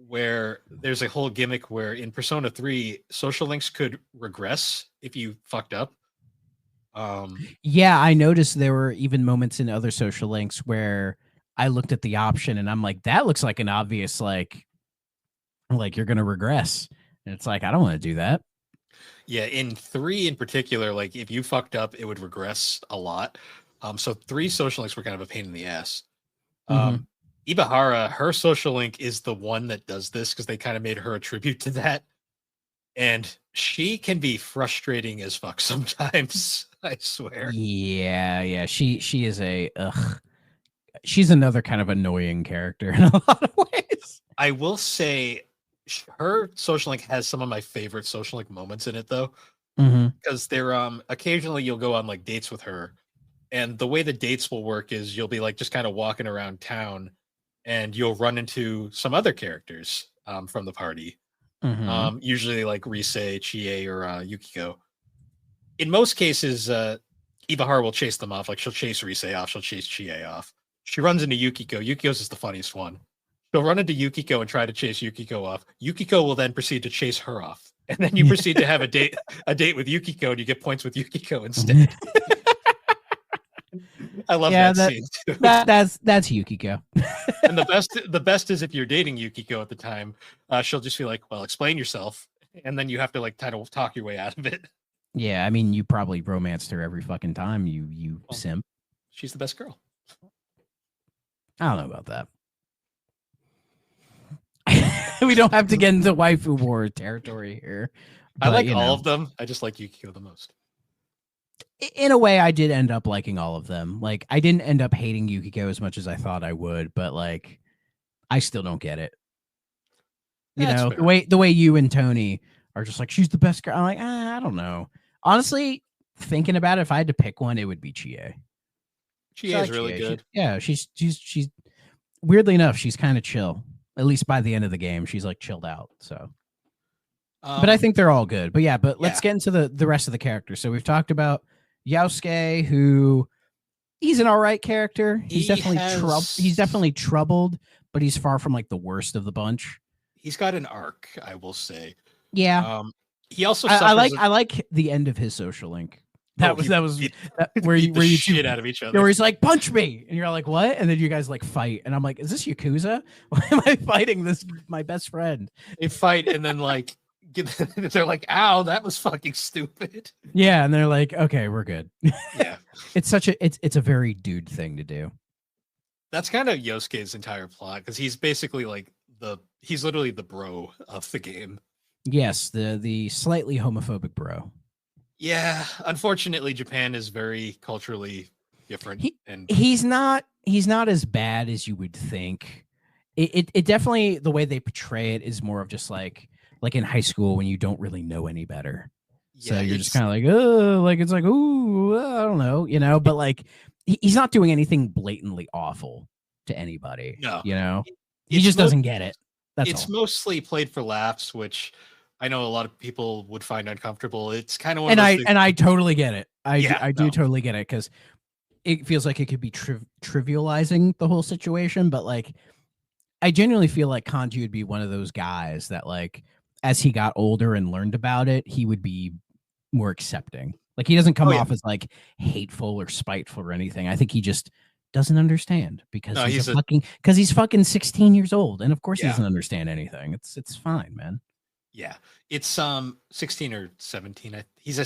where there's a whole gimmick where in Persona 3, social links could regress if you fucked up. Yeah, I noticed there were even moments in other social links where I looked at the option and I'm like, that looks like an obvious like you're gonna regress. And it's like, I don't want to do that. Yeah, in 3 in particular, like if you fucked up, it would regress a lot. So 3 social links were kind of a pain in the ass. Ibahara, her social link is the one that does this because they kind of made her a tribute to that. And she can be frustrating as fuck sometimes, I swear. Yeah. She is she's another kind of annoying character in a lot of ways. I will say her social link has some of my favorite social link moments in it though. Because they're occasionally you'll go on like dates with her. And the way the dates will work is you'll be like just kind of walking around town and you'll run into some other characters from the party. Usually like Rise, Chie, or Yukiko. In most cases, Ibahara will chase them off. Like she'll chase Rise off, she'll chase Chie off. She runs into Yukiko. Yukiko's is the funniest one. She'll run into Yukiko and try to chase Yukiko off. Yukiko will then proceed to chase her off. And then you proceed to have a date with Yukiko and you get points with Yukiko instead. I love that scene too. That's Yukiko. And the best is if you're dating Yukiko at the time, she'll just be like, well, explain yourself. And then you have to like kind of talk your way out of it. Yeah, I mean, you probably romanced her every fucking time, you simp. She's the best girl. I don't know about that. We don't have to get into waifu war territory here. I like all of them. I just like Yukiko the most. in a way, I did end up liking all of them. Like, I didn't end up hating Yukiko as much as I thought I would, but like, I still don't get it. You That's know, fair. the way you and Tony are just like, she's the best girl. I'm like, I don't know. Honestly, thinking about it, if I had to pick one, it would be Chie. She So I is like really Chie. good. Yeah, she's weirdly enough, she's kind of chill. At least by the end of the game, she's like chilled out. So, but I think they're all good. But yeah, let's get into the rest of the characters. So we've talked about Yasuke, who he's an all right character. He's definitely troubled, but he's far from like the worst of the bunch. He's got an arc, I will say. Yeah. He also I suffers like the end of his social link. That was where you shit out of each other. Where he's like, punch me, and you're like, what? And then you guys like fight, and I'm like, is this Yakuza? Why am I fighting this my best friend? They fight, and then like they're like, ow, that was fucking stupid. Yeah, and they're like, okay, we're good. Yeah, it's a very dude thing to do. That's kind of Yosuke's entire plot, because he's basically like he's literally the bro of the game. Yes, the slightly homophobic bro. Yeah, unfortunately, Japan is very culturally different, and he's not as bad as you would think. It definitely, the way they portray it is more of just like in high school when you don't really know any better. So you're just kind of like, oh, like it's like, ooh, I don't know, you know. But like, he's not doing anything blatantly awful to anybody. No, you know, he just doesn't get it. It's mostly played for laughs, which I know a lot of people would find uncomfortable. It's kind of one and of those things. I totally get it. I do totally get it, because it feels like it could be trivializing the whole situation. But like, I genuinely feel like Kanji would be one of those guys that like, as he got older and learned about it, he would be more accepting. Like, he doesn't come off as like hateful or spiteful or anything. I think he just doesn't understand because he's fucking 16 years old, and of course he doesn't understand anything. It's fine, man. Yeah, it's 16 or 17. He's a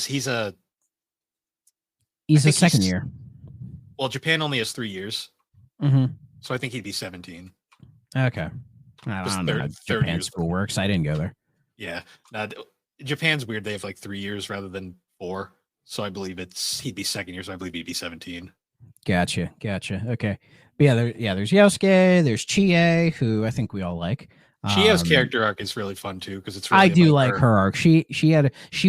second year. Well, Japan only has 3 years, so I think he'd be 17. Okay, I don't know how Japan school works. I didn't go there. Yeah, Japan's weird. They have like 3 years rather than 4, so I believe he'd be second year. So I believe he'd be 17. Gotcha. Okay, but there's Yosuke, there's Chie, who I think we all like. Chie's character arc is really fun too, because it's really I do like her arc. She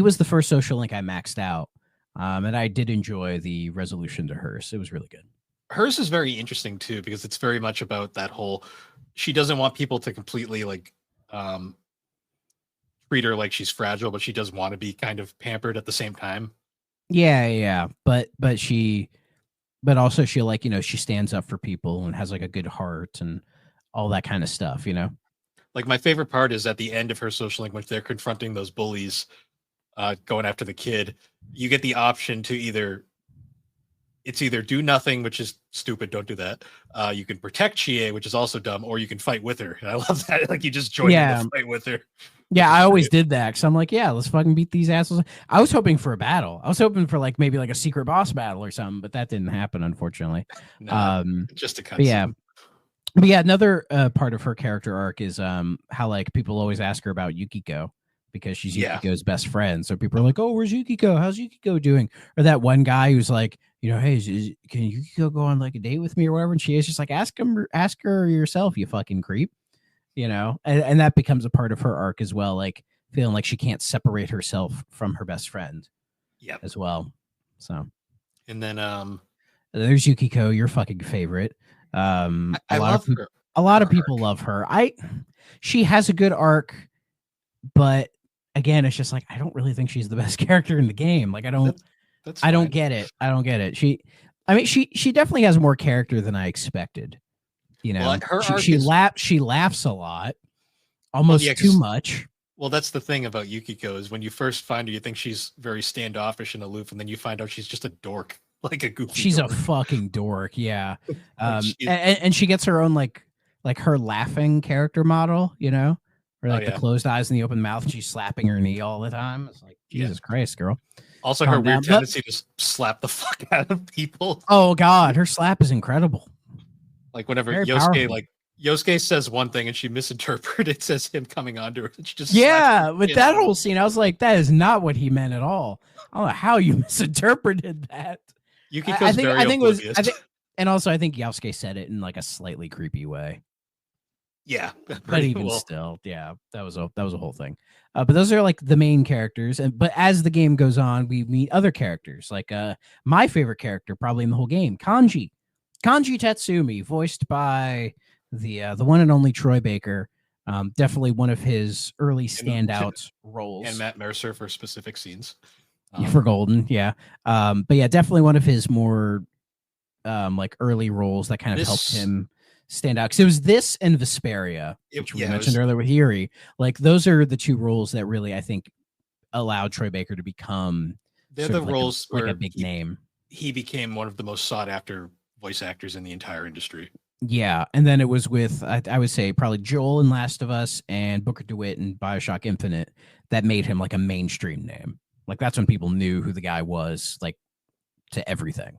was the first social link I maxed out, and I did enjoy the resolution to hers. It was really good. Hers is very interesting too, because it's very much about that whole. She doesn't want people to completely like treat her like she's fragile, but she does want to be kind of pampered at the same time. Yeah, but also she like, you know, she stands up for people and has like a good heart and all that kind of stuff, you know. Like, my favorite part is at the end of her social link, when they're confronting those bullies going after the kid, you get the option to either do nothing, which is stupid, don't do that. You can protect Chie, which is also dumb, or you can fight with her. And I love that. Like, you just join in the fight with her. Yeah, I always did that, because I'm like, yeah, let's fucking beat these assholes. I was hoping for a battle. I was hoping for like maybe like a secret boss battle or something, but that didn't happen, unfortunately. Just a cutscene. But yeah, another part of her character arc is how like people always ask her about Yukiko, because she's Yukiko's best friend. So people are like, oh, where's Yukiko? How's Yukiko doing? Or that one guy who's like, you know, hey, can Yukiko go on like a date with me or whatever? And she is just like, ask her yourself, you fucking creep. You know, and that becomes a part of her arc as well, like feeling like she can't separate herself from her best friend. As well. So, and then there's Yukiko, your fucking favorite. I love her. A lot of people love her. She has a good arc, but again, it's just like, I don't really think she's the best character in the game. Like, I don't get it. I don't get it. She definitely has more character than I expected. You know, she laughs a lot, almost too much. Well, that's the thing about Yukiko, is when you first find her, you think she's very standoffish and aloof, and then you find out she's just a dork, like a goofy. She's a fucking dork, yeah. And she gets her own like her laughing character model, you know, or like the closed eyes and the open mouth. She's slapping her knee all the time. It's like, Jesus Christ, girl. Also, her weird tendency to slap the fuck out of people. Oh God, her slap is incredible. Like, whenever Very Yosuke powerful. like Yosuke says one thing and she misinterpreted it as him coming onto her. She just Yeah, with that whole scene, I was like, that is not what he meant at all. I don't know how you misinterpreted that. Yukiko's very oblivious. And also I think Yosuke said it in like a slightly creepy way. Yeah, But even still, yeah, that was a whole thing. But those are like the main characters, but as the game goes on, we meet other characters. Like my favorite character, probably in the whole game, Kanji Tatsumi, voiced by the one and only Troy Baker. Definitely one of his early standout roles. And Matt Mercer for specific scenes. For Golden, yeah. But yeah, definitely one of his more like early roles that kind of helped him stand out. Because it was this and Vesperia, which we mentioned earlier with Yuri. Like those are the two roles that really, I think, allowed Troy Baker to become they're the roles like a big name. He became one of the most sought after voice actors in the entire industry. Yeah, and then it was with I would say probably Joel in Last of Us and Booker DeWitt in BioShock Infinite that made him like a mainstream name. Like that's when people knew who the guy was, like to everything.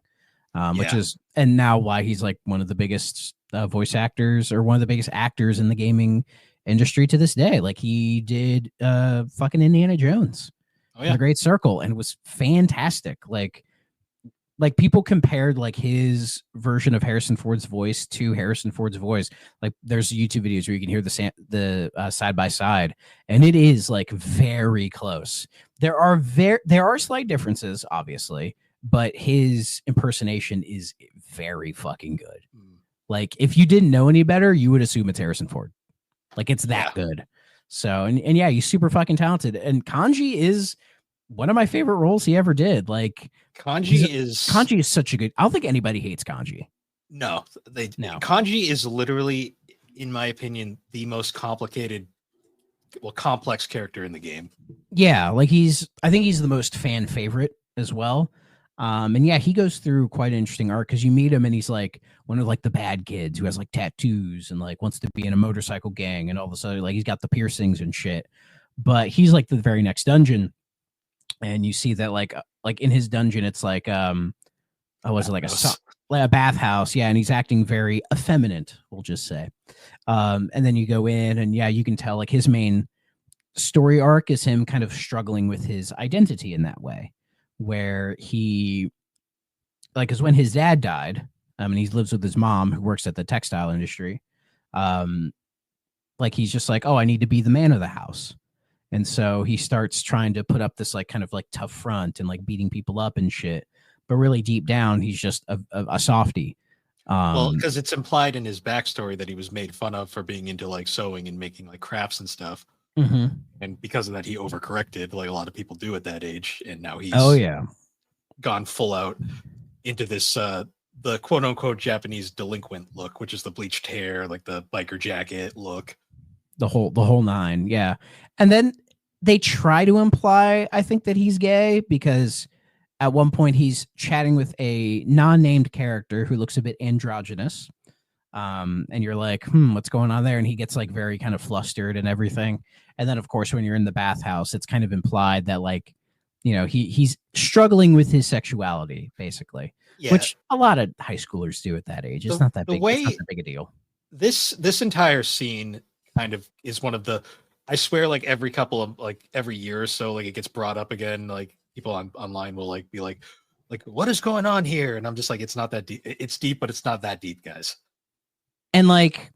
Which is, and now why he's like one of the biggest voice actors or one of the biggest actors in the gaming industry to this day. Like he did fucking Indiana Jones, The Great Circle, and it was fantastic. Like people compared like his version of Harrison Ford's voice to Harrison Ford's voice. Like there's YouTube videos where you can hear the side by side, and it is like very close. There are slight differences, obviously, but his impersonation is very fucking good. Like if you didn't know any better, you would assume it's Harrison Ford. Like it's that good. So and yeah, he's super fucking talented. And Kanji is one of my favorite roles he ever did. Like Kanji is such a good. I don't think anybody hates Kanji. No. Kanji is literally, in my opinion, the most complex character in the game. Yeah, like I think he's the most fan favorite as well. And yeah, he goes through quite an interesting arc because you meet him and he's like one of like the bad kids who has like tattoos and like wants to be in a motorcycle gang and all of a sudden like he's got the piercings and shit. But he's like the very next dungeon, and you see that like in his dungeon it's like was it like a bathhouse? Yeah, and he's acting very effeminate, we'll just say. And then you go in and yeah, you can tell like his main story arc is him kind of struggling with his identity in that way. Where he, like, is when his dad died, and he lives with his mom who works at the textile industry. Like he's just like, oh, I need to be the man of the house, and so he starts trying to put up this like kind of like tough front and like beating people up and shit. But really deep down, he's just a softie. Well, because it's implied in his backstory that he was made fun of for being into like sewing and making like crafts and stuff. Mm-hmm. And because of that, he overcorrected like a lot of people do at that age. And now he's gone full out into this, the quote unquote Japanese delinquent look, which is the bleached hair, like the biker jacket look. The whole nine. Yeah. And then they try to imply, I think, that he's gay because at one point he's chatting with a non-named character who looks a bit androgynous. And you're like, what's going on there? And he gets like very kind of flustered and everything. And then of course, when you're in the bathhouse, it's kind of implied that like, you know, he's struggling with his sexuality, basically, which a lot of high schoolers do at that age. It's not that big. It's not that big a deal. This entire scene kind of is one of the, I swear, like every year or so, like it gets brought up again. Like people online will like be like, what is going on here? And I'm just like, it's not that deep. It's deep, but it's not that deep, guys. And like,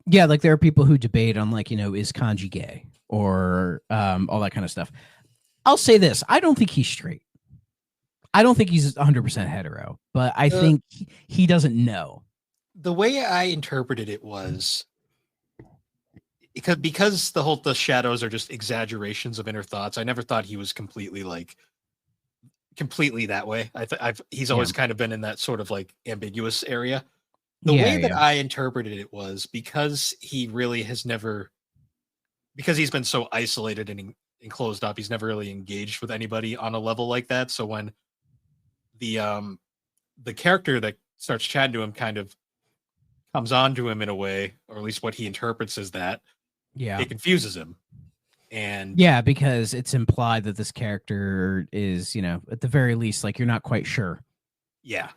yeah, like there are people who debate on like, you know, is Kanji gay or all that kind of stuff. I'll say this. I don't think he's straight. I don't think he's 100% hetero, but I think he doesn't know. The way I interpreted it was because the shadows are just exaggerations of inner thoughts. I never thought he was completely that way. He's always kind of been in that sort of like ambiguous area. The way that I interpreted it was because he really has never, because he's been so isolated and closed up, he's never really engaged with anybody on a level like that. So when the character that starts chatting to him kind of comes on to him in a way, or at least what he interprets as that, it confuses him. And yeah, because it's implied that this character is, you know, at the very least, like you're not quite sure. Yeah.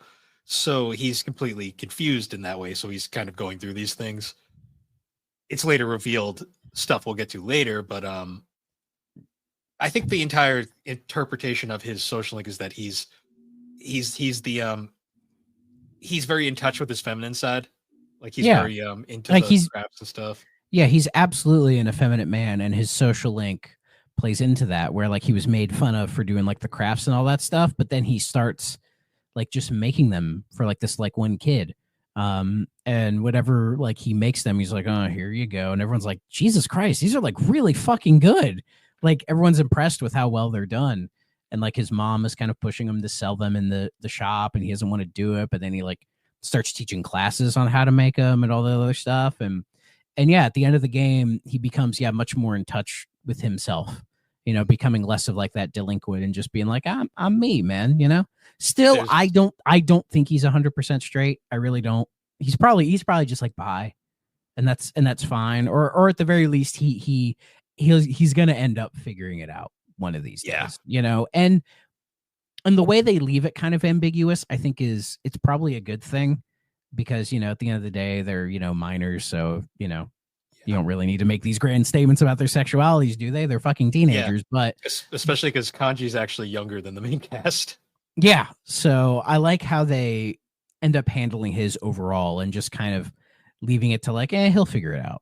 So he's completely confused in that way. So he's kind of going through these things. it's later revealed stuff we'll get to later, but I think the entire interpretation of his social link is that he's very in touch with his feminine side. Like he's very into like the crafts and stuff. Yeah, he's absolutely an effeminate man, and his social link plays into that, where like he was made fun of for doing like the crafts and all that stuff, but then he starts like just making them for like this like one kid. And whatever like he makes them, he's like, oh, here you go. And everyone's like, Jesus Christ, these are like really fucking good. Like everyone's impressed with how well they're done. And like his mom is kind of pushing him to sell them in the shop, and he doesn't want to do it, but then he like starts teaching classes on how to make them and all the other stuff. And yeah, at the end of the game, he becomes much more in touch with himself, you know, becoming less of like that delinquent and just being like, I'm me, man, you know. Still, I don't think he's 100% straight. I really don't. He's probably just like bi, and that's fine. Or at the very least, he's gonna end up figuring it out one of these days, you know. And the way they leave it kind of ambiguous, I think it's probably a good thing, because, you know, at the end of the day, they're, you know, minors, so, you know, you don't really need to make these grand statements about their sexualities, do they? They're fucking teenagers. But especially because Kanji's actually younger than the main cast. Yeah, so I like how they end up handling his overall and just kind of leaving it to like, he'll figure it out.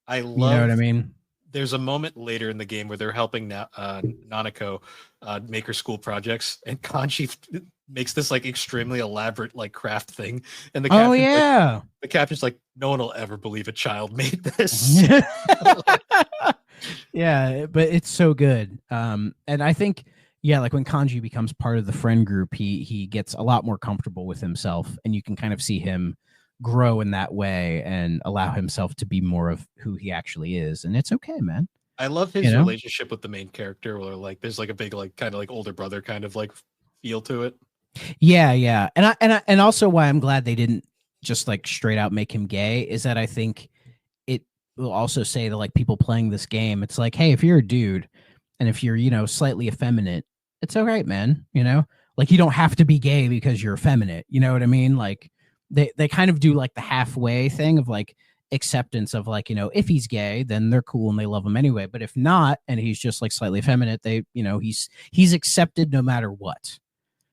I love, you know what I mean? There's a moment later in the game where they're helping Nanako make her school projects, and Kanji makes this like extremely elaborate like craft thing, and the captain's like, no one will ever believe a child made this. Yeah, but it's so good. And I think, like when Kanji becomes part of the friend group, he gets a lot more comfortable with himself, and you can kind of see him grow in that way and allow himself to be more of who he actually is. And it's okay, man. I love his relationship with the main character, where like there's like a big like kind of like older brother kind of like feel to it. Yeah. And also why I'm glad they didn't just like straight out make him gay is that I think it will also say to like people playing this game, it's like, hey, if you're a dude and if you're, you know, slightly effeminate, it's all right, man. You know, like you don't have to be gay because you're effeminate. You know what I mean? Like they kind of do like the halfway thing of like acceptance of like, you know, if he's gay, then they're cool and they love him anyway. But if not, and he's just like slightly effeminate, they, you know, he's accepted no matter what.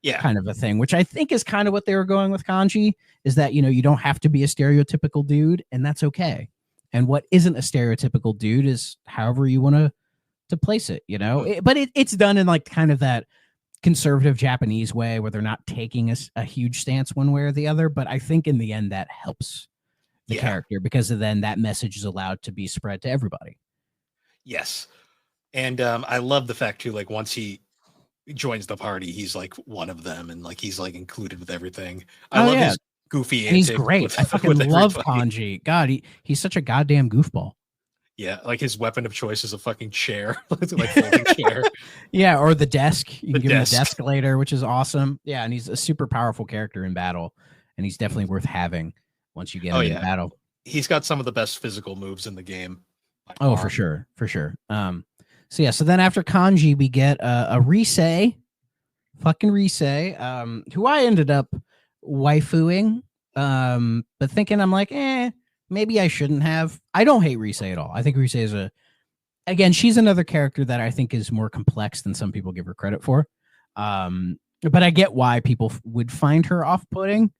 Yeah. Kind of a thing, which I think is kind of what they were going with Kanji, is that, you know, you don't have to be a stereotypical dude, and that's okay. And what isn't a stereotypical dude is however you want to place it, you know. But it's done in like kind of that conservative Japanese way where they're not taking a huge stance one way or the other. But I think in the end that helps the character, because then that message is allowed to be spread to everybody. Yes. And I love the fact too, like once he joins the party, he's like one of them, and like he's like included with everything. I love his goofy and he's great. I fucking love Kanji. God, he's such a goddamn goofball. Yeah, like his weapon of choice is a fucking chair, like folding chair. Yeah, or the desk. You can give him a desk later, which is awesome. Yeah, and he's a super powerful character in battle, and he's definitely worth having once you get him in battle. He's got some of the best physical moves in the game. Oh, for sure. So then after Kanji, we get a Risei, who I ended up waifuing, but thinking I'm like, maybe I shouldn't have. I don't hate Risei at all. I think Risei is she's another character that I think is more complex than some people give her credit for. But I get why people would find her off-putting,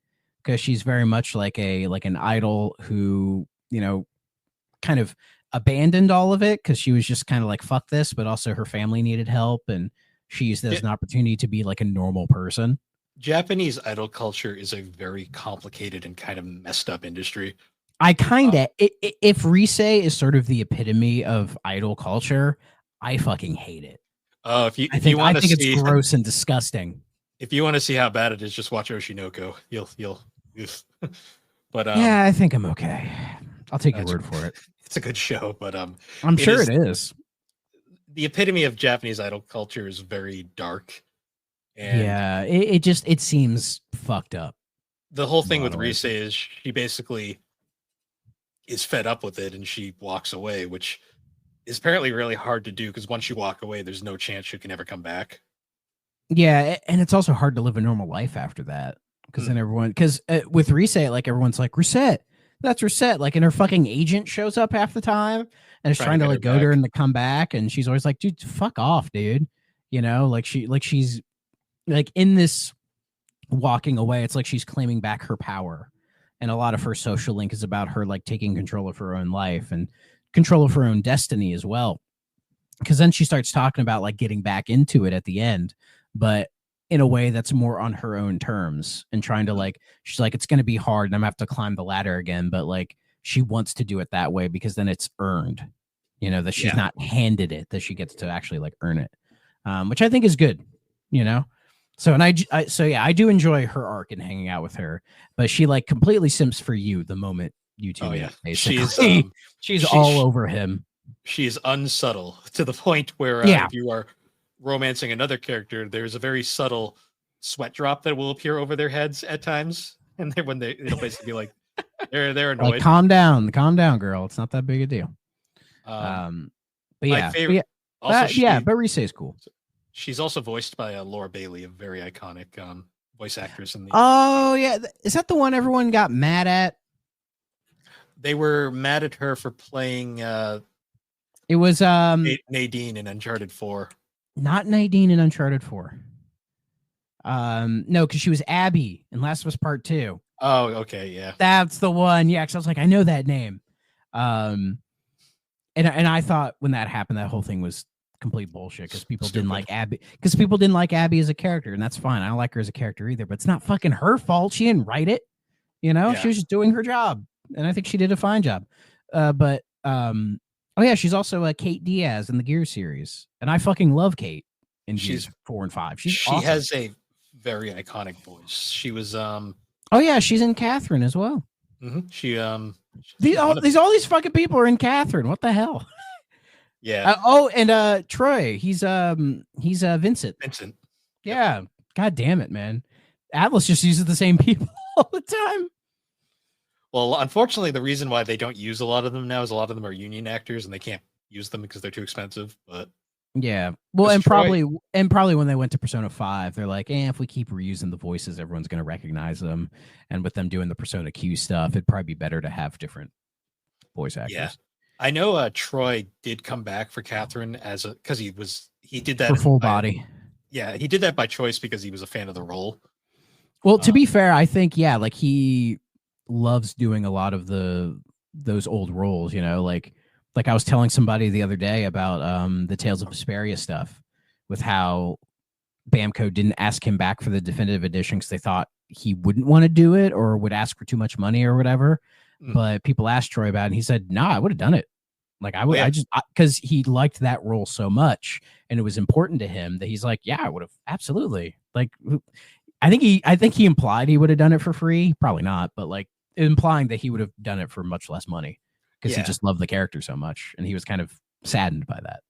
because she's very much like an idol who, you know, kind of abandoned all of it because she was just kind of like, fuck this, but also her family needed help, and she used it as an opportunity to be like a normal person. Japanese idol culture is a very complicated and kind of messed up industry. I kind of, if Risei is sort of the epitome of idol culture, I fucking hate it. I think it's gross and disgusting. If you want to see how bad it is, just watch Oshinoko. You'll. But yeah, I think I'm okay. I'll take your word for it. It's a good show, but I'm sure it is. The epitome of Japanese idol culture is very dark. And yeah, it seems fucked up. The whole thing with Risei is she basically is fed up with it and she walks away, which is apparently really hard to do, because once you walk away, there's no chance you can ever come back. Yeah, and it's also hard to live a normal life after that, because then with Reset, like everyone's like, Reset, That's her set. Like, and her fucking agent shows up half the time and is trying to get like her goad her back. into come back, and she's always like, dude, fuck off, dude. You know, like she's like in this walking away, it's like she's claiming back her power. And a lot of her social link is about her like taking control of her own life and control of her own destiny as well. Because then she starts talking about like getting back into it at the end, but in a way that's more on her own terms and trying to like, she's like, it's going to be hard and I'm gonna have to climb the ladder again. But like, she wants to do it that way because then it's earned, you know, that she's not handed it, that she gets to actually like earn it, which I think is good, you know? So, and I do enjoy her arc and hanging out with her, but she like completely simps for you the moment you two meet. Basically, she's all over him. She's unsubtle to the point where if you are romancing another character, there's a very subtle sweat drop that will appear over their heads at times, and then when it'll basically be like they're annoyed. Like, calm down, girl. It's not that big a deal. But Rise is cool. She's also voiced by Laura Bailey, a very iconic voice actress in the. Oh yeah, is that the one everyone got mad at? They were mad at her for playing. It was Nadine in Uncharted 4. Not Nadine in Uncharted 4. No, because she was Abby in Last of Us Part 2. Oh, okay, yeah. That's the one. Yeah, because I was like, I know that name. And I thought when that happened, that whole thing was complete bullshit because people didn't like Abby. Because people didn't like Abby as a character, and that's fine. I don't like her as a character either, but it's not fucking her fault. She didn't write it. You know, she was just doing her job, and I think she did a fine job. Oh yeah, she's also Kate Diaz in the Gears series, and I fucking love Kate in Gears 4 and 5. She awesome. Has a very iconic voice. She was Oh yeah, she's in Catherine as well. Mm-hmm. All these fucking people are in Catherine. What the hell? Yeah. And Troy, he's Vincent. Vincent. Yeah. Yep. God damn it, man. Atlas just uses the same people all the time. Well, unfortunately, the reason why they don't use a lot of them now is a lot of them are union actors and they can't use them because they're too expensive. But yeah, well, and probably when they went to Persona 5, they're like, if we keep reusing the voices, everyone's going to recognize them. And with them doing the Persona Q stuff, it'd probably be better to have different voice actors. Yeah, I know Troy did come back for Catherine because he did that for full body. Yeah, he did that by choice because he was a fan of the role. Well, to be fair, I think like he loves doing a lot of those old roles, you know, like I was telling somebody the other day about the Tales of Vesperia stuff, with how Bamco didn't ask him back for the definitive edition because they thought he wouldn't want to do it or would ask for too much money or whatever. But people asked Troy about it and he said, I would have done it. Like I would, because he liked that role so much and it was important to him that he's like, I would have absolutely. Like, I think he implied he would have done it for free. Probably not, but like implying that he would have done it for much less money because he just loved the character so much. And he was kind of saddened by that.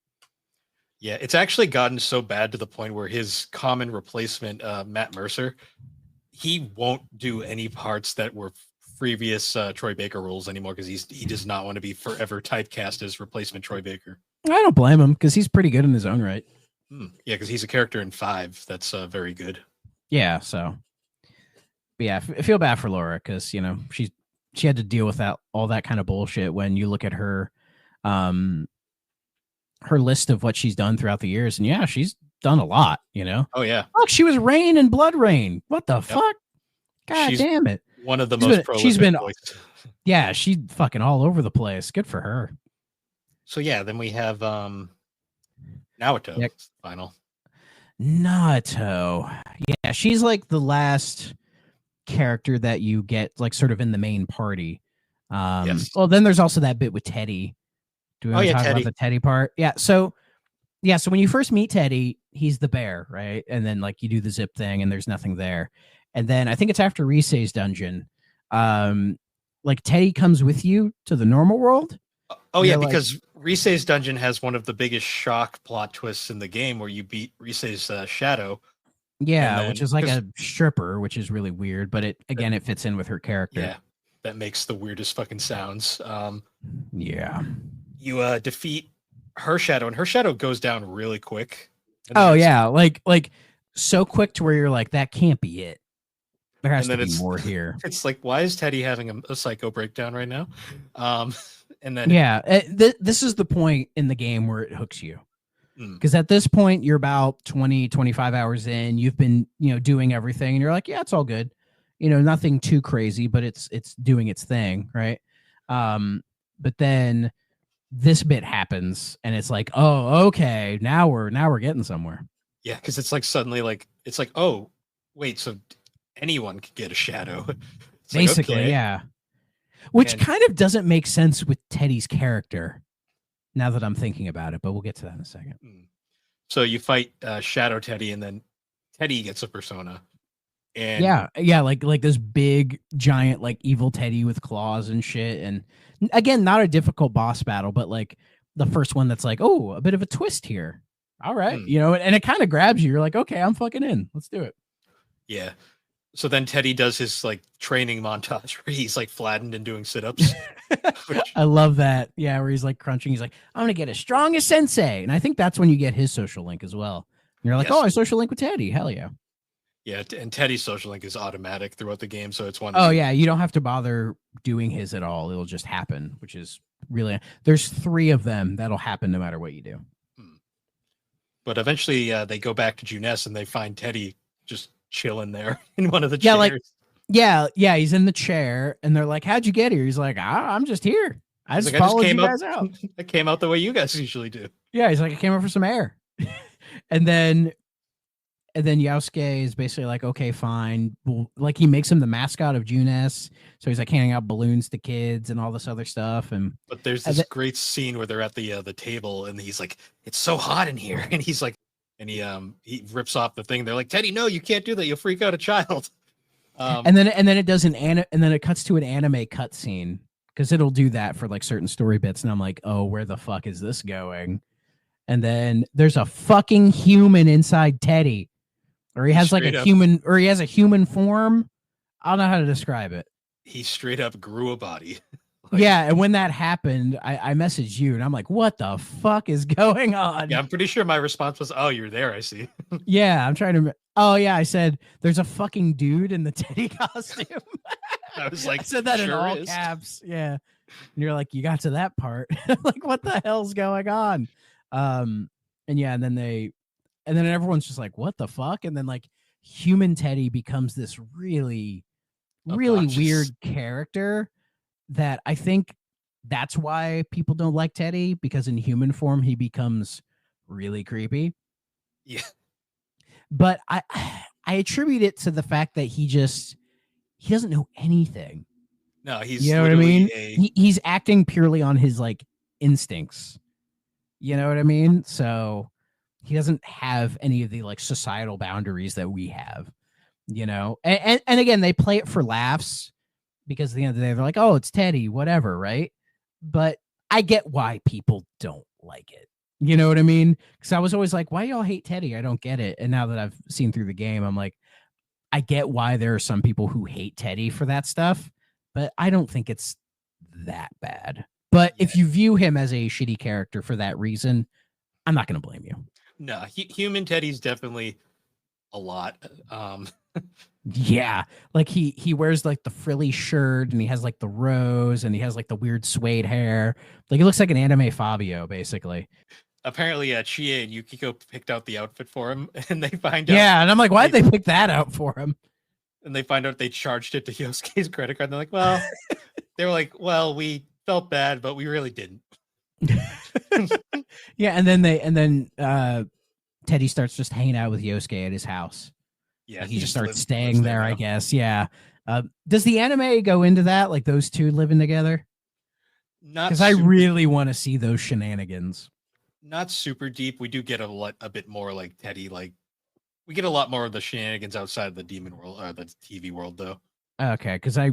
Yeah. It's actually gotten so bad to the point where his common replacement, Matt Mercer, he won't do any parts that were previous Troy Baker roles anymore because he does not want to be forever typecast as replacement Troy Baker. I don't blame him because he's pretty good in his own right. Yeah, because he's a character in 5 that's very good. Yeah, so but yeah, I feel bad for Laura because you know she had to deal with all that kind of bullshit. When you look at her list of what she's done throughout the years, and she's done a lot. You know. Oh yeah. Look, she was Rain in Blood Rain. What the fuck? God damn it! One of the most prolific. She's been. Yeah, she's fucking all over the place. Good for her. So yeah, then we have Naoto. Final. Naoto. Yeah, she's like the last character that you get like sort of in the main party. Yes. Well, then there's also that bit with Teddy. Do we want to talk about the Teddy part? Yeah. So when you first meet Teddy, he's the bear, right? And then like you do the zip thing and there's nothing there. And then I think it's after Risei's dungeon. Like Teddy comes with you to the normal world. Oh yeah, because Risei's dungeon has one of the biggest shock plot twists in the game where you beat Risei's shadow. Yeah, which is like a stripper, which is really weird, but it fits in with her character. Yeah, that makes the weirdest fucking sounds. Yeah. You defeat her shadow, and her shadow goes down really quick. Oh yeah, like so quick to where you're like, that can't be it. There has And to then be it's more here. it's like, why is Teddy having a psycho breakdown right now? And then Yeah, this is the point in the game where it hooks you. Mm. Because at this point, you're about 20, 25 hours in. You've been, doing everything, and you're like, yeah, it's all good. Nothing too crazy, but it's doing its thing, right? But then this bit happens, and it's like, oh, okay, now we're getting somewhere. yeah, because it's like suddenly like it's like, oh, wait, so anyone could get a shadow. It's like, Basically, okay. yeah. Which And- kind of doesn't make sense with Teddy's character, now that I'm thinking about it, but we'll get to that in a second. So you fight Shadow Teddy, and then Teddy gets a persona. And yeah, like this big giant like evil Teddy with claws and shit. And again, not a difficult boss battle, but like the first one that's like, oh, a bit of a twist here. All right, and it kind of grabs you. You're like, okay, I'm fucking in. Let's do it. yeah. So then Teddy does his like training montage where he's like flattened and doing sit-ups. I love that. Yeah, where he's like crunching. He's like, I'm gonna get as strong as Sensei, and I think that's when you get his social link as well. And you're like, Yes. oh, I social link with Teddy. Hell yeah. Yeah, and Teddy's social link is automatic throughout the game, so it's one. Oh yeah, you don't have to bother doing his at all. It'll just happen, which is really. There's 3 of them that'll happen no matter what you do. But eventually, they go back to Juness and they find Teddy just chilling there in one of the chairs. Yeah, he's in the chair, and they're like, "How'd you get here?" He's like, I'm just here. I just followed you guys out. I came out the way you guys usually do. Yeah, he's like, I came out for some air. and then Yosuke is basically like, okay, fine. Well, like he makes him the mascot of Juness, so he's like handing out balloons to kids and all this other stuff. But there's this great scene where they're at the table, and he's like, "It's so hot in here," and he's like, and he rips off the thing. They're like, "Teddy, no, you can't do that. You'll freak out a child." And then it does and then it cuts to an anime cutscene, because it'll do that for like certain story bits, and I'm like, oh, where the fuck is this going? And then there's a fucking human inside Teddy, or he has like a human, or he has a human form. I don't know how to describe it. He straight up grew a body. Yeah, and when that happened, I messaged you, and I'm like, what the fuck is going on? Yeah, I'm pretty sure my response was, "Oh, you're there, I see." Yeah, I'm trying to. Oh yeah, I said there's a fucking dude in the Teddy costume. I was like, I said that in sure all is. caps. Yeah, and you're like, you got to that part. Like, what the hell's going on? And then everyone's just like, what the fuck? And then like human Teddy becomes this really weird character that I think that's why people don't like Teddy, because in human form he becomes really creepy. Yeah. But I attribute it to the fact that he doesn't know anything. No, he's, you know what I mean? He's acting purely on his like instincts. You know what I mean? So he doesn't have any of the like societal boundaries that we have, and again, they play it for laughs, because at the end of the day, they're like, oh, it's Teddy, whatever. Right. But I get why people don't like it. You know what I mean? Because I was always like, why y'all hate Teddy? I don't get it. And now that I've seen through the game, I'm like, I get why there are some people who hate Teddy for that stuff, but I don't think it's that bad. But if you view him as a shitty character for that reason, I'm not going to blame you. No, human Teddy's definitely a lot. Yeah, like he wears like the frilly shirt, and he has like the rose, and he has like the weird suede hair. Like he looks like an anime Fabio, basically. Apparently, Chie and Yukiko picked out the outfit for him, and they find out. Yeah, and I'm like, why'd they pick that out for him? And they find out they charged it to Yosuke's credit card. And they're like, well, they were like, well, we felt bad, but we really didn't. Yeah, and then Teddy starts just hanging out with Yosuke at his house. Yeah, like he just starts staying there, I guess. Yeah. Does the anime go into that, like those two living together? Not because I really want to see those shenanigans. Not super deep. We do get a bit more like Teddy. Like we get a lot more of the shenanigans outside of the demon world or the TV world, though. Okay, because I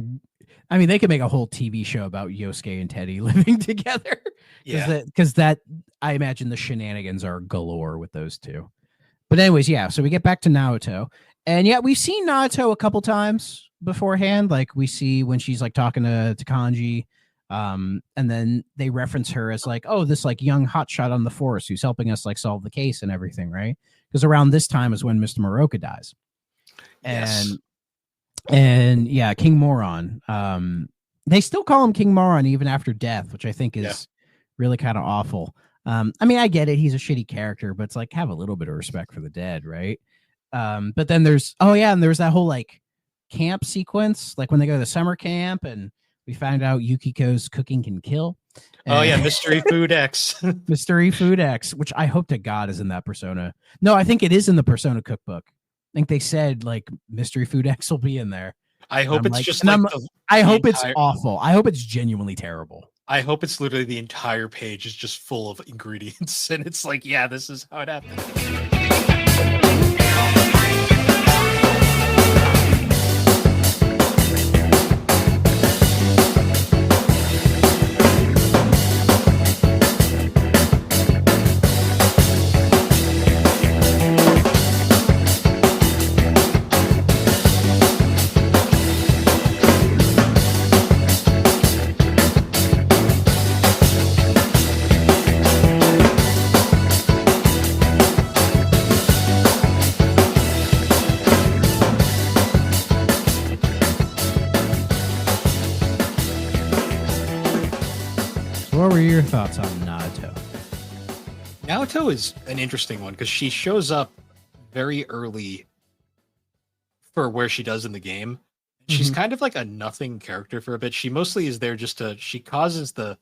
mean, they could make a whole TV show about Yosuke and Teddy living together. Yeah, because that I imagine the shenanigans are galore with those two. But anyways, yeah. So we get back to Naoto, and yeah, we've seen Naoto a couple times beforehand. Like we see when she's like talking to Kanji, and then they reference her as like, oh, this like young hotshot on the force who's helping us like solve the case and everything, right? Because around this time is when Mr. Moroka dies, yes. And yeah, King Moron. They still call him King Moron even after death, which I think is really kind of awful. I mean, I get it. He's a shitty character, but it's like, have a little bit of respect for the dead, right? But then and there's that whole like camp sequence, like when they go to the summer camp and we find out Yukiko's cooking can kill. Oh yeah, Mystery Food X. Mystery Food X, which I hope to God is in that Persona. No, I think it is in the Persona cookbook. I think they said like Mystery Food X will be in there. I hope it's just I hope it's awful. I hope it's genuinely terrible. I hope it's literally the entire page is just full of ingredients, and it's like, yeah, this is how it happened. What were your thoughts on Naoto? Naoto is an interesting one because she shows up very early for where she does in the game. She's kind of like a nothing character for a bit. She mostly is there just she causes the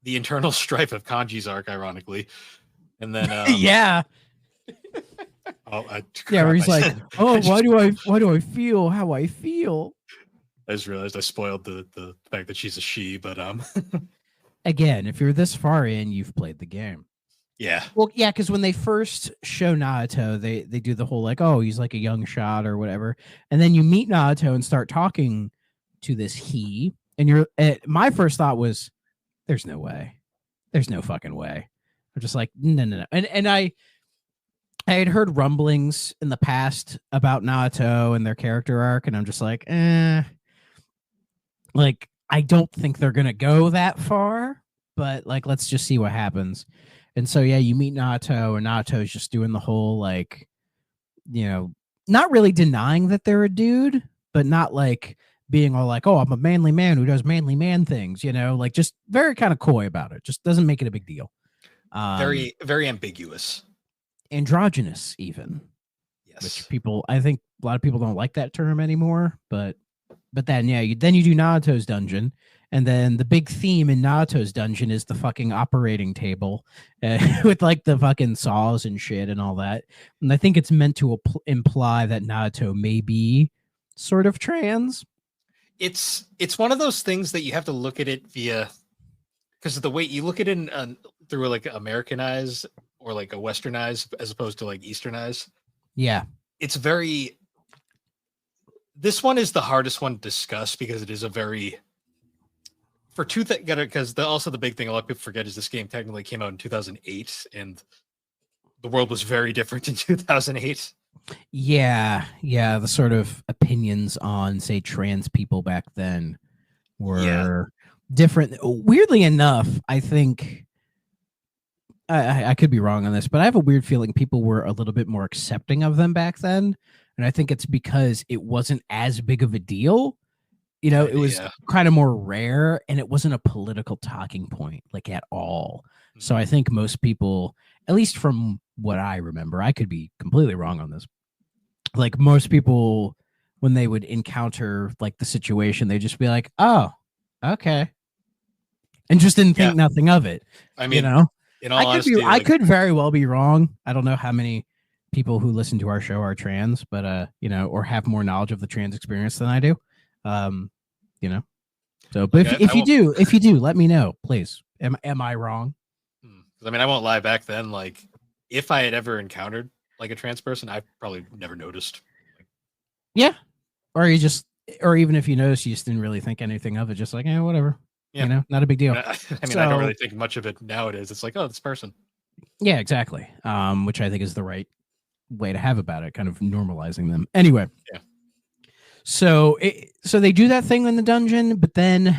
internal strife of Kanji's arc, ironically. And then yeah. Where he's like, oh, why do I feel how I feel? I just realized I spoiled the fact that she's a she, but again, if you're this far in, you've played the game. Yeah. Well, yeah, because when they first show Naoto, they do the whole like, oh, he's like a young shot or whatever, and then you meet Naoto and start talking to this he, and you're. My first thought was, there's no way, there's no fucking way. I'm just like, no, and I had heard rumblings in the past about Naoto and their character arc, and I'm just like, like I don't think they're gonna go that far, but like let's just see what happens. And so yeah, you meet Naoto, and Naoto's just doing the whole like, you know, not really denying that they're a dude, but not like being all like, oh, I'm a manly man who does manly man things, you know, like just very kind of coy about it. Just doesn't make it a big deal. Very, very ambiguous. Androgynous, even. Yes. Which people, I think a lot of people don't like that term anymore, but then yeah, then you do Naoto's dungeon, and then the big theme in Naoto's dungeon is the fucking operating table with like the fucking saws and shit and all that. And I think it's meant to imply that Naoto may be sort of trans. It's one of those things that you have to look at it via, because the way you look at it through like American eyes or like a Western eyes as opposed to like Eastern eyes. Yeah, it's very. This one is the hardest one to discuss because it is a very because also the big thing a lot of people forget is this game technically came out in 2008 and the world was very different in 2008. Yeah, the sort of opinions on say trans people back then were different. Weirdly enough, I think I could be wrong on this, but I have a weird feeling people were a little bit more accepting of them back then. And I think it's because it wasn't as big of a deal. You know, it was kind of more rare and it wasn't a political talking point like at all. Mm-hmm. So I think most people, at least from what I remember, I could be completely wrong on this. Like most people, when they would encounter like the situation, they'd just be like, oh, okay. And just didn't think nothing of it. I mean, you know, in all honesty, I could very well be wrong. I don't know how many people who listen to our show are trans, but you know, or have more knowledge of the trans experience than I do. You know, so but if you do, let me know, please. Am I wrong? I mean, I won't lie. Back then, like if I had ever encountered like a trans person, I probably never noticed. Yeah, or even if you noticed, you just didn't really think anything of it, just like whatever. Yeah. You know, not a big deal. I mean, I don't really think much of it nowadays. It's like, oh, this person. Yeah, exactly. Which I think is the right way to have about it, kind of normalizing them. Anyway. Yeah. So they do that thing in the dungeon, but then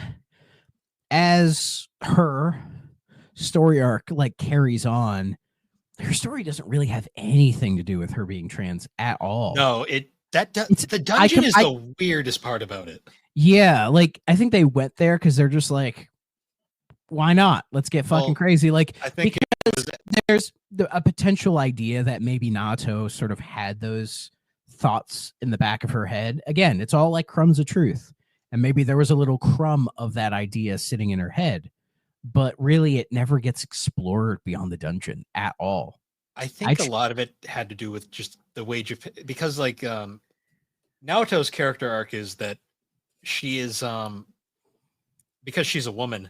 as her story arc like carries on, her story doesn't really have anything to do with her being trans at all. No, it The dungeon is the weirdest part about it. Yeah, like I think they went there because they're just like, why not? Let's get fucking crazy. Like, I think there's a potential idea that maybe Naoto sort of had those thoughts in the back of her head. Again, it's all like crumbs of truth. And maybe there was a little crumb of that idea sitting in her head, but really it never gets explored beyond the dungeon at all. I think a lot of it had to do with just the way because like Naoto's character arc is that she is because she's a woman,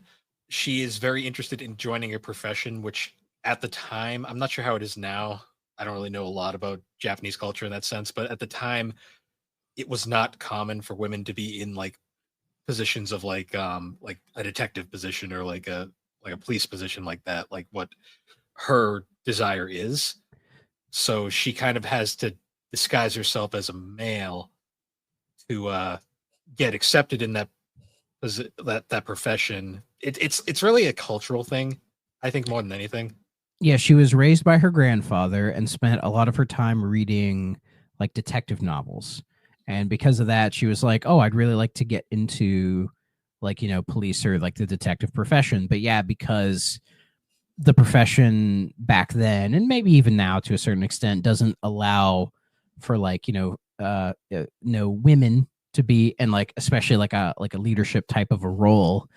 she is very interested in joining a profession, which at the time, I'm not sure how it is now. I don't really know a lot about Japanese culture in that sense, but at the time it was not common for women to be in like positions of like a detective position or like a police position like that, like what her desire is. So she kind of has to disguise herself as a male to get accepted in that profession. It's really a cultural thing, I think, more than anything. Yeah, she was raised by her grandfather and spent a lot of her time reading like detective novels. And because of that, she was like, oh, I'd really like to get into like, police or like the detective profession. But yeah, because the profession back then, and maybe even now to a certain extent, doesn't allow for like, women to be in like, especially like a leadership type of a role.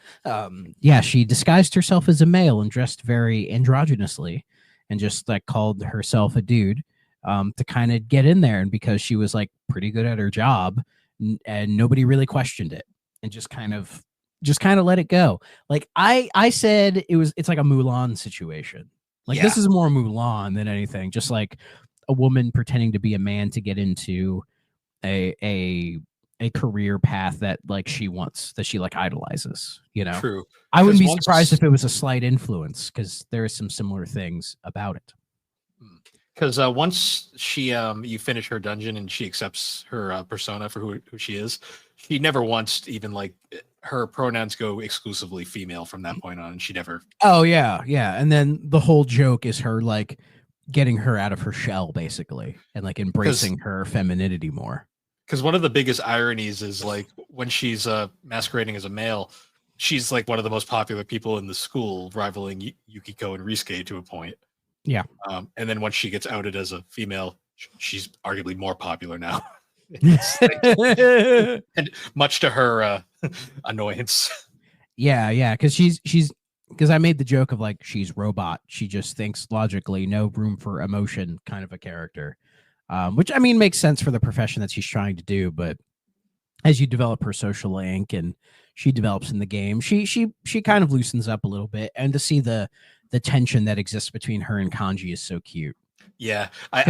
Yeah, she disguised herself as a male and dressed very androgynously and just like called herself a dude to kind of get in there. And because she was like pretty good at her job and nobody really questioned it and just kind of let it go. Like I said, it's like a Mulan situation. Like This is more Mulan than anything. Just like a woman pretending to be a man to get into a career path that like she wants, that she like idolizes, True. I wouldn't be surprised if it was a slight influence because there are some similar things about it. Because once she you finish her dungeon and she accepts her persona for who she is, she never wants to even like her pronouns go exclusively female from that point on, and she never. Oh yeah, and then the whole joke is her like getting her out of her shell basically and like embracing her femininity more. Because one of the biggest ironies is like when she's masquerading as a male, she's like one of the most popular people in the school, rivaling Yukiko and Risuke to a point. Yeah. And then once she gets outed as a female, she's arguably more popular now. And much to her annoyance. Yeah. Because because I made the joke of like she's robot. She just thinks logically, no room for emotion, kind of a character. Which I mean makes sense for the profession that she's trying to do, but as you develop her social link and she develops in the game, she kind of loosens up a little bit, and to see the tension that exists between her and Kanji is so cute. Yeah,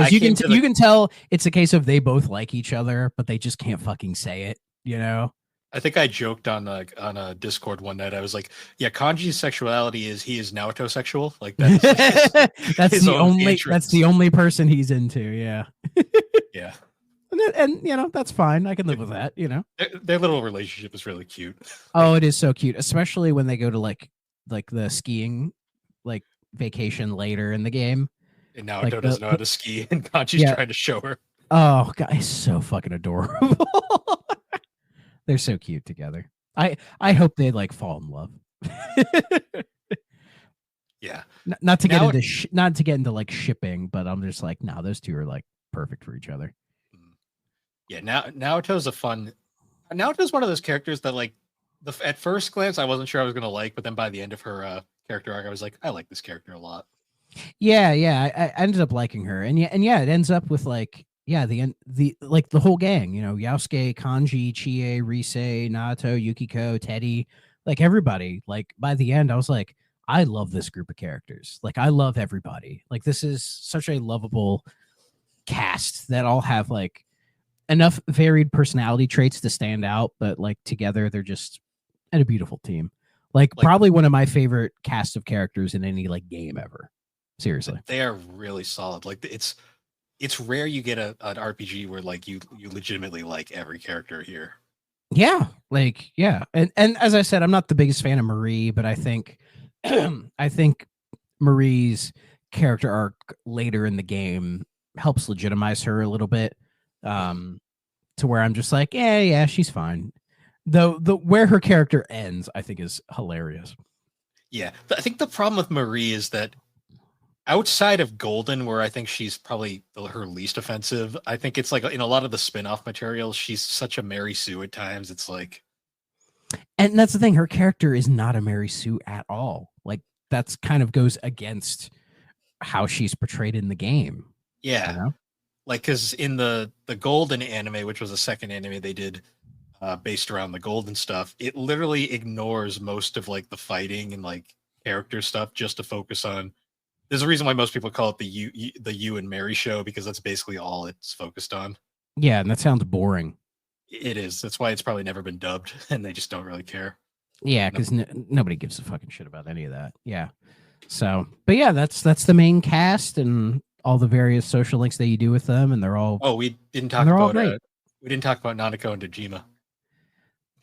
you can tell it's a case of they both like each other, but they just can't fucking say it. I think I joked on a Discord one night. I was like, "Yeah, Kanji's sexuality is he is Naoto sexual. Like that's that's the only person he's into." Yeah, yeah, and that's fine. I can live with that. Their little relationship is really cute. Oh, it is so cute, especially when they go to like the skiing like vacation later in the game. And Naoto doesn't know how to ski, and Kanji's trying to show her. Oh, God, it's so fucking adorable. They're so cute together. I hope they like fall in love. Yeah. Not to get into like shipping, but I'm just like, no, those two are like perfect for each other. Yeah. Naoto's Naoto's one of those characters that like at first glance I wasn't sure I was gonna like, but then by the end of her character arc, I was like, I like this character a lot. Yeah. I ended up liking her, and it ends up with like. Yeah, the whole gang, Yasuke, Kanji, Chie, Rise, Naoto, Yukiko, Teddy, like everybody. Like by the end, I was like, I love this group of characters. Like I love everybody. Like this is such a lovable cast that all have like enough varied personality traits to stand out, but like together they're just a beautiful team. Like probably one of my favorite cast of characters in any like game ever. Seriously, they are really solid. Like it's rare you get an RPG where like you legitimately like every character here. Yeah, and as I said, I'm not the biggest fan of Marie, but I think Marie's character arc later in the game helps legitimize her a little bit. to where I'm just like, yeah, she's fine. Though the where her character ends, I think is hilarious. Yeah, I think the problem with Marie is that outside of Golden, where I think she's probably her least offensive, I think it's like in a lot of the spin-off materials, she's such a Mary Sue at times. It's like, and that's the thing, her character is not a Mary Sue at all. Like that's kind of goes against how she's portrayed in the game. yeah, You know? like because in the Golden anime, which was the second anime they did based around the Golden stuff, it literally ignores most of like the fighting and like character stuff just to focus on. There's a reason why most people call it the you and Mary show, because that's basically all it's focused on. Yeah, and that sounds boring. It is. That's why it's probably never been dubbed, and they just don't really care. Yeah, because nobody gives a fucking shit about any of that. Yeah. So, but yeah, that's the main cast and all the various social links that you do with them, and they're all. Oh, we didn't talk about Nanako and Dojima.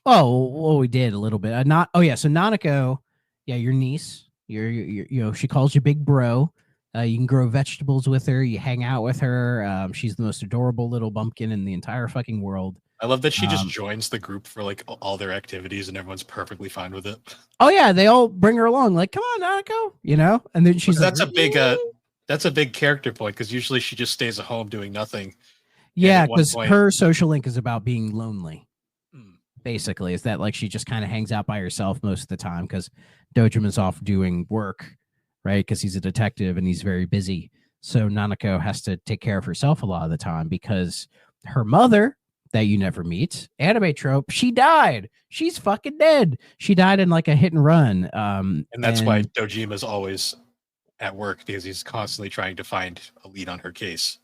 Oh, well, we did a little bit. Not. Oh yeah, so Nanako, yeah, your niece. You know, she calls you big bro. You can grow vegetables with her. You hang out with her. She's the most adorable little bumpkin in the entire fucking world. I love that she just joins the group for like all their activities, and everyone's perfectly fine with it. Oh yeah, they all bring her along. Like, come on, Nanako. You know, and then she's that's a big character point, because usually she just stays at home doing nothing. Yeah, because her social link is about being lonely. Hmm. Basically, is that like she just kind of hangs out by herself most of the time because Dojima's off doing work, right? Because he's a detective and he's very busy. So Nanako has to take care of herself a lot of the time because her mother, that you never meet, anime trope, she died. She's fucking dead. She died in like a hit and run. And that's why Dojima's always at work, because he's constantly trying to find a lead on her case.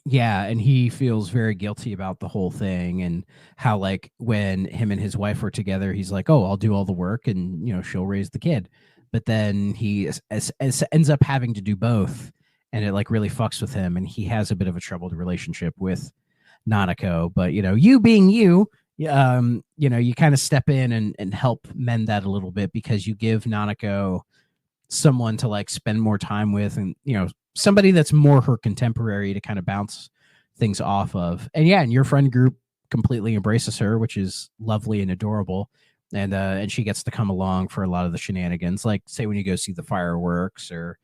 Yeah, and he feels very guilty about the whole thing, and how like when him and his wife were together, he's like, "Oh, I'll do all the work, and you know she'll raise the kid." But then he ends up having to do both, and it like really fucks with him, and he has a bit of a troubled relationship with Nanako. But you know, you being you, you know, you kind of step in and help mend that a little bit because you give Nanako someone to like spend more time with, and you know, somebody that's more her contemporary to kind of bounce things off of. And yeah, and your friend group completely embraces her, which is lovely and adorable. And she gets to come along for a lot of the shenanigans, like say when you go see the fireworks, or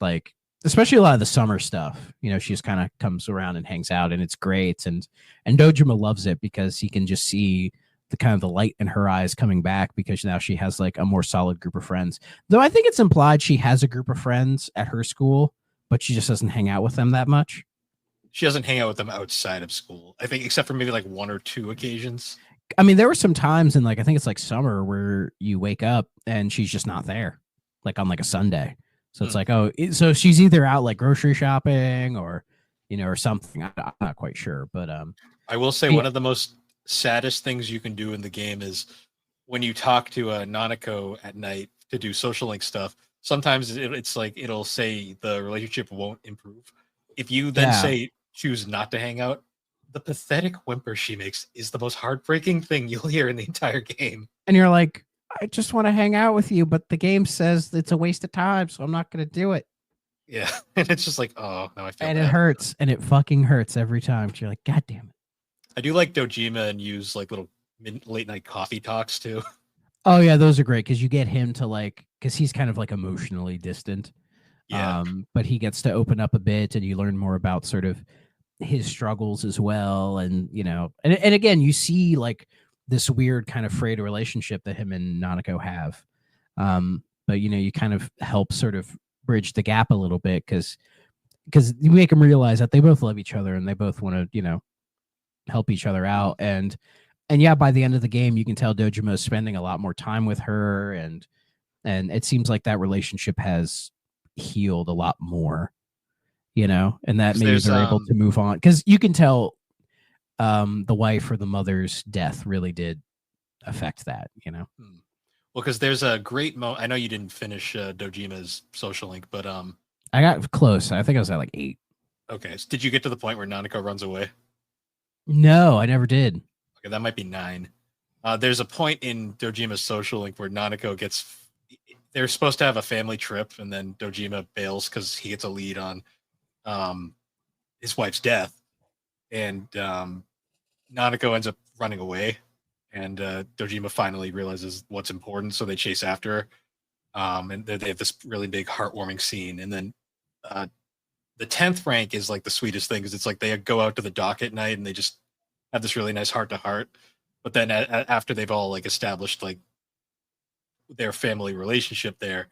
like especially a lot of the summer stuff. You know, she just kind of comes around and hangs out, and it's great. And Dojima loves it because he can just see the kind of the light in her eyes coming back, because now she has like a more solid group of friends. Though I think it's implied she has a group of friends at her school, but she just doesn't hang out with them that much. She doesn't hang out with them outside of school, I think, except for maybe like one or two occasions. I mean, there were some times in like, I think it's like summer where you wake up and she's just not there, like on like a Sunday. So it's like, oh, so she's either out like grocery shopping or, you know, or something. I'm not quite sure, but I will say one of the most saddest things you can do in the game is when you talk to Nanako at night to do social link stuff. Sometimes it's like it'll say the relationship won't improve. If you then say choose not to hang out, the pathetic whimper she makes is the most heartbreaking thing you'll hear in the entire game. And you're like, I just want to hang out with you, but the game says it's a waste of time, so I'm not going to do it. Yeah, and it's just like, oh, no, I feel and bad. It hurts, and it fucking hurts every time. You're like, God damn it. I do like Dojima and use like little late night coffee talks too. Oh yeah, those are great because you get him to like, because he's kind of like emotionally distant. Yeah. But he gets to open up a bit, and you learn more about sort of his struggles as well. And you know, and again, you see like this weird kind of frayed relationship that him and Nanako have. But you know, you kind of help sort of bridge the gap a little bit because you make them realize that they both love each other and they both want to, you know, help each other out. And yeah, by the end of the game, you can tell Dojima is spending a lot more time with her, and it seems like that relationship has healed a lot more, you know, and that maybe they're able to move on, because you can tell the wife or the mother's death really did affect that, you know. Well, because there's a great I know you didn't finish Dojima's social link, but I got close. I think I was at like 8. Okay, so did you get to the point where Nanako runs away? No, I never did. Okay, that might be 9. There's a point in Dojima's social link where Nanako they're supposed to have a family trip, and then Dojima bails because he gets a lead on his wife's death. And Nanako ends up running away, and Dojima finally realizes what's important, so they chase after her. And they have this really big heartwarming scene, and then the 10th rank is like the sweetest thing because it's like they go out to the dock at night and they just have this really nice heart to heart. But then after they've all like established like their family relationship there,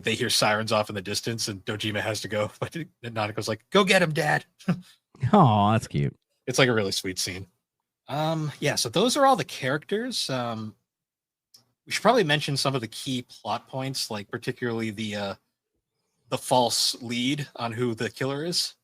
they hear sirens off in the distance and Dojima has to go. But Nanako's like, "Go get him, Dad." Oh, that's cute. It's like a really sweet scene. Yeah, so those are all the characters. We should probably mention some of the key plot points, like particularly the false lead on who the killer is.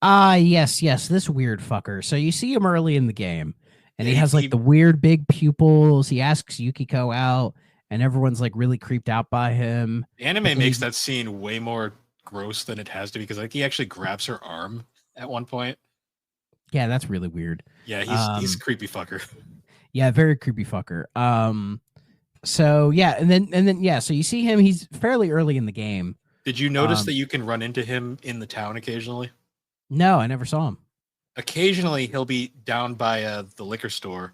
Yes, this weird fucker. So you see him early in the game, and he has like the weird big pupils. He asks Yukiko out, and everyone's like really creeped out by him. The anime makes that scene way more gross than it has to be because like he actually grabs her arm at one point. Yeah, that's really weird. Yeah, he's a creepy fucker. Yeah, very creepy fucker. So yeah, and then yeah, so you see him. He's fairly early in the game. Did you notice that you can run into him in the town occasionally? No, I never saw him. Occasionally, he'll be down by the liquor store,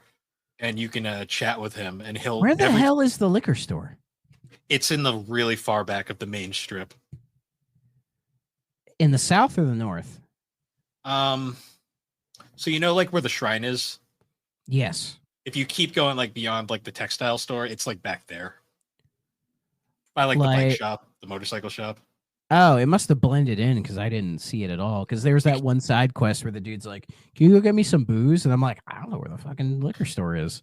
and you can chat with him. And he'll. Where the hell is the liquor store? It's in the really far back of the main strip. In the south or the north? So you know, like where the shrine is. Yes. If you keep going like beyond like the textile store, it's like back there. By like the bike shop, the motorcycle shop. Oh, it must have blended in because I didn't see it at all. Because there was that one side quest where the dude's like, "Can you go get me some booze?" And I'm like, "I don't know where the fucking liquor store is."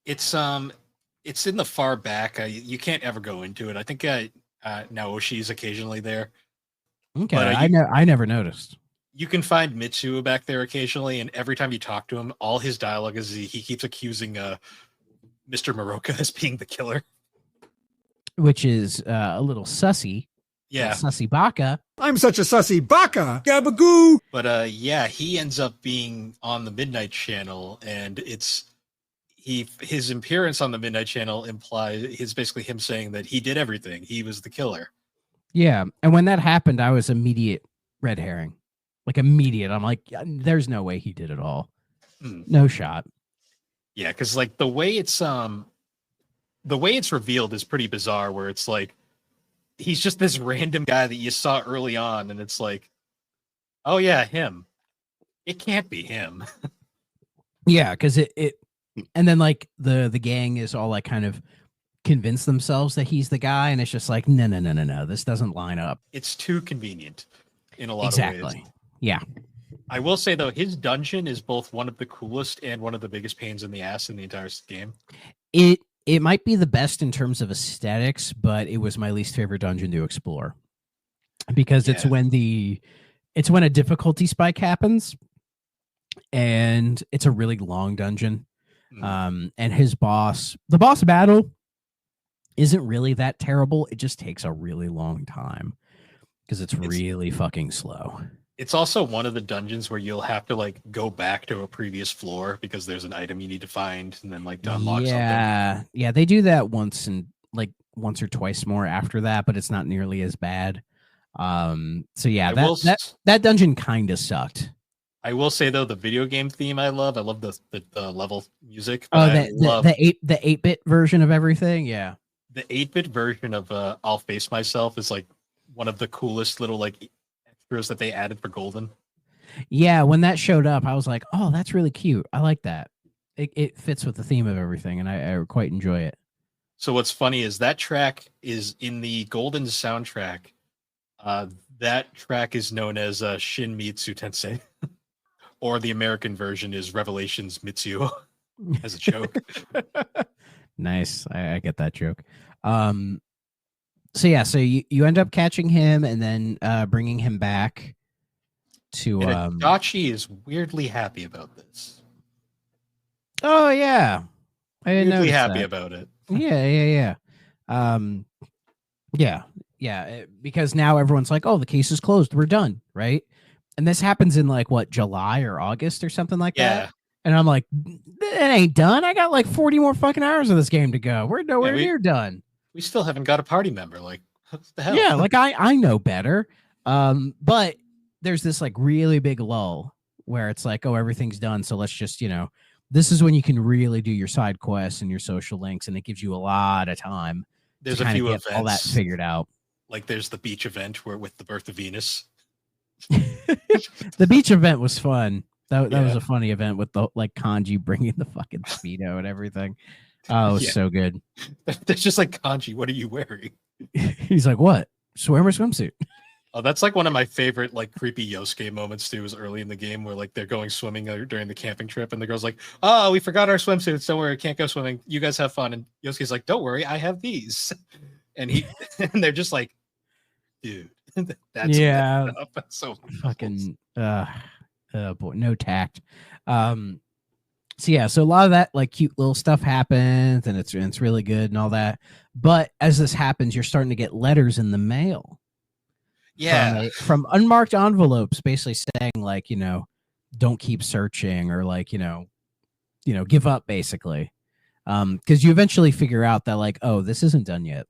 It's in the far back. You can't ever go into it. I think Naoshi's occasionally there. Okay, but, I never noticed. You can find Mitsuo back there occasionally, and every time you talk to him, all his dialogue is he keeps accusing Mr. Moroka as being the killer. Which is a little sussy. Yeah. Sussy baka. I'm such a sussy baka. Gabagoo. But yeah, he ends up being on the Midnight Channel, and his appearance on the Midnight Channel is basically him saying that he did everything. He was the killer. Yeah. And when that happened, I was immediate red herring. Like immediate. I'm like, there's no way he did it all. No shot. Yeah, because like the way it's revealed is pretty bizarre, where it's like he's just this random guy that you saw early on, and it's like, oh yeah, him. It can't be him. Yeah, because it and then like the gang is all like kind of convince themselves that he's the guy, and it's just like, no, this doesn't line up. It's too convenient in a lot of ways. Yeah. I will say though, his dungeon is both one of the coolest and one of the biggest pains in the ass in the entire game. It might be the best in terms of aesthetics, but it was my least favorite dungeon to explore because it's when a difficulty spike happens, and it's a really long dungeon. And the boss battle isn't really that terrible. It just takes a really long time because it's really fucking slow. It's also one of the dungeons where you'll have to like go back to a previous floor because there's an item you need to find and then like to unlock something. Yeah, they do that once or twice more after that, but it's not nearly as bad. So yeah, that dungeon kind of sucked. I will say though, the video game theme I love the level music. Oh, the 8-bit version of everything. Yeah, the 8-bit version of I'll Face Myself is like one of the coolest little like extras that they added for Golden. Yeah, when that showed up, I was like, oh, that's really cute. I like that. It fits with the theme of everything, and I quite enjoy it. So what's funny is that track is in the Golden soundtrack. That track is known as Shin Mitsu Tensei, or the American version is Revelations Mitsuo as a joke. Nice, I get that joke. So yeah, so you end up catching him and then bringing him back to. Dachi is weirdly happy about this. Oh yeah, I didn't know. Weirdly happy about it. Yeah. Because now everyone's like, "Oh, the case is closed. We're done." Right? And this happens in like what, July or August or something like that. And I'm like, "It ain't done. I got like 40 more fucking hours of this game to go. We're nowhere near done." We still haven't got a party member. Like, what the hell? Yeah, like I know better. But there's this like really big lull where it's like, oh, everything's done, so let's just, this is when you can really do your side quests and your social links, and it gives you a lot of time. There's to a few get events all that figured out. Like there's the beach event with the birth of Venus. The beach event was fun. That Yeah. was a funny event with the like Kanji bringing the fucking Speedo and everything. Oh, it was Yeah. so good. There's just like, Kanji, what are you wearing? He's like, what? Swimmer swimsuit. Oh, that's like one of my favorite like creepy Yosuke moments too. Is early in the game where like they're going swimming during the camping trip, and the girl's like, "Oh, we forgot our swimsuits. Don't worry, can't go swimming. You guys have fun." And Yosuke's like, "Don't worry, I have these." And and they're just like, "Dude, that's That's so fucking boy, no tact." So a lot of that like cute little stuff happens, and it's really good and all that. But as this happens, you're starting to get letters in the mail. Yeah, from unmarked envelopes, basically saying like, don't keep searching, or like, give up, basically. Because you eventually figure out that like, oh, this isn't done yet.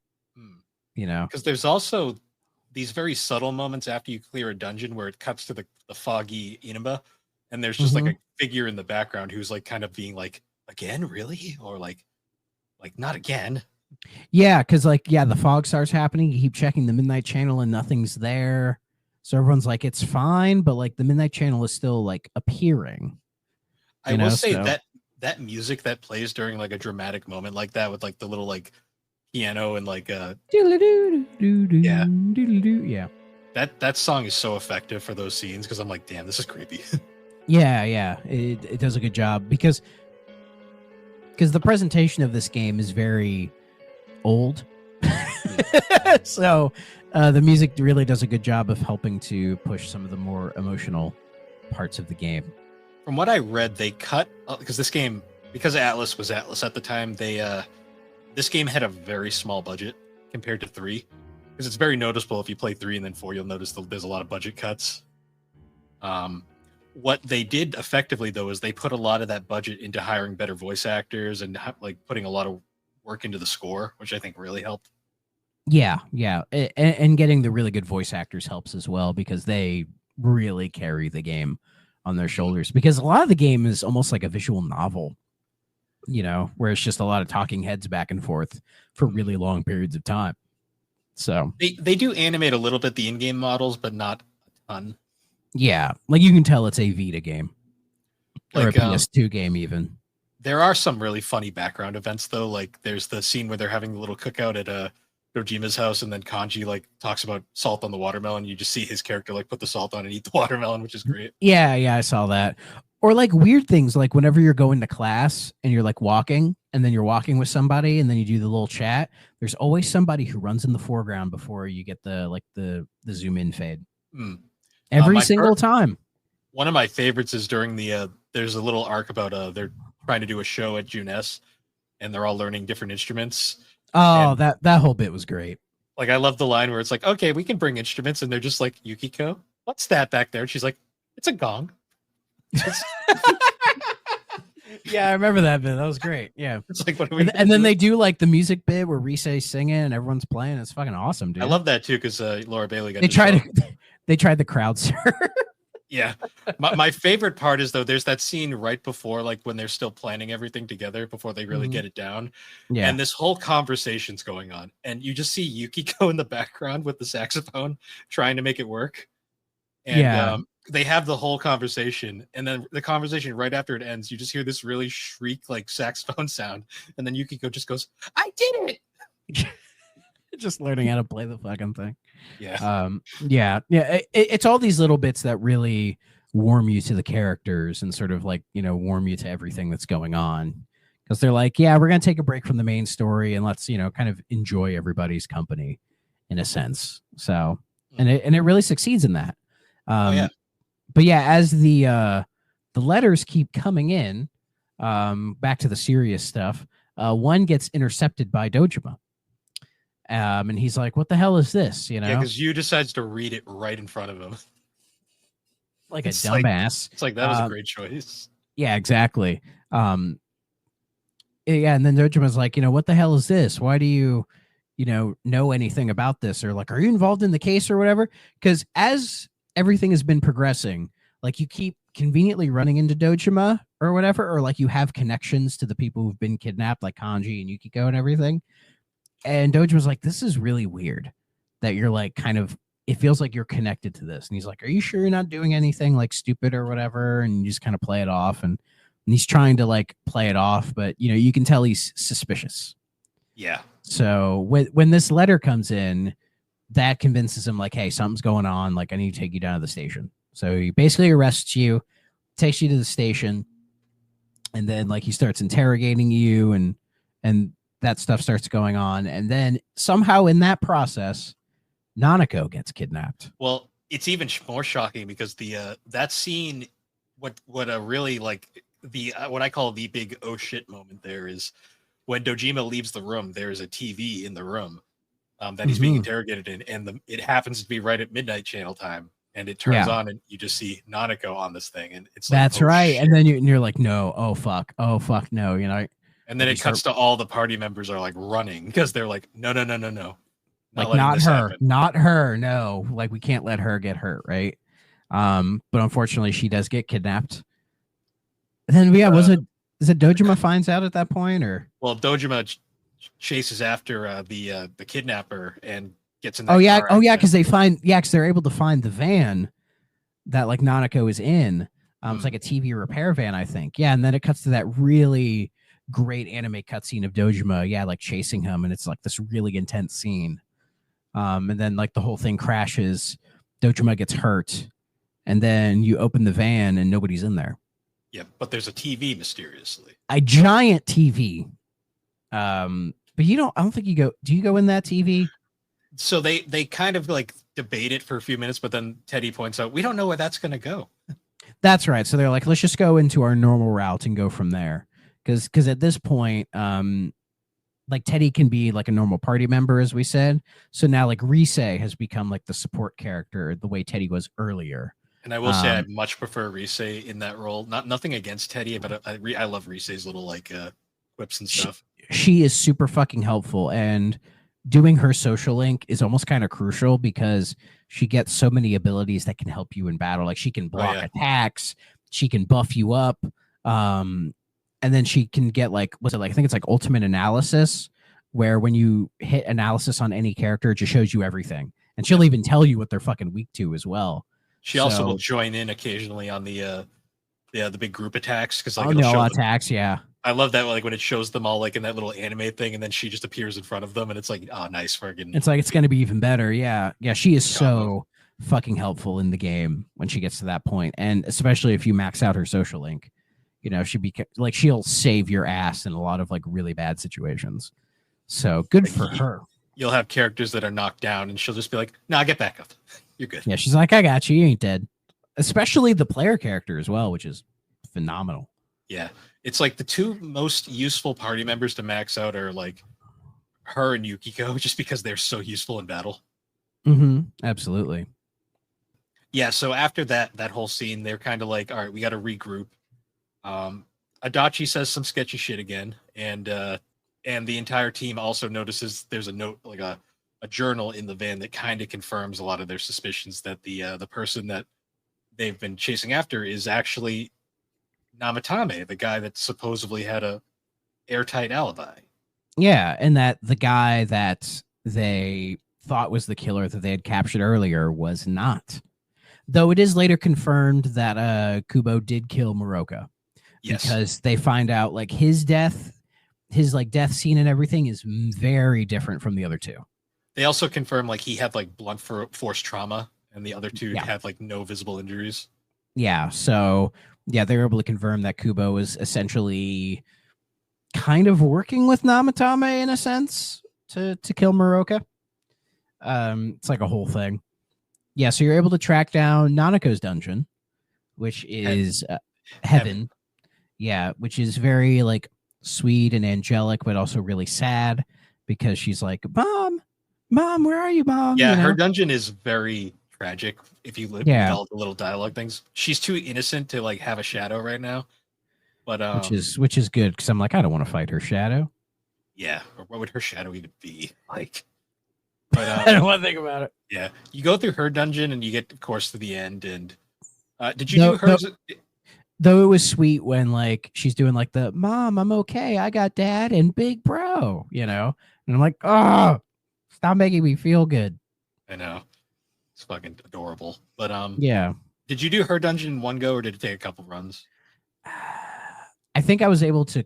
because there's also these very subtle moments after you clear a dungeon where it cuts to the foggy Inaba, and there's just like a figure in the background who's like kind of being like, again, really? Or like not again. Yeah, because like, the fog starts happening. You keep checking the Midnight Channel and nothing's there. So everyone's like, it's fine, but like the Midnight Channel is still like appearing. I will say that music that plays during like a dramatic moment like that with like the little like piano and like yeah, that song is so effective for those scenes, because I'm like, damn, this is creepy. Yeah, it does a good job because the presentation of this game is very old. So the music really does a good job of helping to push some of the more emotional parts of the game. From what I read, they cut because this game, because Atlas was Atlas at the time, this game had a very small budget compared to 3, because it's very noticeable. If you play 3 and then 4, you'll notice there's a lot of budget cuts. What they did effectively, though, is they put a lot of that budget into hiring better voice actors and like putting a lot of work into the score, which I think really helped. Yeah. And getting the really good voice actors helps as well, because they really carry the game on their shoulders, because a lot of the game is almost like a visual novel, where it's just a lot of talking heads back and forth for really long periods of time. So they do animate a little bit the in-game models, but not a ton. Yeah, like you can tell it's a Vita game or Like, a PS2 game even. There are some really funny background events, though. Like there's the scene where they're having the little cookout at Dojima's house, and then Kanji like talks about salt on the watermelon. You just see his character like put the salt on and eat the watermelon, which is great. Yeah, I saw that. Or like weird things, like whenever you're going to class and you're like walking, and then you're walking with somebody, and then you do the little chat. There's always somebody who runs in the foreground before you get the zoom in fade. Every single time. One of my favorites is during the there's a little arc about they're trying to do a show at Junes, and they're all learning different instruments. Oh, that whole bit was great. Like I love the line where it's like, okay, we can bring instruments, and they're just like, Yukiko, what's that back there? And she's like, it's a gong. Yeah, I remember that bit. That was great. Yeah. It's like, what do we and then they do like the music bit where Risei's singing and everyone's playing. It's fucking awesome, dude. I love that too, because Laura Bailey got they tried the crowd surf. Yeah. My favorite part is, though, there's that scene right before, like when they're still planning everything together before they really get it down. Yeah. And this whole conversation's going on, and you just see Yukiko in the background with the saxophone trying to make it work. And they have the whole conversation, and then the conversation right after it ends, you just hear this really shriek like saxophone sound, and then Yukiko just goes, I did it. Just learning how to play the fucking thing. Yeah. It's all these little bits that really warm you to the characters and sort of like, warm you to everything that's going on, because they're like, yeah, we're going to take a break from the main story and let's, kind of enjoy everybody's company in a sense. So, and it really succeeds in that. But yeah, as the letters keep coming in, back to the serious stuff, one gets intercepted by Dojima. And he's like, what the hell is this? Yeah, because you decides to read it right in front of him. Like it's a dumbass. It's like, that was a great choice. Yeah, exactly. Yeah, and then Dojima's like, what the hell is this? Why do you, know anything about this? Or like, are you involved in the case or whatever? Because as everything has been progressing, like you keep conveniently running into Dojima or whatever, or like you have connections to the people who've been kidnapped, like Kanji and Yukiko and everything. And Dojima's like, this is really weird that you're like kind of, it feels like you're connected to this. And he's like, are you sure you're not doing anything like stupid or whatever? And you just kind of play it off. And he's trying to like play it off, but you know, you can tell he's suspicious. Yeah. So when this letter comes in, that convinces him like, hey, something's going on. Like, I need to take you down to the station. So he basically arrests you, takes you to the station, and then like he starts interrogating you, and that stuff starts going on. And then somehow in that process, Nanako gets kidnapped. Well, it's even more shocking because the that scene, what a really like the what I call the big oh shit moment there is when Dojima leaves the room. There's a TV in the room that he's being interrogated in, and it happens to be right at midnight channel time, and it turns on, and you just see Nanako on this thing, and it's like, that's oh, right. shit. And then you're like, no, oh fuck, no, you know. And then it cuts to all the party members are like running because they're like, no. Like not her, no. Like we can't let her get hurt, right? But unfortunately, she does get kidnapped. And then is it Dojima finds out at that point, or? Well, Dojima chases after the kidnapper and gets in. Because they're able to find the van that like Nanako is in. It's like a TV repair van, I think. Yeah, and then it cuts to that really great anime cutscene of Dojima, like chasing him, and it's like this really intense scene. And then like the whole thing crashes. Dojima gets hurt, and then you open the van and nobody's in there. Yeah, but there's a TV mysteriously. A giant TV. But I don't think you go. Do you go in that TV? So they kind of like debate it for a few minutes, but then Teddy points out we don't know where that's going to go. That's right. So they're like, let's just go into our normal route and go from there. Because at this point, like Teddy can be like a normal party member, as we said. So now like Rise has become like the support character the way Teddy was earlier. And I will say I much prefer Rise in that role. Nothing against Teddy, but I love Rise's little like quips and stuff. She is super fucking helpful, and doing her social link is almost kind of crucial because she gets so many abilities that can help you in battle. Like she can block attacks, she can buff you up, and then she can get like I think it's like ultimate analysis, where when you hit analysis on any character, it just shows you everything, and she'll even tell you what they're fucking weak to as well. She also will join in occasionally on the big group attacks because like all attacks, yeah. I love that like when it shows them all like in that little anime thing, and then she just appears in front of them, and it's like, oh, nice friggin'. It's like it's gonna be even better, yeah. She is so fucking helpful in the game when she gets to that point, and especially if you max out her social link, you know, she'll save your ass in a lot of like really bad situations. So good for her. You'll have characters that are knocked down, and she'll just be like, "Nah, get back up. You're good." Yeah, she's like, "I got you. You ain't dead." Especially the player character as well, which is phenomenal. Yeah, it's like the two most useful party members to max out are like her and Yukiko, just because they're so useful in battle. Absolutely. Yeah. So after that whole scene, they're kind of like, "All right, we got to regroup." Adachi says some sketchy shit again, and the entire team also notices there's a note, like a journal in the van that kind of confirms a lot of their suspicions that the person that they've been chasing after is actually Namatame, the guy that supposedly had a airtight alibi. Yeah, and that the guy that they thought was the killer that they had captured earlier was not. Though it is later confirmed that Kubo did kill Moroka. Yes. Because they find out like his death scene and everything is very different from the other two. They also confirm like he had like blunt force trauma, and the other two had like no visible injuries. Yeah, so yeah, they were able to confirm that Kubo was essentially kind of working with Namatame in a sense to kill Moroka. It's like a whole thing. Yeah, so you're able to track down Nanako's dungeon, which is heaven. Yeah, which is very like sweet and angelic, but also really sad because she's like, Mom, where are you, Mom? Yeah, you know? Her dungeon is very tragic if you look at all the little dialogue things. She's too innocent to like have a shadow right now. But which is good because I'm like, I don't want to fight her shadow. Yeah, or what would her shadow even be like? But I don't want to think about it. Yeah, you go through her dungeon and you get, of course, to the end, and Did you do hers? Though it was sweet when like she's doing like the mom, I'm okay, I got dad and big bro, and I'm like, oh, stop making me feel good. I know, it's fucking adorable. But yeah. Did you do her dungeon in one go, or did it take a couple runs? I think I was able to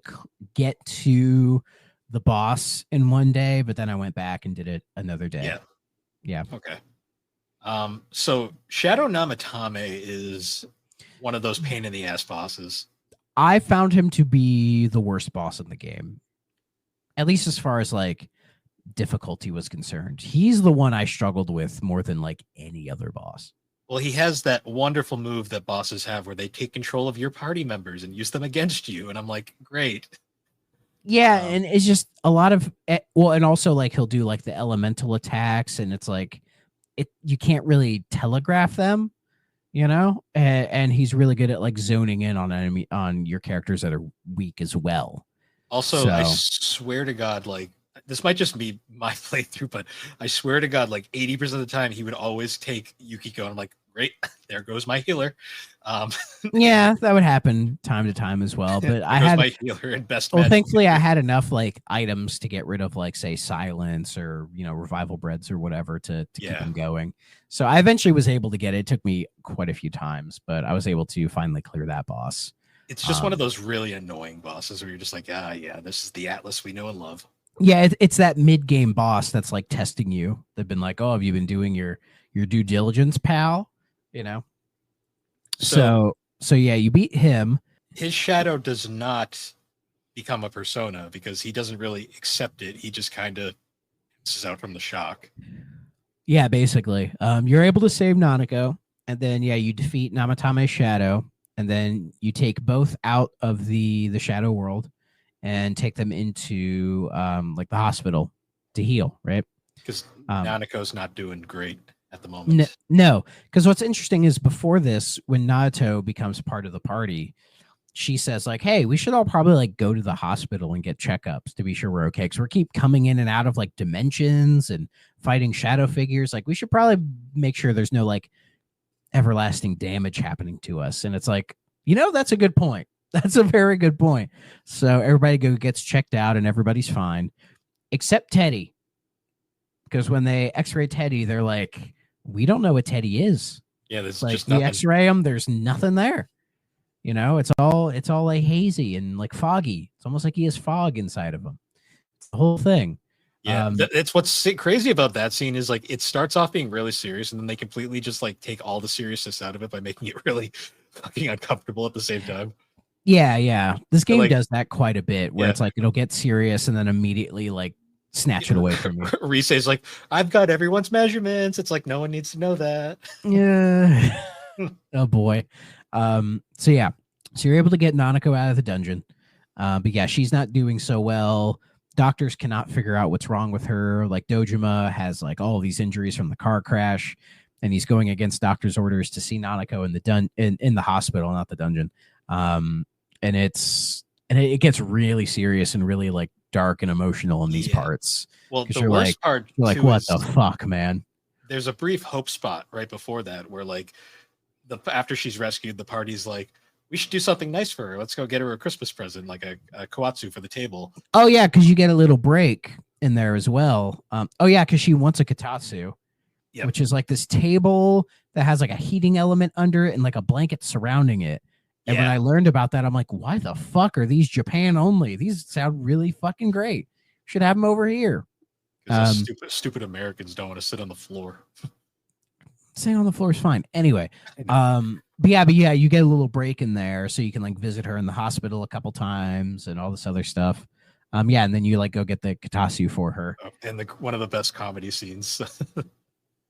get to the boss in one day, but then I went back and did it another day. Yeah. Okay. So Shadow Namatame is one of those pain in the ass bosses. I found him to be the worst boss in the game, at least as far as like difficulty was concerned. He's the one I struggled with more than like any other boss. Well, he has that wonderful move that bosses have where they take control of your party members and use them against you. And I'm like, great. Yeah, and it's just a lot of and also like he'll do like the elemental attacks, and it's like you can't really telegraph them, and he's really good at like zoning in on your characters that are weak as well. Also, I swear to God, like this might just be my playthrough, but I swear to God, like 80% of the time he would always take Yukiko, and I'm like, great, there goes my healer. Yeah, that would happen time to time as well. But I had my healer and best. Well, thankfully, I had enough like items to get rid of like say silence or revival breads or whatever to keep him going. So I eventually was able to get it. It took me quite a few times, but I was able to finally clear that boss. It's just one of those really annoying bosses where you're just like, yeah, this is the Atlas we know and love. Yeah, it's that mid-game boss that's like testing you. They've been like, oh, have you been doing your due diligence, pal? So yeah, you beat him. His shadow does not become a persona because he doesn't really accept it. He just kind of is out from the shock. Yeah, basically. You're able to save Nanako, and then you defeat Namatame's shadow, and then you take both out of the shadow world and take them into like the hospital to heal, right? Because Nanako's not doing great at the moment. No, because what's interesting is before this, when Naoto becomes part of the party, she says like, hey, we should all probably like go to the hospital and get checkups to be sure we're okay, because we keep coming in and out of like dimensions and fighting shadow figures. Like we should probably make sure there's no like everlasting damage happening to us. And it's like, that's a good point. That's a very good point. So everybody gets checked out and everybody's fine, except Teddy. Because when they x-ray Teddy, they're like, we don't know what Teddy is. Yeah, there's like just you nothing. x-ray him, there's nothing there. It's all like hazy and like foggy. It's almost like he has fog inside of him. It's the whole thing. Yeah, it's what's crazy about that scene is like it starts off being really serious, and then they completely just like take all the seriousness out of it by making it really fucking uncomfortable at the same time. Yeah. This game does that quite a bit, where it's like it'll get serious and then immediately like snatch it away from you. Risei's like, I've got everyone's measurements. It's like no one needs to know that. Yeah. Oh boy. So you're able to get Nanako out of the dungeon. But yeah, she's not doing so well. Doctors cannot figure out what's wrong with her. Like Dojima has like all these injuries from the car crash, and he's going against doctor's orders to see Nanako in the hospital, not the dungeon. And it gets really serious and really like dark and emotional in these parts. Well, the worst part, you're like, what the fuck, man? There's a brief hope spot right before that where like after she's rescued, the party's like, we should do something nice for her. Let's go get her a Christmas present, like a koatsu for the table. Oh yeah, because you get a little break in there as well. Because she wants a kotatsu, which is like this table that has like a heating element under it and like a blanket surrounding it. And when I learned about that, I'm like, why the fuck are these Japan only? These sound really fucking great. Should have them over here. Because stupid Americans don't want to sit on the floor. Sitting on the floor is fine. Anyway, but yeah, you get a little break in there so you can like visit her in the hospital a couple times and all this other stuff. And then you like go get the kotatsu for her. And one of the best comedy scenes.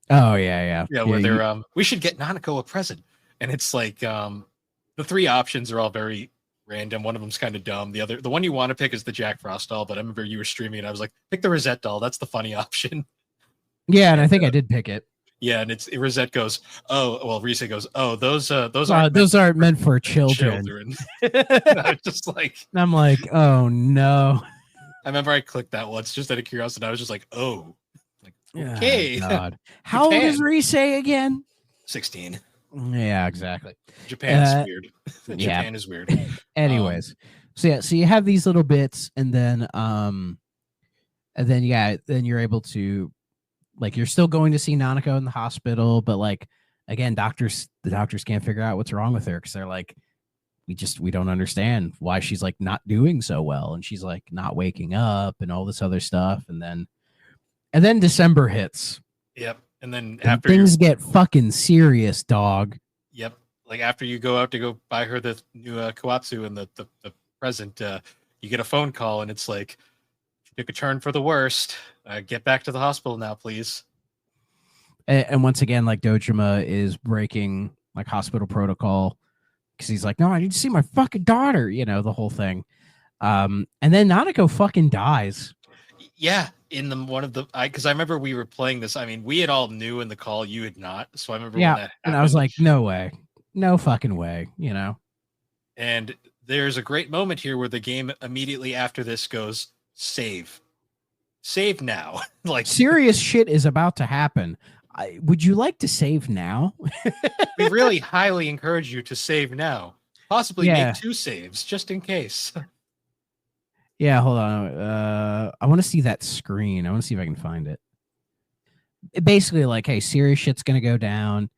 Oh yeah. Yeah, where they're we should get Nanako a present. And it's like the three options are all very random. One of them's kind of dumb. The one you want to pick is the Jack Frost doll, but I remember you were streaming and I was like, pick the Rosette doll. That's the funny option. Yeah, and I think I did pick it. Yeah, and Rosette goes, Risei goes, those aren't meant for children. I just like, and I'm like, oh no. I remember I clicked that once just out of curiosity. I was just like, oh, like, okay. God. How old is Risei again? 16. Yeah, exactly. Japan's weird. Yeah. Japan is weird. Anyways, so you have these little bits, and then then you're able to, like, you're still going to see Nanako in the hospital, but like again, the doctors can't figure out what's wrong with her because they're like, we don't understand why she's like not doing so well, and she's like not waking up and all this other stuff, and then December hits. Yep. And then And after things get fucking serious, dog. Yep. Like after you go out to go buy her the new Kawazu and the present, you get a phone call and it's like, took a turn for the worst. Get back to the hospital now, please. And once again, like Dojima is breaking like hospital protocol because he's like, no, I need to see my fucking daughter, the whole thing. And then Nanako fucking dies. Yeah, in because I remember we were playing this. I mean, we had all knew in the call, you had not. So I remember when that happened. And I was like, no way, no fucking way, And there's a great moment here where the game immediately after this goes, save now. Like serious shit is about to happen. Would you like to save now? We really highly encourage you to save now. Possibly make 2 saves just in case. Yeah, hold on. I want to see that screen. I want to see if I can find it. Basically, like, hey, serious shit's gonna go down,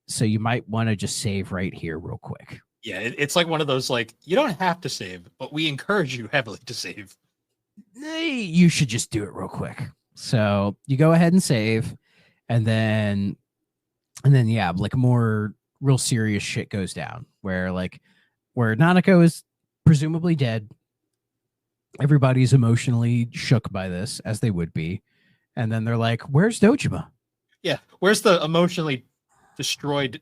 so you might want to just save right here, real quick. Yeah, it's like one of those like you don't have to save, but we encourage you heavily to save. You should just do it real quick. So you go ahead and save, and then yeah, like more real serious shit goes down where Nanako is presumably dead. Everybody's emotionally shook by this, as they would be. And then they're like, where's Dojima? Yeah, where's the emotionally destroyed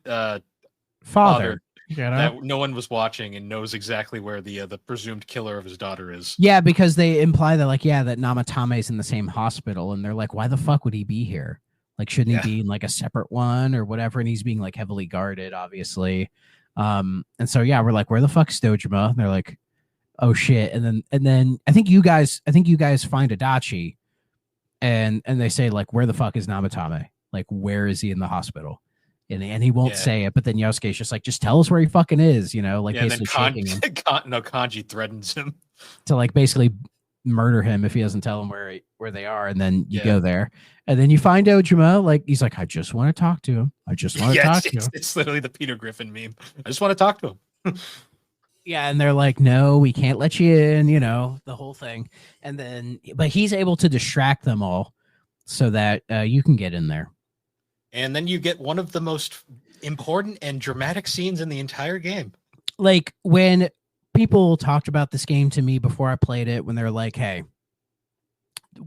father? That no one was watching and knows exactly where the presumed killer of his daughter is. Yeah, because they imply that that Namatame's in the same hospital, and they're like, why the fuck would he be here? Like, shouldn't he be in like a separate one or whatever? And he's being like heavily guarded, obviously. And so yeah, we're like, where the fuck's Dojima? And they're like, oh shit. And then I think you guys find Adachi, and they say like, where the fuck is Namatame? Like, where is he in the hospital? And he won't say it, but then Yosuke's just like, just tell us where he fucking is, like basically shaking him. Kanji threatens him to like basically murder him if he doesn't tell him where they are. And then you go there, and then you find Dojima. Like, he's like, I just want to talk to him. I just want to talk to him. It's literally the Peter Griffin meme. I just want to talk to him. Yeah, and they're like, no, we can't let you in, the whole thing. And then, but he's able to distract them all so that you can get in there. And then you get one of the most important and dramatic scenes in the entire game. Like, when people talked about this game to me before I played it, when they're like, hey,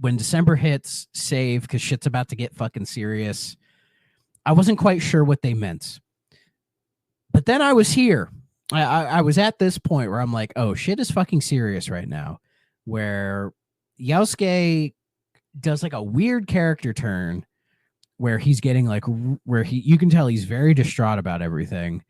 when December hits, save, because shit's about to get fucking serious. I wasn't quite sure what they meant. But then I was here. I was at this point where I'm like, oh, shit is fucking serious right now. Where Yosuke does like a weird character turn where he's getting like, you can tell he's very distraught about everything.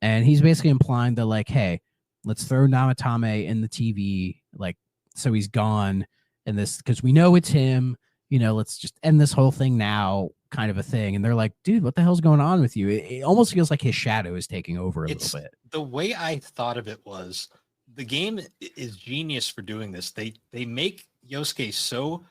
And he's basically implying that like, hey, let's throw Namatame in the TV, like, so he's gone. And this, because we know it's him, let's just end this whole thing now, kind of a thing. And they're like, dude, what the hell's going on with you? It almost feels like his shadow is taking over a little bit. The way I thought of it was, the game is genius for doing this. They make Yosuke so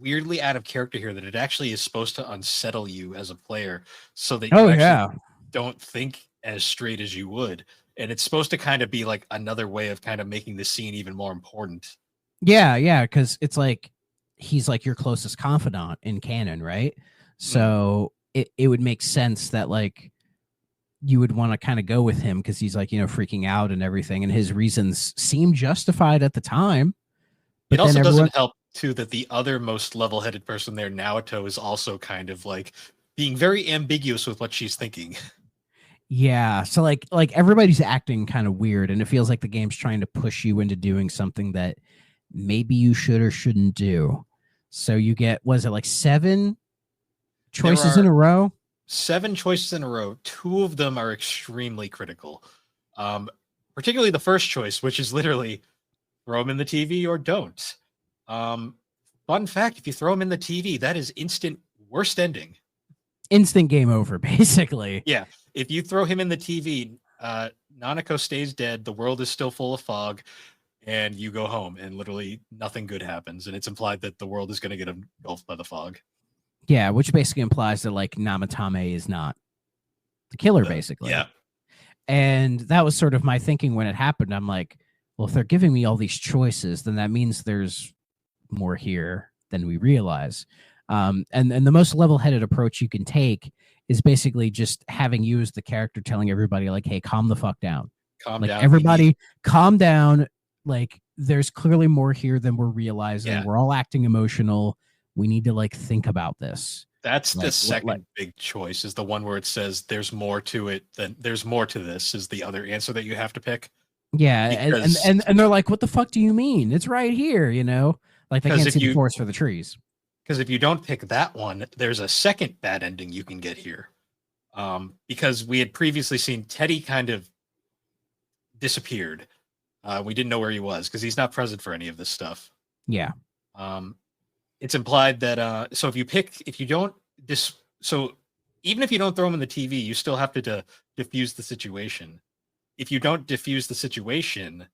weirdly out of character here that it actually is supposed to unsettle you as a player, so that you don't think as straight as you would. And it's supposed to kind of be like another way of kind of making the scene even more important. Yeah, because it's like he's like your closest confidant in canon, right? So it would make sense that like you would want to kind of go with him because he's like, freaking out and everything, and his reasons seem justified at the time. But it also doesn't help too that the other most level-headed person there, Naoto, is also kind of like being very ambiguous with what she's thinking. Yeah, so like everybody's acting kind of weird, and it feels like the game's trying to push you into doing something that maybe you should or shouldn't do. So you get, was it like 7 choices in a row? 7 choices in a row. 2 of them are extremely critical. Particularly the first choice, which is literally throw him in the TV or don't. Fun fact, if you throw him in the TV, that is instant worst ending. instant game over, basically. Yeah. If you throw him in the TV, Nanako stays dead. The world is still full of fog, and you go home, and literally nothing good happens. And it's implied that the world is going to get engulfed by the fog. Yeah, which basically implies that like Namatame is not the killer, basically. Yeah. And that was sort of my thinking when it happened. I'm like, well, if they're giving me all these choices, then that means there's more here than we realize. And the most level-headed approach you can take is basically just having you as the character telling everybody, like, hey, calm the fuck down. Calm like, down. everybody, calm down. Like, there's clearly more here than we're realizing. Yeah. We're all acting emotional. We need to, like, think about this. That's Like, the second big choice, is the one where it says there's more to it than there's more to this, is the other answer that you have to pick. Yeah, Because- and they're like, what the fuck do you mean? It's right here, you know? Like, they 'Cause can't if see the you- forest for the trees. Because if you don't pick that one, there's a second bad ending you can get here. Because we had previously seen Teddy kind of disappeared. We didn't know where he was because he's not present for any of this stuff. Yeah. It's implied that so even if you don't throw him in the TV, you still have to diffuse the situation. If you don't diffuse the situation,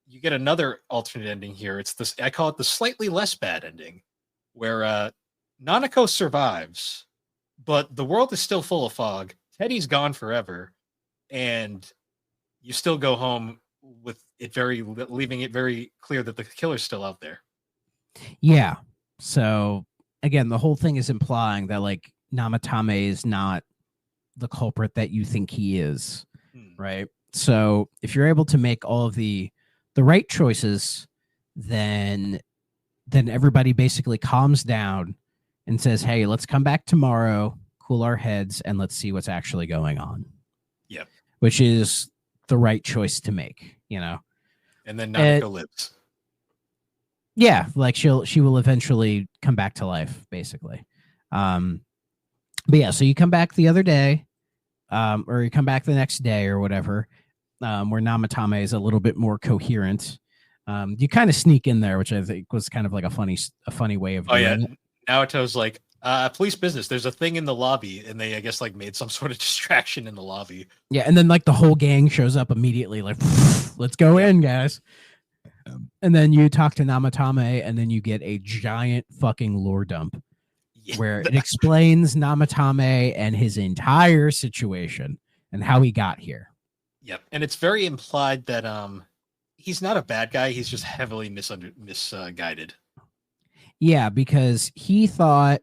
you get another alternate ending here. It's this, I call it the slightly less bad ending, where Nanako survives, but the world is still full of fog. Teddy's gone forever, and you still go home with it leaving it very clear that the killer's still out there. Yeah. So again, the whole thing is implying that like Namatame is not the culprit that you think he is, right? So if you're able to make all of the right choices, then everybody basically calms down and says, "Hey, let's come back tomorrow, cool our heads, and let's see what's actually going on." Yep. Which is the right choice to make, you know. And then Nanako lives. Yeah, like she will eventually come back to life, basically. But yeah, so you come back the other day, or you come back the next day or whatever, where Namatame is a little bit more coherent. You kind of sneak in there, which I think was kind of like a funny way of doing it. Naoto's like, police business. There's a thing in the lobby, and they, I guess, like made some sort of distraction in the lobby. Yeah, and then like the whole gang shows up immediately, like, let's go in, guys. And then you talk to Namatame, and then you get a giant fucking lore dump where it explains Namatame and his entire situation and how he got here. Yep, and it's very implied that he's not a bad guy. He's just heavily misguided. Yeah, because he thought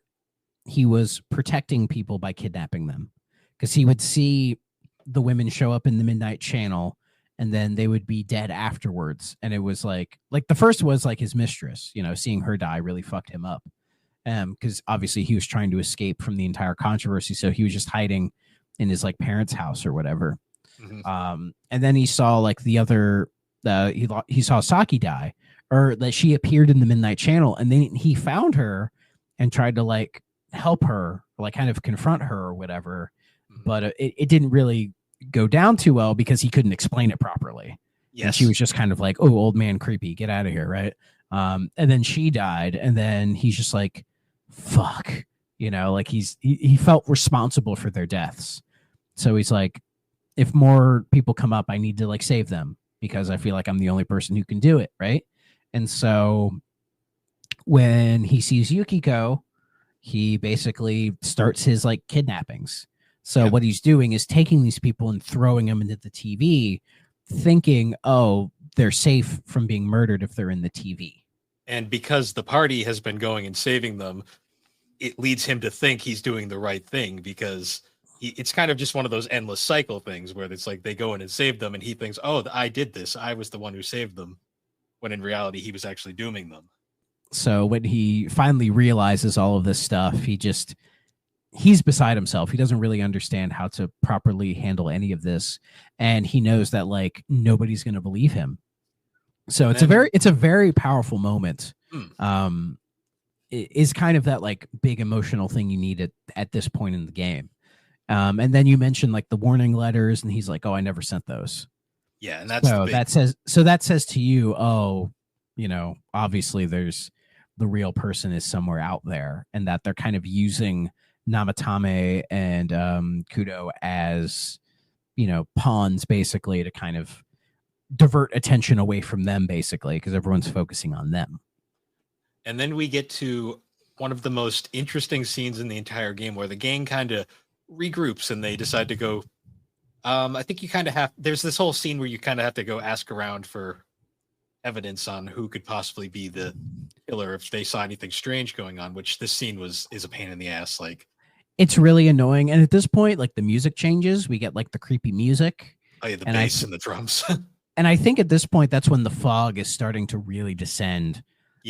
he was protecting people by kidnapping them, because he would see the women show up in the midnight channel and then they would be dead afterwards. And it was like the first was like his mistress, you know, seeing her die really fucked him up. Because obviously he was trying to escape from the entire controversy. So he was just hiding in his like parents' house or whatever. Mm-hmm. And then he saw like the other, he saw Saki die, or that she appeared in the midnight channel. And then he found her and tried to like help her, like kind of confront her or whatever. Mm-hmm. But it didn't really go down too well because he couldn't explain it properly. Yes. And she was just kind of like, oh, old man creepy, get out of here, right? And then she died, and then he's just like, fuck, you know, like he felt responsible for their deaths. So he's like, if more people come up, I need to like save them because I feel like I'm the only person who can do it, right? And so when he sees Yukiko, he basically starts his like kidnappings. So what he's doing is taking these people and throwing them into the TV, thinking, oh, they're safe from being murdered if they're in the TV. And because the party has been going and saving them, it leads him to think he's doing the right thing, because it's kind of just one of those endless cycle things where it's like they go in and save them and he thinks, oh, I did this. I was the one who saved them, when in reality he was actually dooming them. So when he finally realizes all of this stuff, he's beside himself. He doesn't really understand how to properly handle any of this. And he knows that like nobody's going to believe him. So it's a very powerful moment. It is kind of that like big emotional thing you need at this point in the game. And then you mentioned like the warning letters, and he's like, oh, I never sent those. Yeah. And that's that says to you, oh, you know, obviously there's the real person is somewhere out there, and that they're kind of using Namatame and Kudo as, pawns, basically, to kind of divert attention away from them, basically, because everyone's focusing on them. And then we get to one of the most interesting scenes in the entire game, where the gang kind of regroups and they decide to go. I think you kind of have. There's this whole scene where you kind of have to go ask around for evidence on who could possibly be the killer if they saw anything strange going on. Which this scene is a pain in the ass. Like, it's really annoying. And at this point, like, the music changes. We get like the creepy music. Oh yeah, the bass and the drums. And I think at this point, that's when the fog is starting to really descend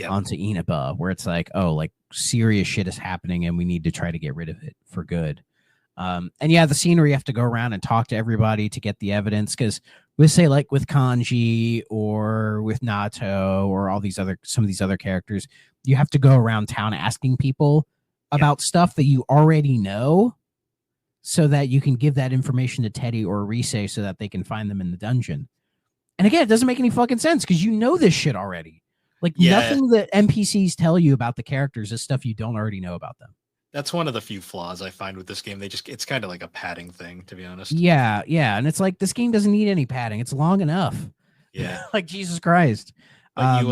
onto Inaba, where it's like, oh, like, serious shit is happening and we need to try to get rid of it for good. And yeah, the scene where you have to go around and talk to everybody to get the evidence, because we say, like, with Kanji or with Nato or some of these other characters, you have to go around town asking people about stuff that you already know, so that you can give that information to Teddy or Rise so that they can find them in the dungeon. And again, it doesn't make any fucking sense because you know this shit already. Like, nothing that NPCs tell you about the characters is stuff you don't already know about them. That's one of the few flaws I find with this game. It's kind of like a padding thing, to be honest. Yeah. And it's like, this game doesn't need any padding. It's long enough. Yeah. Like, Jesus Christ. But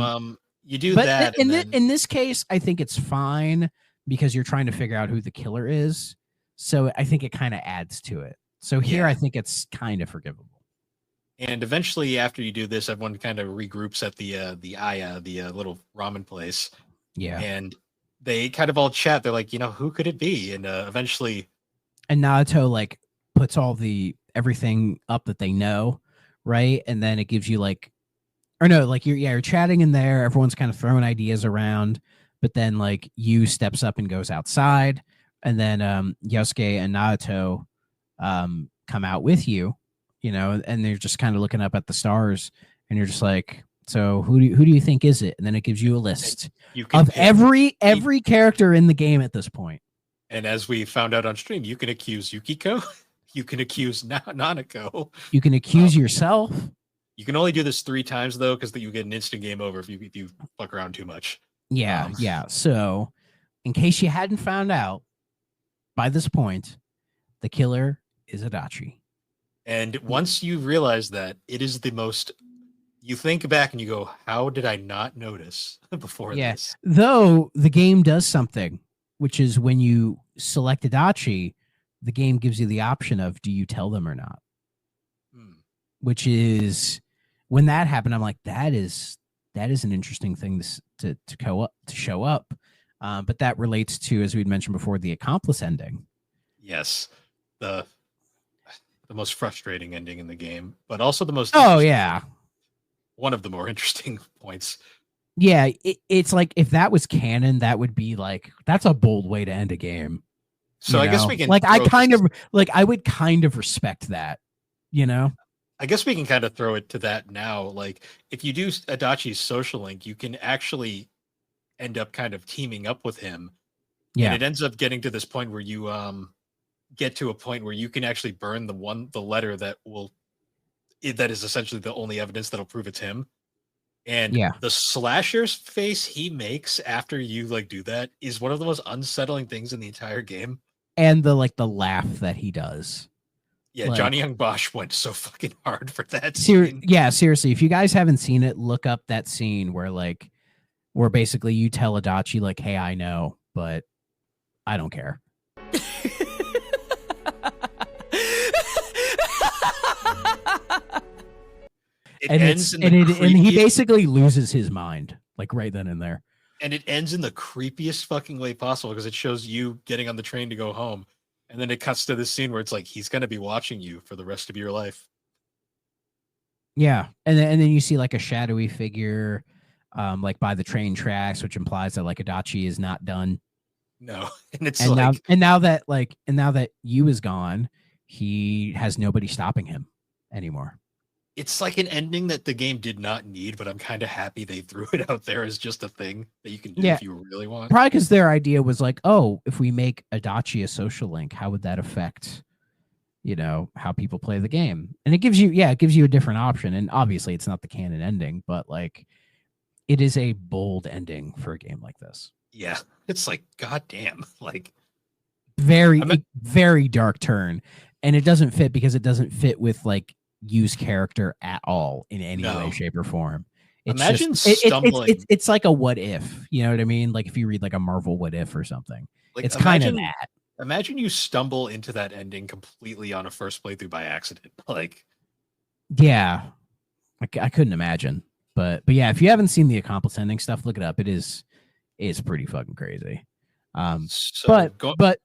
you do that. In this case, I think it's fine because you're trying to figure out who the killer is. So I think it kind of adds to it. So here, I think it's kind of forgivable. And eventually, after you do this, everyone kind of regroups at the Aya, the little ramen place. Yeah. And they kind of all chat. They're like, who could it be? And eventually, and Naruto, like, puts all everything up that they know, right? And then it gives you, like, or no, like, you're chatting in there. Everyone's kind of throwing ideas around, but then, like, Yu steps up and goes outside, and then Yosuke and Naruto come out with you, and they're just kind of looking up at the stars, and you're just like, so who do you think is it? And then it gives you a list of every character in the game at this point. And as we found out on stream, you can accuse Yukiko, you can accuse Nanako, you can accuse yourself. You can only do this 3 times though, because you get an instant game over if you fuck around too much. Yeah. So, in case you hadn't found out by this point, the killer is Adachi. And once you realize that, it is the most. You think back and you go, how did I not notice before this? Though the game does something, which is when you select Adachi, the game gives you the option of, do you tell them or not? Which is, when that happened, I'm like, that is an interesting thing to show up. But that relates to, as we'd mentioned before, the accomplice ending. Yes. The most frustrating ending in the game, but also the most. Oh, yeah. One of the more interesting points. Yeah, it's like, if that was canon, that would be like, that's a bold way to end a game. So I guess we can, like, I would kind of respect that, I guess we can kind of throw it to that now. Like, if you do Adachi's social link, you can actually end up kind of teaming up with him. Yeah. And it ends up getting to this point where you get to a point where you can actually burn the letter that is essentially the only evidence that'll prove it's him. And the slasher's face he makes after you do that is one of the most unsettling things in the entire game. And the laugh that he does. Yeah, Johnny Young Bosch went so fucking hard for that scene. Yeah, seriously, if you guys haven't seen it, look up that scene where basically you tell Adachi, like, hey, I know, but I don't care. He basically loses his mind, like, right then and there. And it ends in the creepiest fucking way possible, because it shows you getting on the train to go home. And then it cuts to this scene where it's like, he's going to be watching you for the rest of your life. Yeah. And then you see like a shadowy figure, like by the train tracks, which implies that like Adachi is not done. No. And it's now that Yu is gone, he has nobody stopping him anymore. It's like an ending that the game did not need, but I'm kind of happy they threw it out there as just a thing that you can do if you really want. Probably because their idea was like, oh, if we make Adachi a social link, how would that affect, how people play the game? And it gives you a different option. And obviously it's not the canon ending, but like, it is a bold ending for a game like this. Yeah. It's like, goddamn, like, very dark turn, and it doesn't fit because it doesn't fit with like Yu's character at all in any way, shape, or form. It's Imagine just, stumbling. it's like a what if, you know what I mean? Like if you read like a Marvel what if or something, Like, it's kind of that. Imagine you stumble into that ending completely on a first playthrough by accident. Like, yeah, I couldn't imagine, but yeah, if you haven't seen the accomplice ending stuff, look it up. It's pretty fucking crazy. But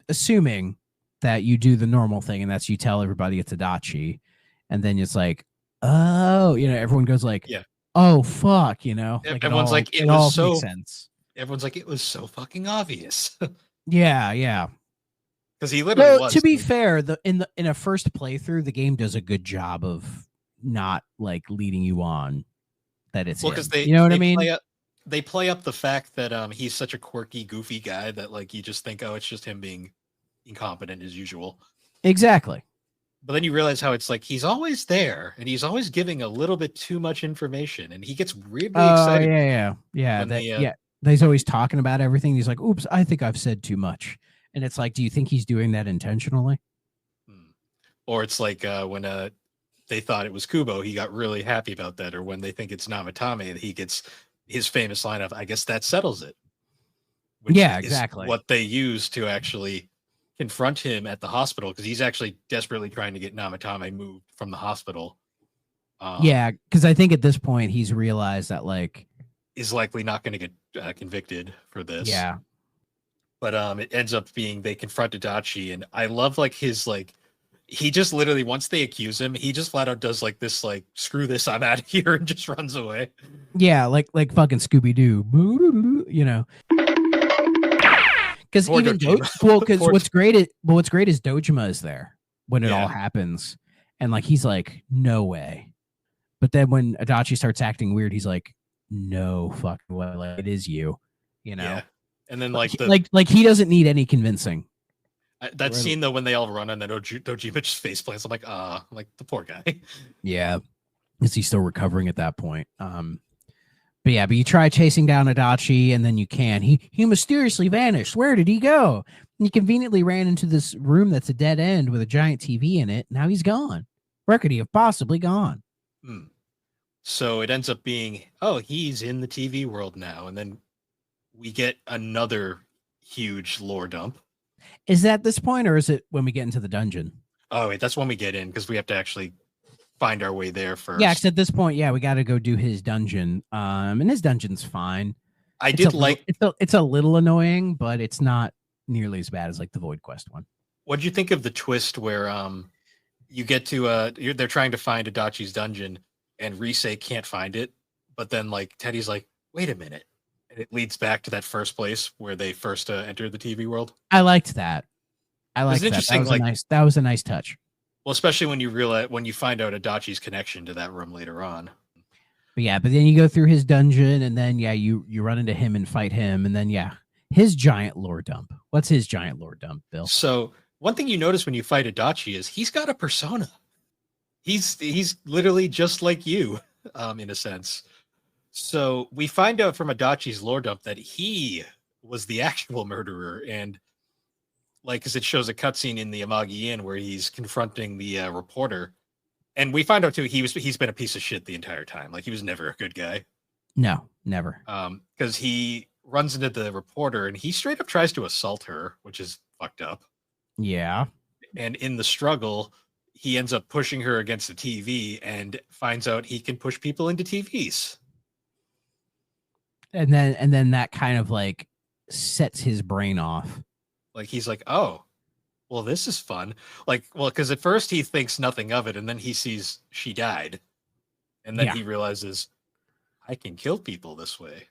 assuming that you do the normal thing, and that's you tell everybody it's Adachi, and then it's like, oh, everyone goes like, yeah, oh fuck, like everyone's like, it all makes sense. Everyone's like, it was so fucking obvious. Yeah. Because he literally was. To be fair, in a first playthrough, the game does a good job of not like leading you on that it's because you know what I mean? They play up the fact that he's such a quirky, goofy guy that like you just think, oh, it's just him being incompetent as usual. Exactly. But then you realize how it's like he's always there and he's always giving a little bit too much information, and he gets really excited. Yeah. He's always talking about everything. He's like, "Oops, I think I've said too much." And it's like, do you think he's doing that intentionally? Or it's like when they thought it was Kubo, he got really happy about that. Or when they think it's Namatame, he gets his famous line of, "I guess that settles it." Which exactly. What they use to actually confront him at the hospital, because he's actually desperately trying to get Namatame moved from the hospital. Because I think at this point he's realized that like is likely not going to get convicted for this. Yeah. But it ends up being they confront Adachi, and I love like his like he just literally once they accuse him, he just flat out does like this like screw this, I'm out of here, and just runs away. Yeah, like fucking Scooby Doo, Because even what's great is Dojima is there when it all happens, and like he's like, no way. But then when Adachi starts acting weird, he's like, no fucking way, like it is you, Yeah. And then like he doesn't need any convincing. That scene though when they all run and then Dojima just face plants, I'm like the poor guy. Yeah, is he still recovering at that point? But you try chasing down Adachi and then you can. He mysteriously vanished. Where did he go? And he conveniently ran into this room that's a dead end with a giant TV in it. Now he's gone. Where could he have possibly gone? So it ends up being, oh, he's in the TV world now, and then we get another huge lore dump. Is that this point, or is it when we get into the dungeon? Oh, wait, that's when we get in, because we have to actually find our way there first. Yeah, because at this point, we got to go do his dungeon. And his dungeon's fine. It's a little annoying, but it's not nearly as bad as like the Void Quest one. What'd you think of the twist where you get to they're trying to find Adachi's dungeon, and Risei can't find it, but then like Teddy's like, wait a minute. And it leads back to that first place where they first entered the TV world. I liked that. That was that was a nice touch. Well, especially when you find out Adachi's connection to that room later on. But then you go through his dungeon, and then you run into him and fight him, and then his giant lore dump. What's his giant lore dump, Bill? So one thing you notice when you fight Adachi is he's got a persona. He's literally just like you, in a sense. So we find out from Adachi's lore dump that he was the actual murderer, and like, because it shows a cutscene in the Amagi Inn where he's confronting the reporter, and we find out too he's been a piece of shit the entire time. Like he was never a good guy. No, never. Because he runs into the reporter and he straight up tries to assault her, which is fucked up. Yeah. And in the struggle, he ends up pushing her against the TV and finds out he can push people into TVs. And then that kind of like sets his brain off. Like he's like, oh, well, this is fun. Like, well, because at first he thinks nothing of it, and then he sees she died, and then he realizes I can kill people this way.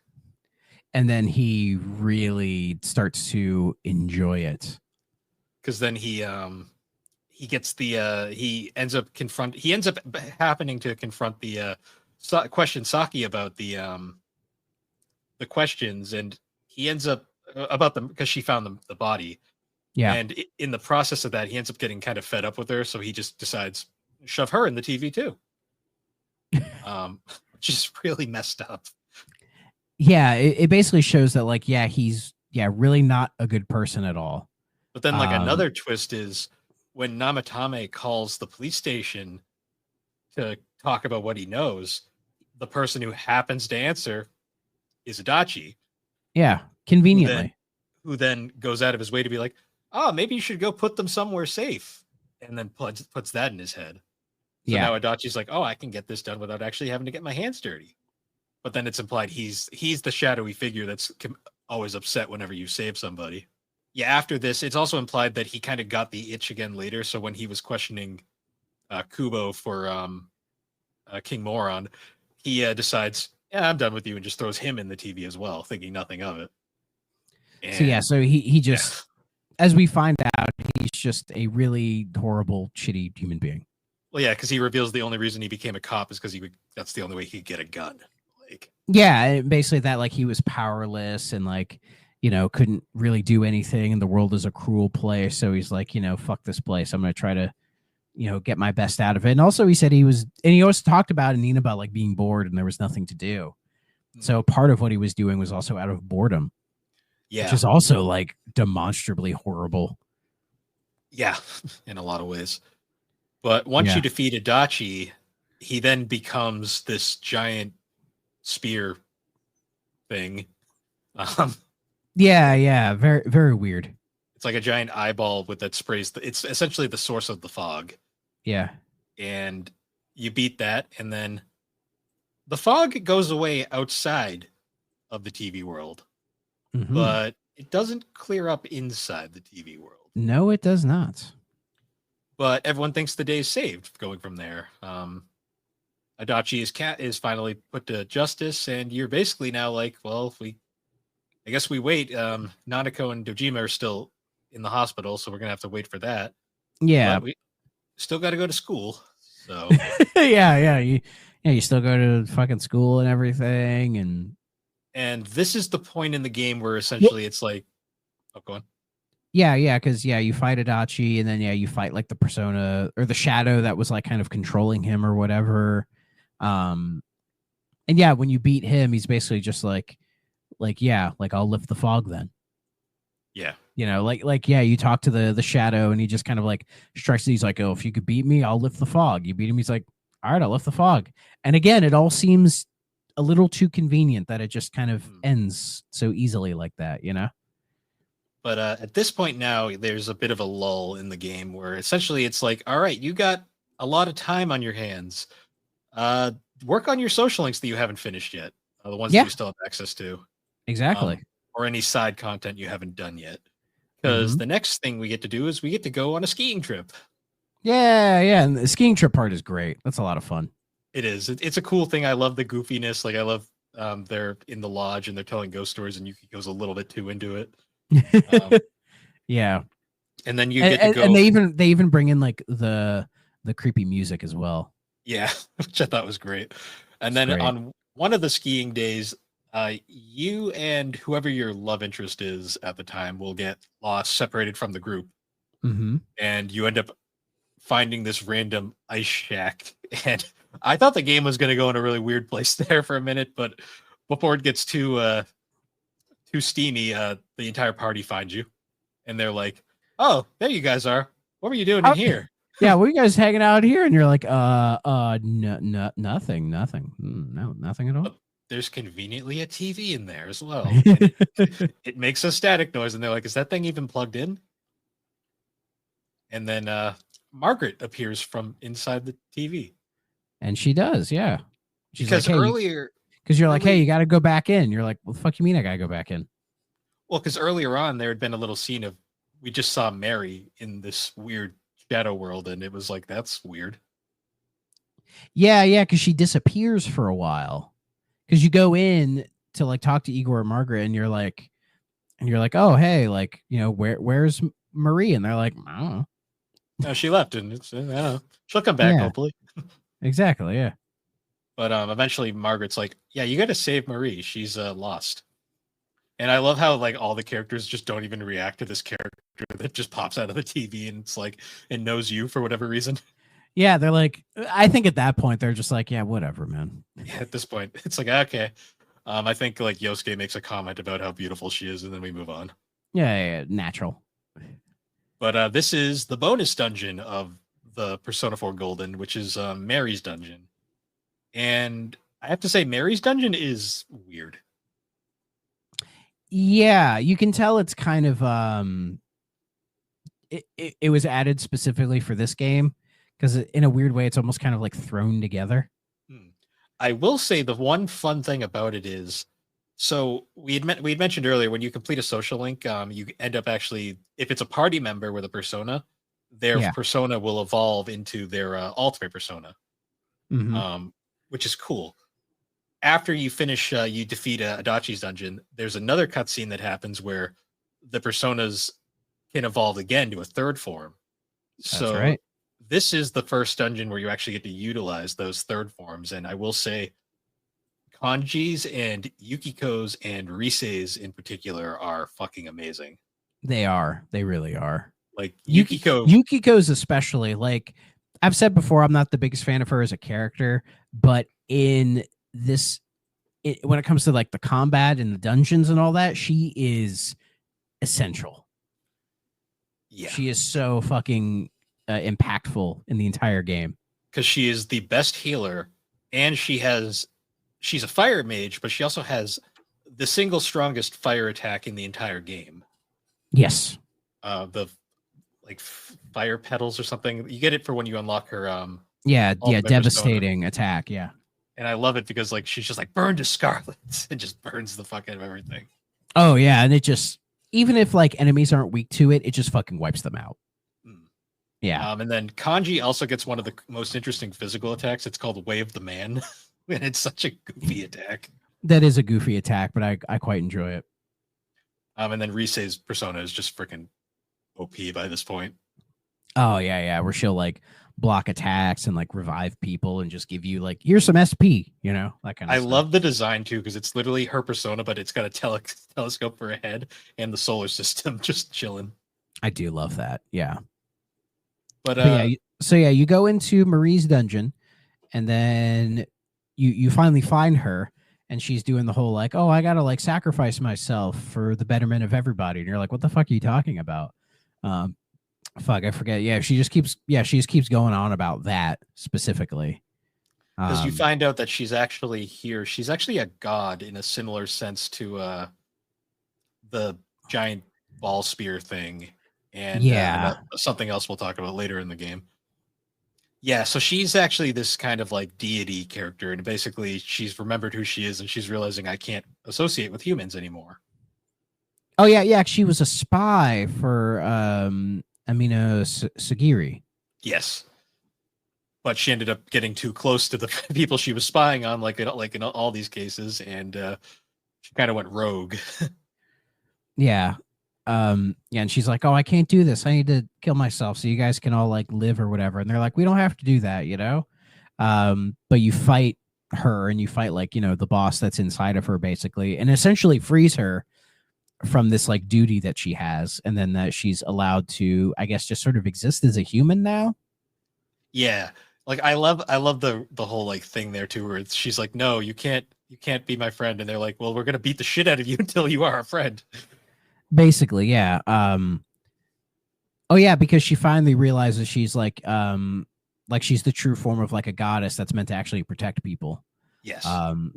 And then he really starts to enjoy it. Because then he gets the he ends up happening to confront the question Saki about the questions, and he ends up about them because she found the body. Yeah. And in the process of that, he ends up getting kind of fed up with her, so he just decides shove her in the TV too. Which is really messed up. Yeah, it basically shows that like he's really not a good person at all. But then like another twist is when Namatame calls the police station to talk about what he knows, the person who happens to answer is Adachi. Yeah, conveniently. Who then goes out of his way to be like, oh, maybe you should go put them somewhere safe. And then puts that in his head. So now Adachi's like, oh, I can get this done without actually having to get my hands dirty. But then it's implied he's the shadowy figure that's always upset whenever you save somebody. Yeah, after this, it's also implied that he kind of got the itch again later. So when he was questioning Kubo for King Moron, he decides, yeah, I'm done with you, and just throws him in the TV as well, thinking nothing of it. And, so he just, as we find out, he's just a really horrible, shitty human being. Well, yeah, because he reveals the only reason he became a cop is because that's the only way he could get a gun. Like, yeah, basically that, like, he was powerless and, like, you know, couldn't really do anything, and the world is a cruel place. So he's like, you know, fuck this place. I'm going to try to, you know, get my best out of it. And also he said he also talked about Nina about like being bored and there was nothing to do. So part of what he was doing was also out of boredom. Yeah. Which is also like demonstrably horrible. Yeah, in a lot of ways. But once you defeat Adachi, he then becomes this giant spear thing. Yeah, very, very weird. It's like a giant eyeball that sprays. It's essentially the source of the fog. Yeah. And you beat that, and then the fog goes away outside of the TV world, but it doesn't clear up inside the TV world. No, it does not. But everyone thinks the day is saved going from there. Adachi's cat is finally put to justice, and you're basically now like, well, I guess we wait. Nanako and Dojima are still in the hospital, so we're gonna have to wait for that. Yeah, but we still got to go to school. So yeah, you still go to fucking school and everything, and this is the point in the game where essentially it's like, oh, go on. Yeah, because you fight Adachi, and then you fight like the persona or the shadow that was like kind of controlling him or whatever. And yeah, when you beat him, he's basically just like I'll lift the fog then. Yeah. You know, you talk to the shadow, and he just kind of like strikes. He's like, oh, if you could beat me, I'll lift the fog. You beat him, he's like, all right, I'll lift the fog. And again, it all seems a little too convenient that it just kind of ends so easily like that, you know? But at this point now, there's a bit of a lull in the game where essentially it's like, all right, you got a lot of time on your hands. Work on your social links that you haven't finished yet. The ones that you still have access to. Exactly. Or any side content you haven't done yet. Because the next thing we get to do is we get to go on a skiing trip. Yeah. And the skiing trip part is great. That's a lot of fun. It is. It's a cool thing. I love the goofiness. Like, I love they're in the lodge and they're telling ghost stories, and Yuki goes a little bit too into it. Yeah. And then you get to go. And they even bring in like the creepy music as well. Yeah, which I thought was great. And then on one of the skiing days, you and whoever your love interest is at the time will get lost, separated from the group. And you end up finding this random ice shack. And I thought the game was going to go in a really weird place there for a minute, but before it gets too steamy, the entire party finds you. And they're like, oh, there you guys are. What were you doing in here? Yeah, what are you guys hanging out here? And you're like, nothing. No, nothing at all. But there's conveniently a TV in there as well. It makes a static noise, and they're like, is that thing even plugged in? And then Margaret appears from inside the TV. And she does, yeah. She's because like, hey, earlier... Because you're like, hey, you got to go back in. You're like, well, the fuck you mean I got to go back in? Well, because earlier on, there had been a little scene of, we just saw Mary in this weird shadow world, and it was like, that's weird. Yeah, because she disappears for a while. Because you go in to like talk to Igor and Margaret, and you're like, oh, hey, like, you know, where's Marie? And they're like, I don't know. No, she left, and I don't know. She'll come back, hopefully. Exactly, yeah. But eventually Margaret's like, yeah, you got to save Marie. She's lost. And I love how like all the characters just don't even react to this character that just pops out of the TV, and it's like, it knows you for whatever reason. Yeah, they're like, I think at that point, they're just like, yeah, whatever, man. Yeah, at this point, it's like, okay. I think like Yosuke makes a comment about how beautiful she is, and then we move on. Yeah, natural. But this is the bonus dungeon of the Persona 4 Golden, which is Mary's dungeon. And I have to say, Mary's dungeon is weird. Yeah, you can tell it's kind of it was added specifically for this game because in a weird way it's almost kind of like thrown together. I will say the one fun thing about it is, so we'd mentioned earlier, when you complete a social link, you end up actually, if it's a party member with a persona, their persona will evolve into their ultimate persona, which is cool. After you finish, you defeat Adachi's dungeon, there's another cutscene that happens where the personas can evolve again to a third form. So right. This is the first dungeon where you actually get to utilize those third forms. And I will say Kanji's and Yukiko's and Risei's in particular are fucking amazing. They are. They really are. Like Yukiko's especially, like I've said before, I'm not the biggest fan of her as a character, but in this, when it comes to like the combat and the dungeons and all that, she is essential. Yeah. She is so fucking impactful in the entire game. Because she is the best healer, and she's a fire mage, but she also has the single strongest fire attack in the entire game. Yes. The like fire petals or something. You get it for when you unlock her devastating persona. Attack, yeah. And I love it because like she's just like burned to scarlet and just burns the fuck out of everything. Oh yeah, and it just, even if like enemies aren't weak to it, it just fucking wipes them out. Yeah. And then Kanji also gets one of the most interesting physical attacks. It's called Way of the Man. And it's such a goofy attack. That is a goofy attack, but I quite enjoy it. And then Risei's persona is just freaking OP by this point. Oh yeah, where she'll like block attacks and like revive people and just give you like, here's some SP, you know, that kind of stuff. I love the design too, because it's literally her persona, but it's got a telescope for a head and the solar system just chilling. I do love that. Yeah. But you go into Marie's dungeon, and then you finally find her, and she's doing the whole like, oh, I gotta like sacrifice myself for the betterment of everybody, and you're like, what the fuck are you talking about? Fuck, I forget. Yeah, she just keeps going on about that specifically. Because you find out that she's actually here. She's actually a god in a similar sense to the giant ball spear thing. And something else we'll talk about later in the game. Yeah, so she's actually this kind of like deity character, and basically she's remembered who she is, and she's realizing I can't associate with humans anymore. Oh yeah, she was a spy for Amino Sagiri. Yes, but she ended up getting too close to the people she was spying on, like in all these cases, and she kind of went rogue. Yeah. And she's like, oh, I can't do this. I need to kill myself so you guys can all like live or whatever. And they're like, we don't have to do that, you know? But you fight her, and you fight like, you know, the boss that's inside of her basically, and essentially frees her from this like duty that she has. And then that she's allowed to, I guess, just sort of exist as a human now. Yeah. Like I love the whole like thing there too, where she's like, no, you can't be my friend. And they're like, well, we're going to beat the shit out of you until you are a friend. Basically, yeah. Oh yeah, because she finally realizes she's like she's the true form of like a goddess that's meant to actually protect people. Yes.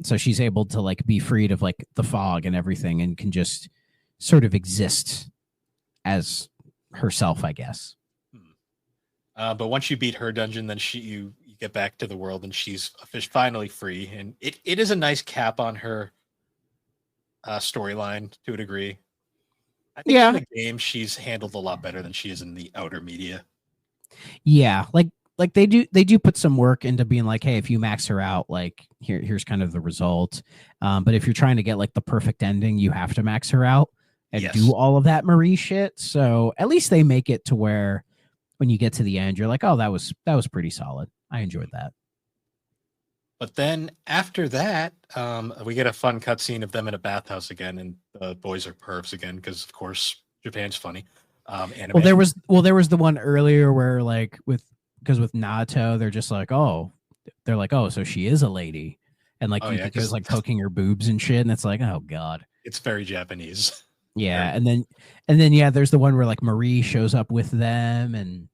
So she's able to like be freed of like the fog and everything, and can just sort of exist as herself, I guess. But once you beat her dungeon, then you get back to the world, and she's finally free, and it is a nice cap on her storyline to a degree. I think in the game she's handled a lot better than she is in the outer media. Yeah, like they do put some work into being like, hey, if you max her out, like here's kind of the result. But if you're trying to get like the perfect ending, you have to max her out and do all of that Marie shit. So at least they make it to where when you get to the end, you're like, oh, that was pretty solid. I enjoyed that. But then after that, we get a fun cutscene of them in a bathhouse again, and the boys are pervs again because, of course, Japan's funny. Anime. Well, there was the one earlier where like with Naoto, they're just like, oh, so she is a lady, and like Yukiko's like poking her boobs and shit, and it's like, oh god, it's very Japanese. Yeah, and then yeah, there's the one where like Marie shows up with them, and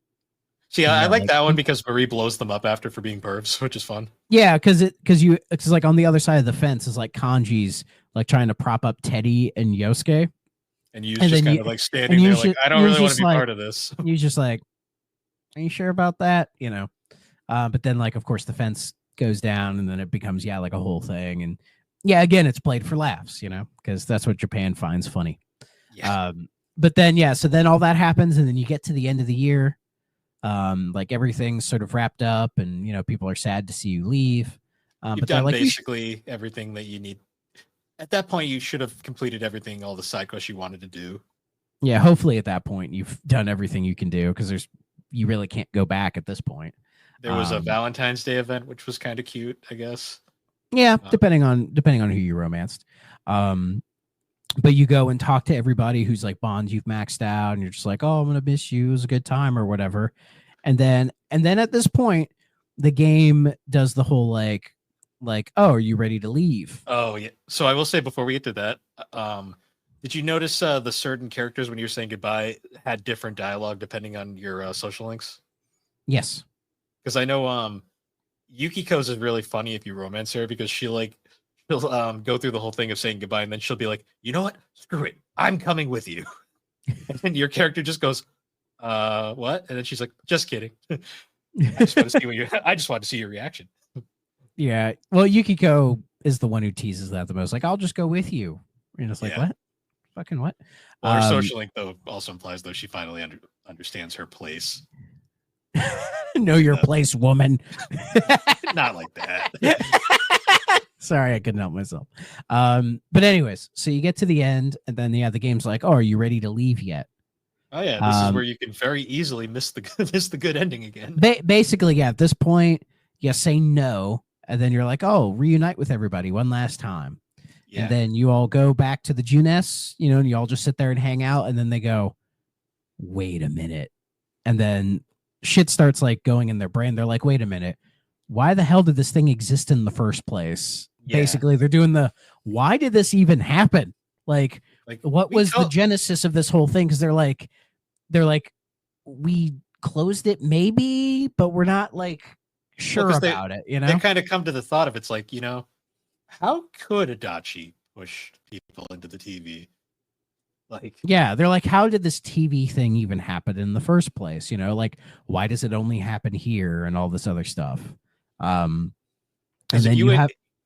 See, I like that one because Marie blows them up after for being pervs, which is fun. yeah, because like on the other side of the fence is like Kanji's like trying to prop up Teddy and Yosuke, And you just kind of like standing there, like, I don't really want to be part of this. You just like, are you sure about that? You know, but then like of course the fence goes down, and then it becomes like a whole thing, and yeah, again it's played for laughs, you know, because that's what Japan finds funny. Yeah. But then so then all that happens, and then you get to the end of the year. Like everything's sort of wrapped up, and you know people are sad to see you leave. You've but done like, basically everything that you need. At that point, you should have completed everything, all the side quests you wanted to do. Yeah, hopefully at that point you've done everything you can do, because you really can't go back at this point. There was a Valentine's Day event, which was kind of cute, I guess. Yeah, depending on who you romanced. But you go and talk to everybody who's like bonds you've maxed out, and you're just like, oh, I'm gonna miss you. It was a good time or whatever. And then at this point, the game does the whole like, oh, are you ready to leave? Oh yeah. So I will say before we get to that, did you notice the certain characters when you were saying goodbye had different dialogue depending on your social links? Yes. Because I know Yukiko's is really funny if you romance her, because she'll go through the whole thing of saying goodbye, and then she'll be like, you know what? Screw it. I'm coming with you. And then your character just goes, what? And then she's like, just kidding. I just want to see your reaction. Yeah. Well, Yukiko is the one who teases that the most. Like, I'll just go with you. And it's like, what? Fucking what? Well, her social link, though, also implies, though, she finally understands her place. Know your place, woman. Not like that. Sorry, I couldn't help myself. But anyways, so you get to the end, and then the game's like, oh, are you ready to leave yet? Oh yeah, this is where you can very easily miss the good ending again. Basically, yeah. At this point, you say no, and then you're like, oh, reunite with everybody one last time. Yeah. And then you all go back to the Junes, you know, and you all just sit there and hang out, and then they go, wait a minute. And then shit starts like going in their brain. They're like, wait a minute. Why the hell did this thing exist in the first place? Yeah. Basically, they're doing why did this even happen? Like what was the genesis of this whole thing? Because they're like, we closed it maybe, but we're not like sure about it. You know, they kind of come to the thought of, it's like, you know, how could Adachi push people into the TV? Like, yeah, they're like, how did this TV thing even happen in the first place? You know, like, why does it only happen here and all this other stuff? And then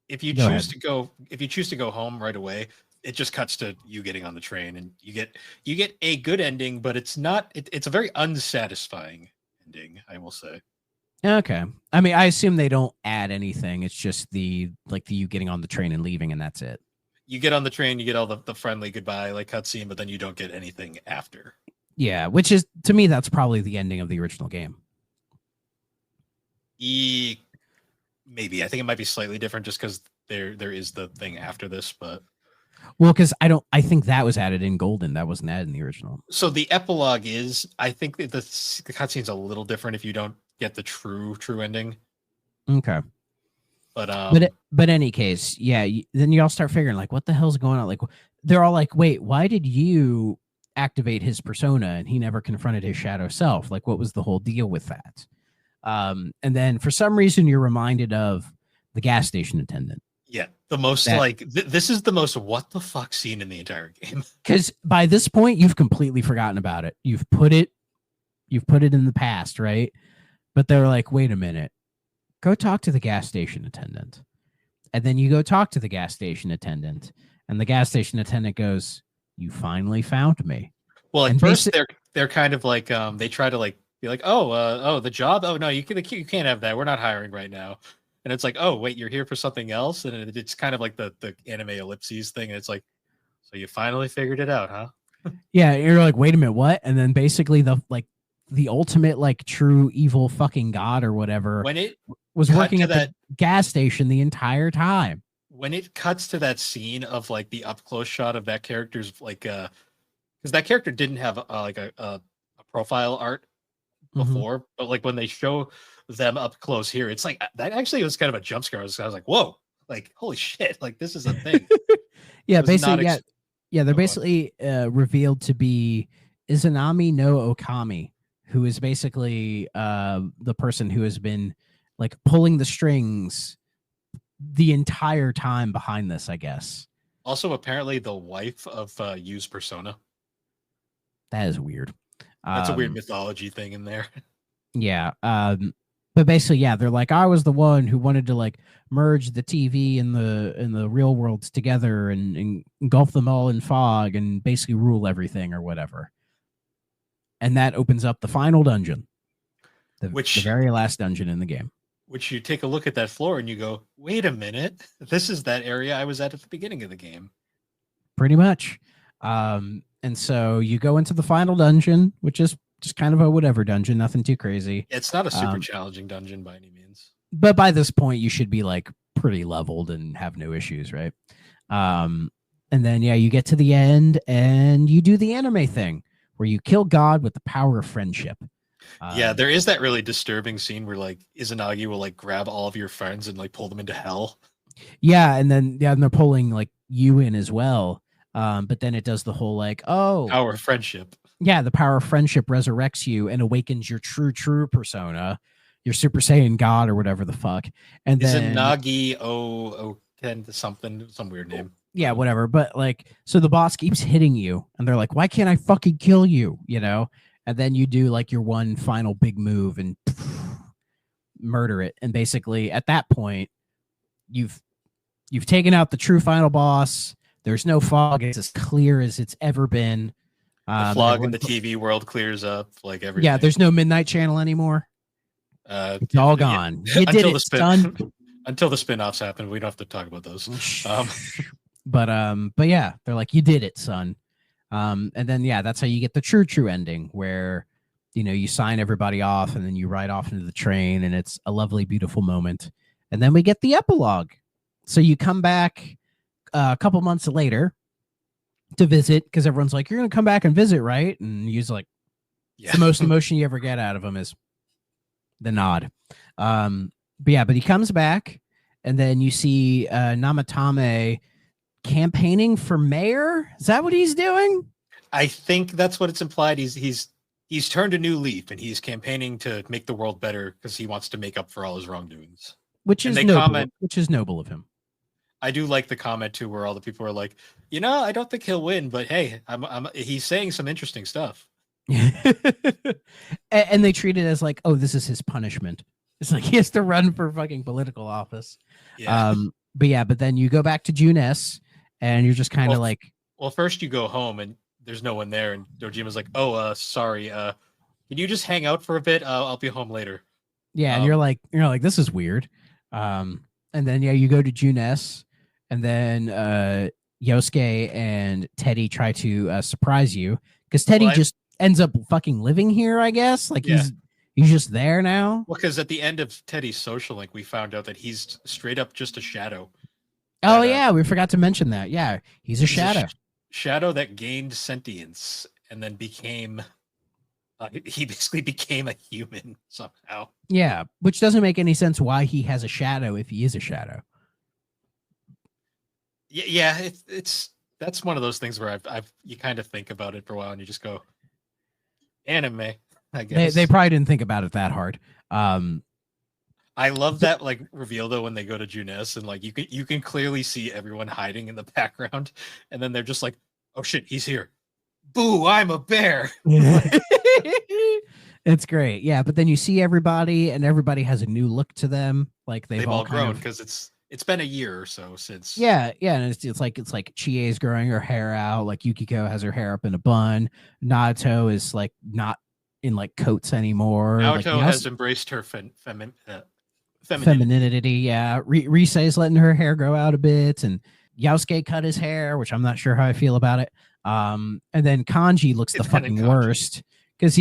if you choose to go home right away, it just cuts to you getting on the train, and you get a good ending, but it's a very unsatisfying ending, I will say. Okay. I mean, I assume they don't add anything. It's just the you getting on the train and leaving, and that's it. You get on the train, you get all the friendly goodbye like cutscene, but then you don't get anything after. Yeah, which is, to me, that's probably the ending of the original game. Maybe. I think it might be slightly different just because there is the thing after this, but well, because I think that was added in Golden. That wasn't added in the original. So the epilogue is, I think that the cutscene's a little different if you don't get the true ending. Okay. But any case, yeah, then you all start figuring like, what the hell's going on? Like, they're all like, wait, why did you activate his persona and he never confronted his shadow self? Like, what was the whole deal with that? And then for some reason you're reminded of the gas station attendant. Yeah, the most this is the most what the fuck scene in the entire game. Because by this point you've completely forgotten about it. You've put it in the past, right? But they're like, wait a minute, go talk to the gas station attendant. And then you go talk to the gas station attendant, and the gas station attendant goes, you finally found me. Well, at first they're kind of like, they try to like be like, oh, the job. Oh no, you can't have that. We're not hiring right now. And it's like, oh wait, you're here for something else. And it's kind of like the anime ellipses thing. And it's like, so you finally figured it out, huh? Yeah, you're like, wait a minute, what? And then basically the ultimate like true evil fucking god or whatever, when it was working at the gas station the entire time. When it cuts to that scene of like the up close shot of that character's like because that character didn't have like a profile art before, but like when they show them up close here, it's like that actually was kind of a jump scare. I was like, whoa, like holy shit, like this is a thing. Yeah, basically, Yeah, they're Oh, go on. basically revealed to be Izanami no Okami, who is basically the person who has been like pulling the strings the entire time behind this, I guess. Also, apparently, the wife of Yu's persona. That is weird. That's a weird mythology thing in there. Yeah. But basically, yeah, they're like, I was the one who wanted to like merge the TV and the real worlds together and engulf them all in fog and basically rule everything or whatever. And that opens up the final dungeon, the very last dungeon in the game. Which you take a look at that floor and you go, wait a minute, this is that area I was at the beginning of the game. Pretty much. And so you go into the final dungeon, which is just kind of a whatever dungeon, nothing too crazy. It's not a super challenging dungeon by any means. But by this point, you should be like pretty leveled and have no issues, right? And then, yeah, you get to the end and you do the anime thing where you kill God with the power of friendship. Yeah, there is that really disturbing scene where like Izanagi will like grab all of your friends and like pull them into hell. Yeah, and then and they're pulling like you in as well. But then it does the whole like, oh, power of friendship. Yeah, the power of friendship resurrects you and awakens your true persona, your Super Saiyan God or whatever the fuck. And then Izanagi something, some weird name. Yeah, whatever. But like, so the boss keeps hitting you, and they're like, "Why can't I fucking kill you?" You know. And then you do like your one final big move and murder it. And basically, at that point, you've taken out the true final boss. There's no fog. It's as clear as it's ever been. The fog in the TV world clears up, like everything. Yeah, there's no Midnight Channel anymore. It's all gone. You did it, son. Until the spin-offs happen, we don't have to talk about those. But yeah, they're like, you did it, son. And then yeah, that's how you get the true ending where you sign everybody off and then you ride off into the train and it's a lovely, beautiful moment. And then we get the epilogue. So you come back a couple months later to visit because everyone's like, you're gonna come back and visit, right? And he's like, yeah. The most emotion you ever get out of him is the nod. But he comes back and then you see Namatame campaigning for mayor. Is that what he's doing? I think that's what it's implied. He's turned a new leaf and he's campaigning to make the world better because he wants to make up for all his wrongdoings. Which is noble of him. I do like the comment too, where all the people are like, I don't think he'll win, but hey, he's saying some interesting stuff. And they treat it as like, oh, this is his punishment. It's like he has to run for fucking political office. Yeah. But then you go back to Junes and you're just kind of like, well, first you go home and there's no one there, and Dojima's like, oh, sorry, can you just hang out for a bit? I'll be home later. Yeah, and you're like, this is weird. And then you go to Junes. And then Yosuke and Teddy try to surprise you because Teddy just ends up fucking living here, I guess. Like he's just there now. Well, because at the end of Teddy's social link, we found out that he's straight up just a shadow. Oh, yeah, we forgot to mention that. Yeah, he's a shadow. Shadow that gained sentience and then became... he basically became a human somehow. Yeah, which doesn't make any sense why he has a shadow if he is a shadow. Yeah, that's one of those things where you kind of think about it for a while and you just go, anime, I guess. They probably didn't think about it that hard. I love that like reveal though when they go to Junes and like you can clearly see everyone hiding in the background and then they're just like, oh shit, he's here. Boo, I'm a bear. It's great. Yeah, but then you see everybody and everybody has a new look to them. Like they've all grown because it's been a year or so since. Yeah, and it's like Chie's growing her hair out. Like Yukiko has her hair up in a bun. Naoto is like not in like coats anymore. Naoto has embraced her femininity. Yeah, Risa is letting her hair grow out a bit, and Yosuke cut his hair, which I'm not sure how I feel about it. And then Kanji looks the fucking worst because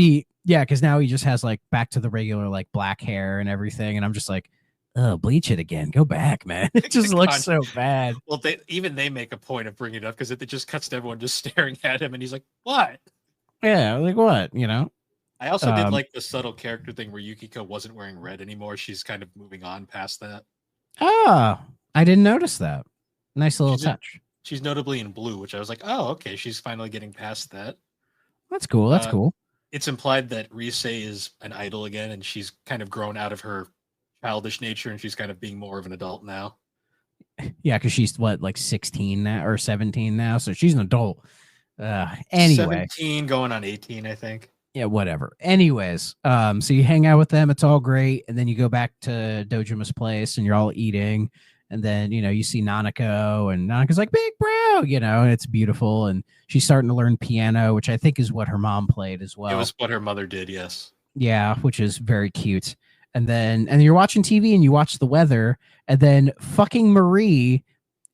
now he just has like back to the regular like black hair and everything, and I'm just like, oh, bleach it again. Go back, man. It just looks so bad. Well, they make a point of bringing it up because it just cuts to everyone just staring at him, and he's like, "What?" Yeah, like what? I also did like the subtle character thing where Yukiko wasn't wearing red anymore. She's kind of moving on past that. Ah, I didn't notice that. Nice little touch. She's notably in blue, which I was like, oh, okay, she's finally getting past that. That's cool. That's cool. It's implied that Rise is an idol again, and she's kind of grown out of her childish nature, and she's kind of being more of an adult now. Yeah, because she's what, like 16 now or 17 now, so she's an adult. Anyway, 17 going on 18, I think. Yeah, whatever. Anyways, so you hang out with them, it's all great, and then you go back to Dojima's place, and you're all eating, and then you see Nanako, and Nanako's like, "Big bro," and it's beautiful, and she's starting to learn piano, which I think is what her mom played as well. It was what her mother did, yes. Yeah, which is very cute. And then you're watching TV and you watch the weather, and then fucking Marie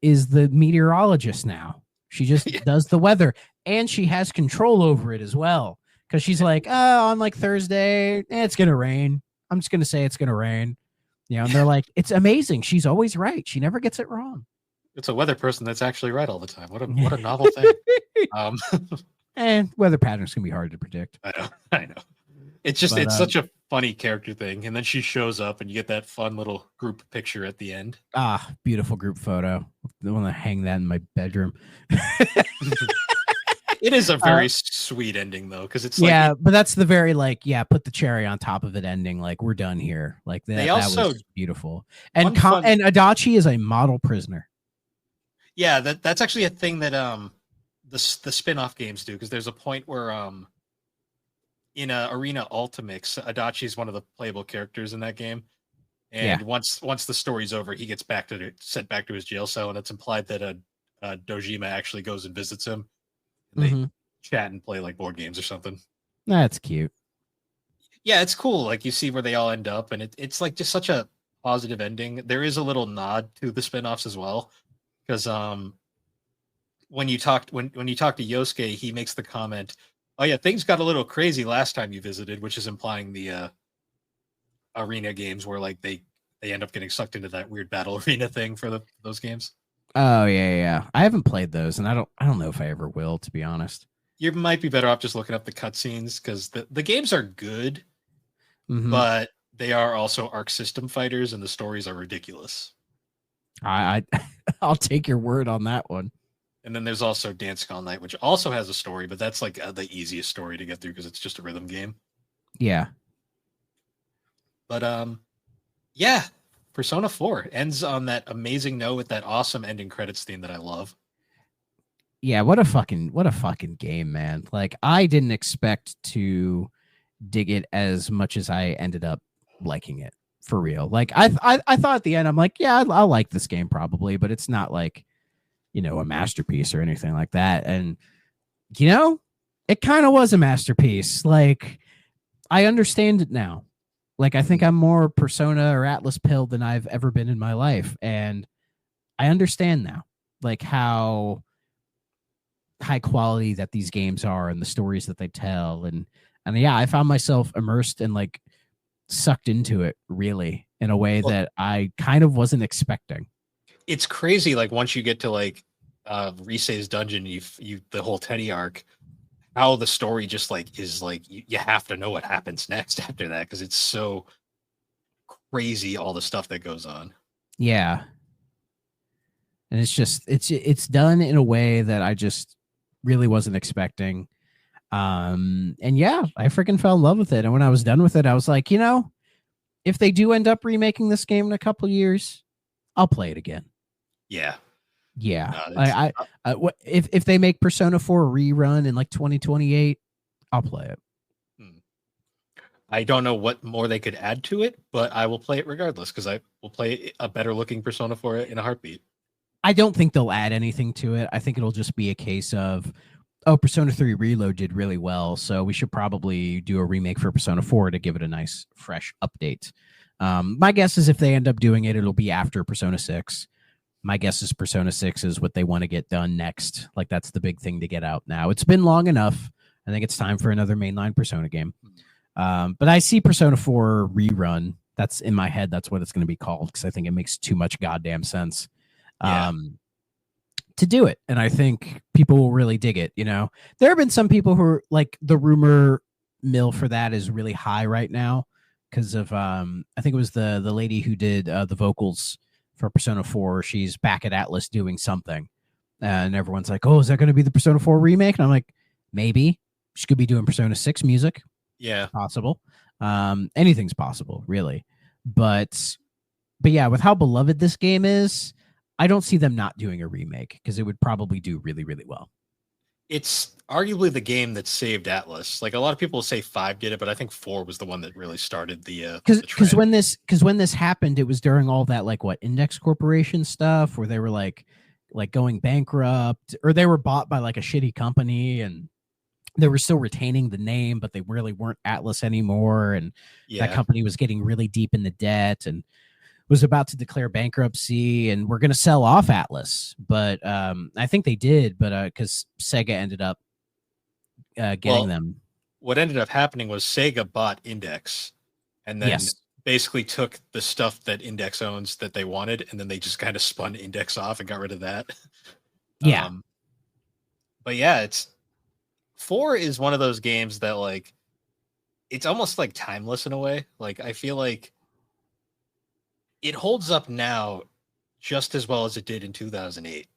is the meteorologist now. She just does the weather, and she has control over it as well. Because she's like, oh, on like Thursday, it's gonna rain. I'm just gonna say it's gonna rain. And they're like, it's amazing. She's always right. She never gets it wrong. It's a weather person that's actually right all the time. What a novel thing. And weather patterns can be hard to predict. I know. It's just it's such a funny character thing, and then she shows up, and you get that fun little group picture at the end. Ah, beautiful group photo. I want to hang that in my bedroom. It is a very sweet ending, though, because it's but that's the very put the cherry on top of it ending. Like, we're done here. Like that. That was beautiful. And and Adachi is a model prisoner. Yeah, that's actually a thing that the spin-off games do, because there's a point where in Arena Ultimix, Adachi is one of the playable characters in that game, and once the story's over, he gets sent back to his jail cell, and it's implied that Dojima actually goes and visits him, and they chat and play like board games or something. That's cute. Yeah, it's cool. Like, you see where they all end up, and it's like just such a positive ending. There is a little nod to the spin-offs as well, because when you talk to Yosuke, he makes the comment, "Oh yeah, things got a little crazy last time you visited," which is implying the arena games where like they end up getting sucked into that weird battle arena thing for those games. Oh yeah. I haven't played those, and I don't know if I ever will, to be honest. You might be better off just looking up the cutscenes, because the games are good, but they are also Arc System fighters, and the stories are ridiculous. I'll take your word on that one. And then there's also Dancing All Night, which also has a story, but that's like the easiest story to get through because it's just a rhythm game. Yeah. But yeah, Persona 4 ends on that amazing note with that awesome ending credits theme that I love. Yeah, what a fucking game, man. Like, I didn't expect to dig it as much as I ended up liking it, for real. Like, I thought at the end, I'm like, yeah, I'll like this game probably, but it's not like, a masterpiece or anything like that. And it kind of was a masterpiece. Like, I understand it now. Like, I think I'm more Persona or Atlas pilled than I've ever been in my life, and I understand now, like, how high quality that these games are and the stories that they tell, and yeah, I found myself immersed and like sucked into it really in a way that I kind of wasn't expecting. It's crazy, like, once you get to like Rise's dungeon, you the whole Teddy arc, how the story just like is like you have to know what happens next after that, because it's so crazy, all the stuff that goes on. Yeah. And it's just it's done in a way that I just really wasn't expecting. And yeah, I freaking fell in love with it. And when I was done with it, I was like, if they do end up remaking this game in a couple years, I'll play it again. Yeah. Yeah. If they make Persona 4 rerun in like 2028, I'll play it. I don't know what more they could add to it, but I will play it regardless, because I will play a better looking Persona 4 in a heartbeat. I don't think they'll add anything to it. I think it'll just be a case of, Persona 3 Reload did really well, so we should probably do a remake for Persona 4 to give it a nice, fresh update. My guess is if they end up doing it, it'll be after Persona 6. My guess is Persona 6 is what they want to get done next. Like, that's the big thing to get out now. It's been long enough. I think it's time for another mainline Persona game. But I see Persona 4 rerun. That's in my head. That's what it's going to be called, because I think it makes too much goddamn sense to do it. And I think people will really dig it. There have been some people who are like, the rumor mill for that is really high right now because of, I think it was the lady who did the vocals for Persona 4. She's back at Atlas doing something. And everyone's like, "Oh, is that going to be the Persona 4 remake?" And I'm like, "Maybe." She could be doing Persona 6 music. Yeah. Possible. Anything's possible, really. But yeah, with how beloved this game is, I don't see them not doing a remake because it would probably do really, really well. It's arguably the game that saved Atlas. Like a lot of people say 5 did it, but I think 4 was the one that really started the Because trend. when this happened, it was during all that like what Index Corporation stuff where they were like going bankrupt, or they were bought by like a shitty company and they were still retaining the name, but they really weren't Atlas anymore. And that company was getting really deep in the debt and was about to declare bankruptcy, and we're going to sell off Atlas. But I think they did, but because Sega ended up getting them. What ended up happening was Sega bought Index and then basically took the stuff that Index owns that they wanted, and then they just kind of spun Index off and got rid of that. Yeah. But yeah, 4 is one of those games that like it's almost like timeless in a way. Like I feel like it holds up now just as well as it did in 2008.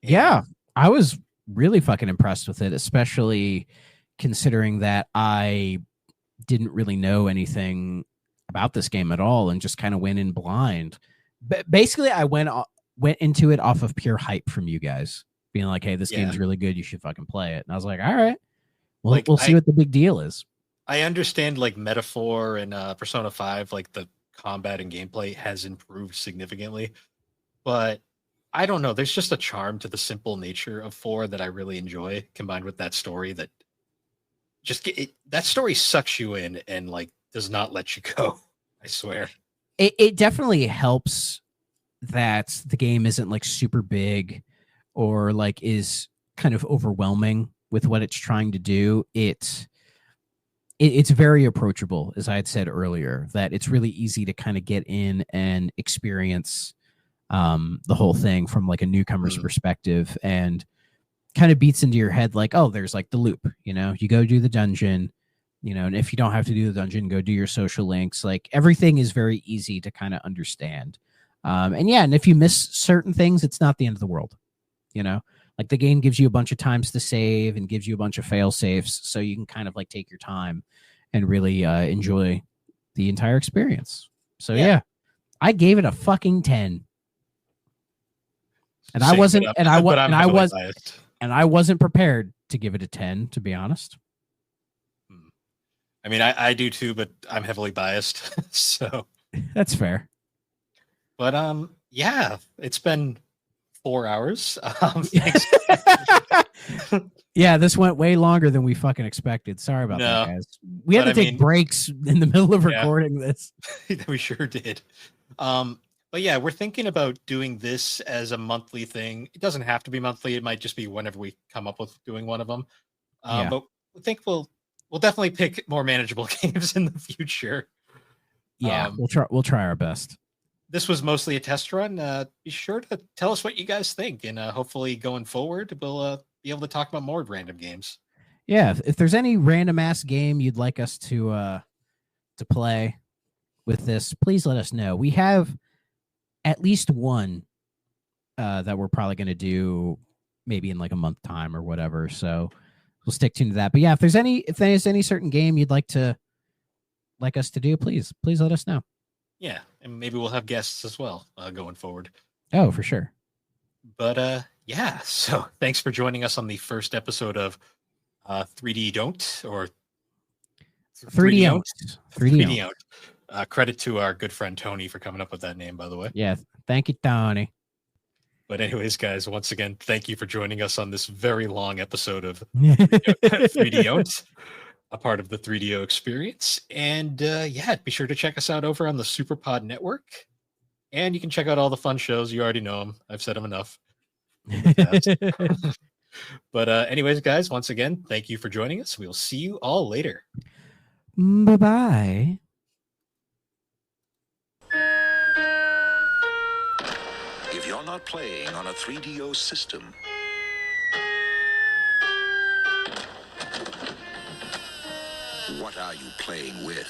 Yeah, I was really fucking impressed with it, especially considering that I didn't really know anything about this game at all and just kind of went in blind. But basically, I went into it off of pure hype from you guys, being like, "Hey, this game's really good. You should fucking play it." And I was like, "All right, well, we'll see what the big deal is." I understand like Metaphor and Persona 5, like the combat and gameplay has improved significantly, but I don't know. There's just a charm to the simple nature of 4 that I really enjoy, combined with that story that just that story sucks you in and like does not let you go. I swear. It definitely helps that the game isn't like super big or like is kind of overwhelming with what it's trying to do. It's very approachable, as I had said earlier, that it's really easy to kind of get in and experience the whole thing from like a newcomer's perspective, and kind of beats into your head like, oh, there's like the loop, you go do the dungeon, and if you don't have to do the dungeon, go do your social links. Like everything is very easy to kind of understand. And if you miss certain things, it's not the end of the world, like the game gives you a bunch of times to save and gives you a bunch of fail safes, so you can kind of like take your time and really enjoy the entire experience. So yeah, I gave it a fucking 10. And I wasn't prepared to give it a 10, to be honest. I mean, I do too, but I'm heavily biased, so that's fair. But yeah, it's been 4 hours. Yeah, this went way longer than we fucking expected. Sorry about that, guys. We had to take breaks in the middle of recording this. We sure did. But yeah, we're thinking about doing this as a monthly thing. It doesn't have to be monthly. It might just be whenever we come up with doing one of them. But I think we'll definitely pick more manageable games in the future. Yeah, we'll try our best. This was mostly a test run. Be sure to tell us what you guys think, and hopefully going forward, we'll be able to talk about more random games. Yeah, if there's any random ass game you'd like us to play with this, please let us know. We have at least one that we're probably going to do maybe in like a month time or whatever. So we'll stick tuned to that. But yeah, if there's any certain game you'd like us to do, please let us know. Yeah, and maybe we'll have guests as well going forward. Oh, for sure. But yeah, so thanks for joining us on the first episode of 3DOn't or 3DOn't. 3DOn't. Credit to our good friend Tony for coming up with that name, by the way. Yeah, thank you, Tony. But anyways, guys, once again, thank you for joining us on this very long episode of 3DOn't. A part of the 3DO experience. And yeah, be sure to check us out over on the SuperPod Network. And you can check out all the fun shows. You already know them. I've said them enough. But anyways, guys, once again, thank you for joining us. We'll see you all later. Bye-bye. If you're not playing on a 3DO system, what are you playing with?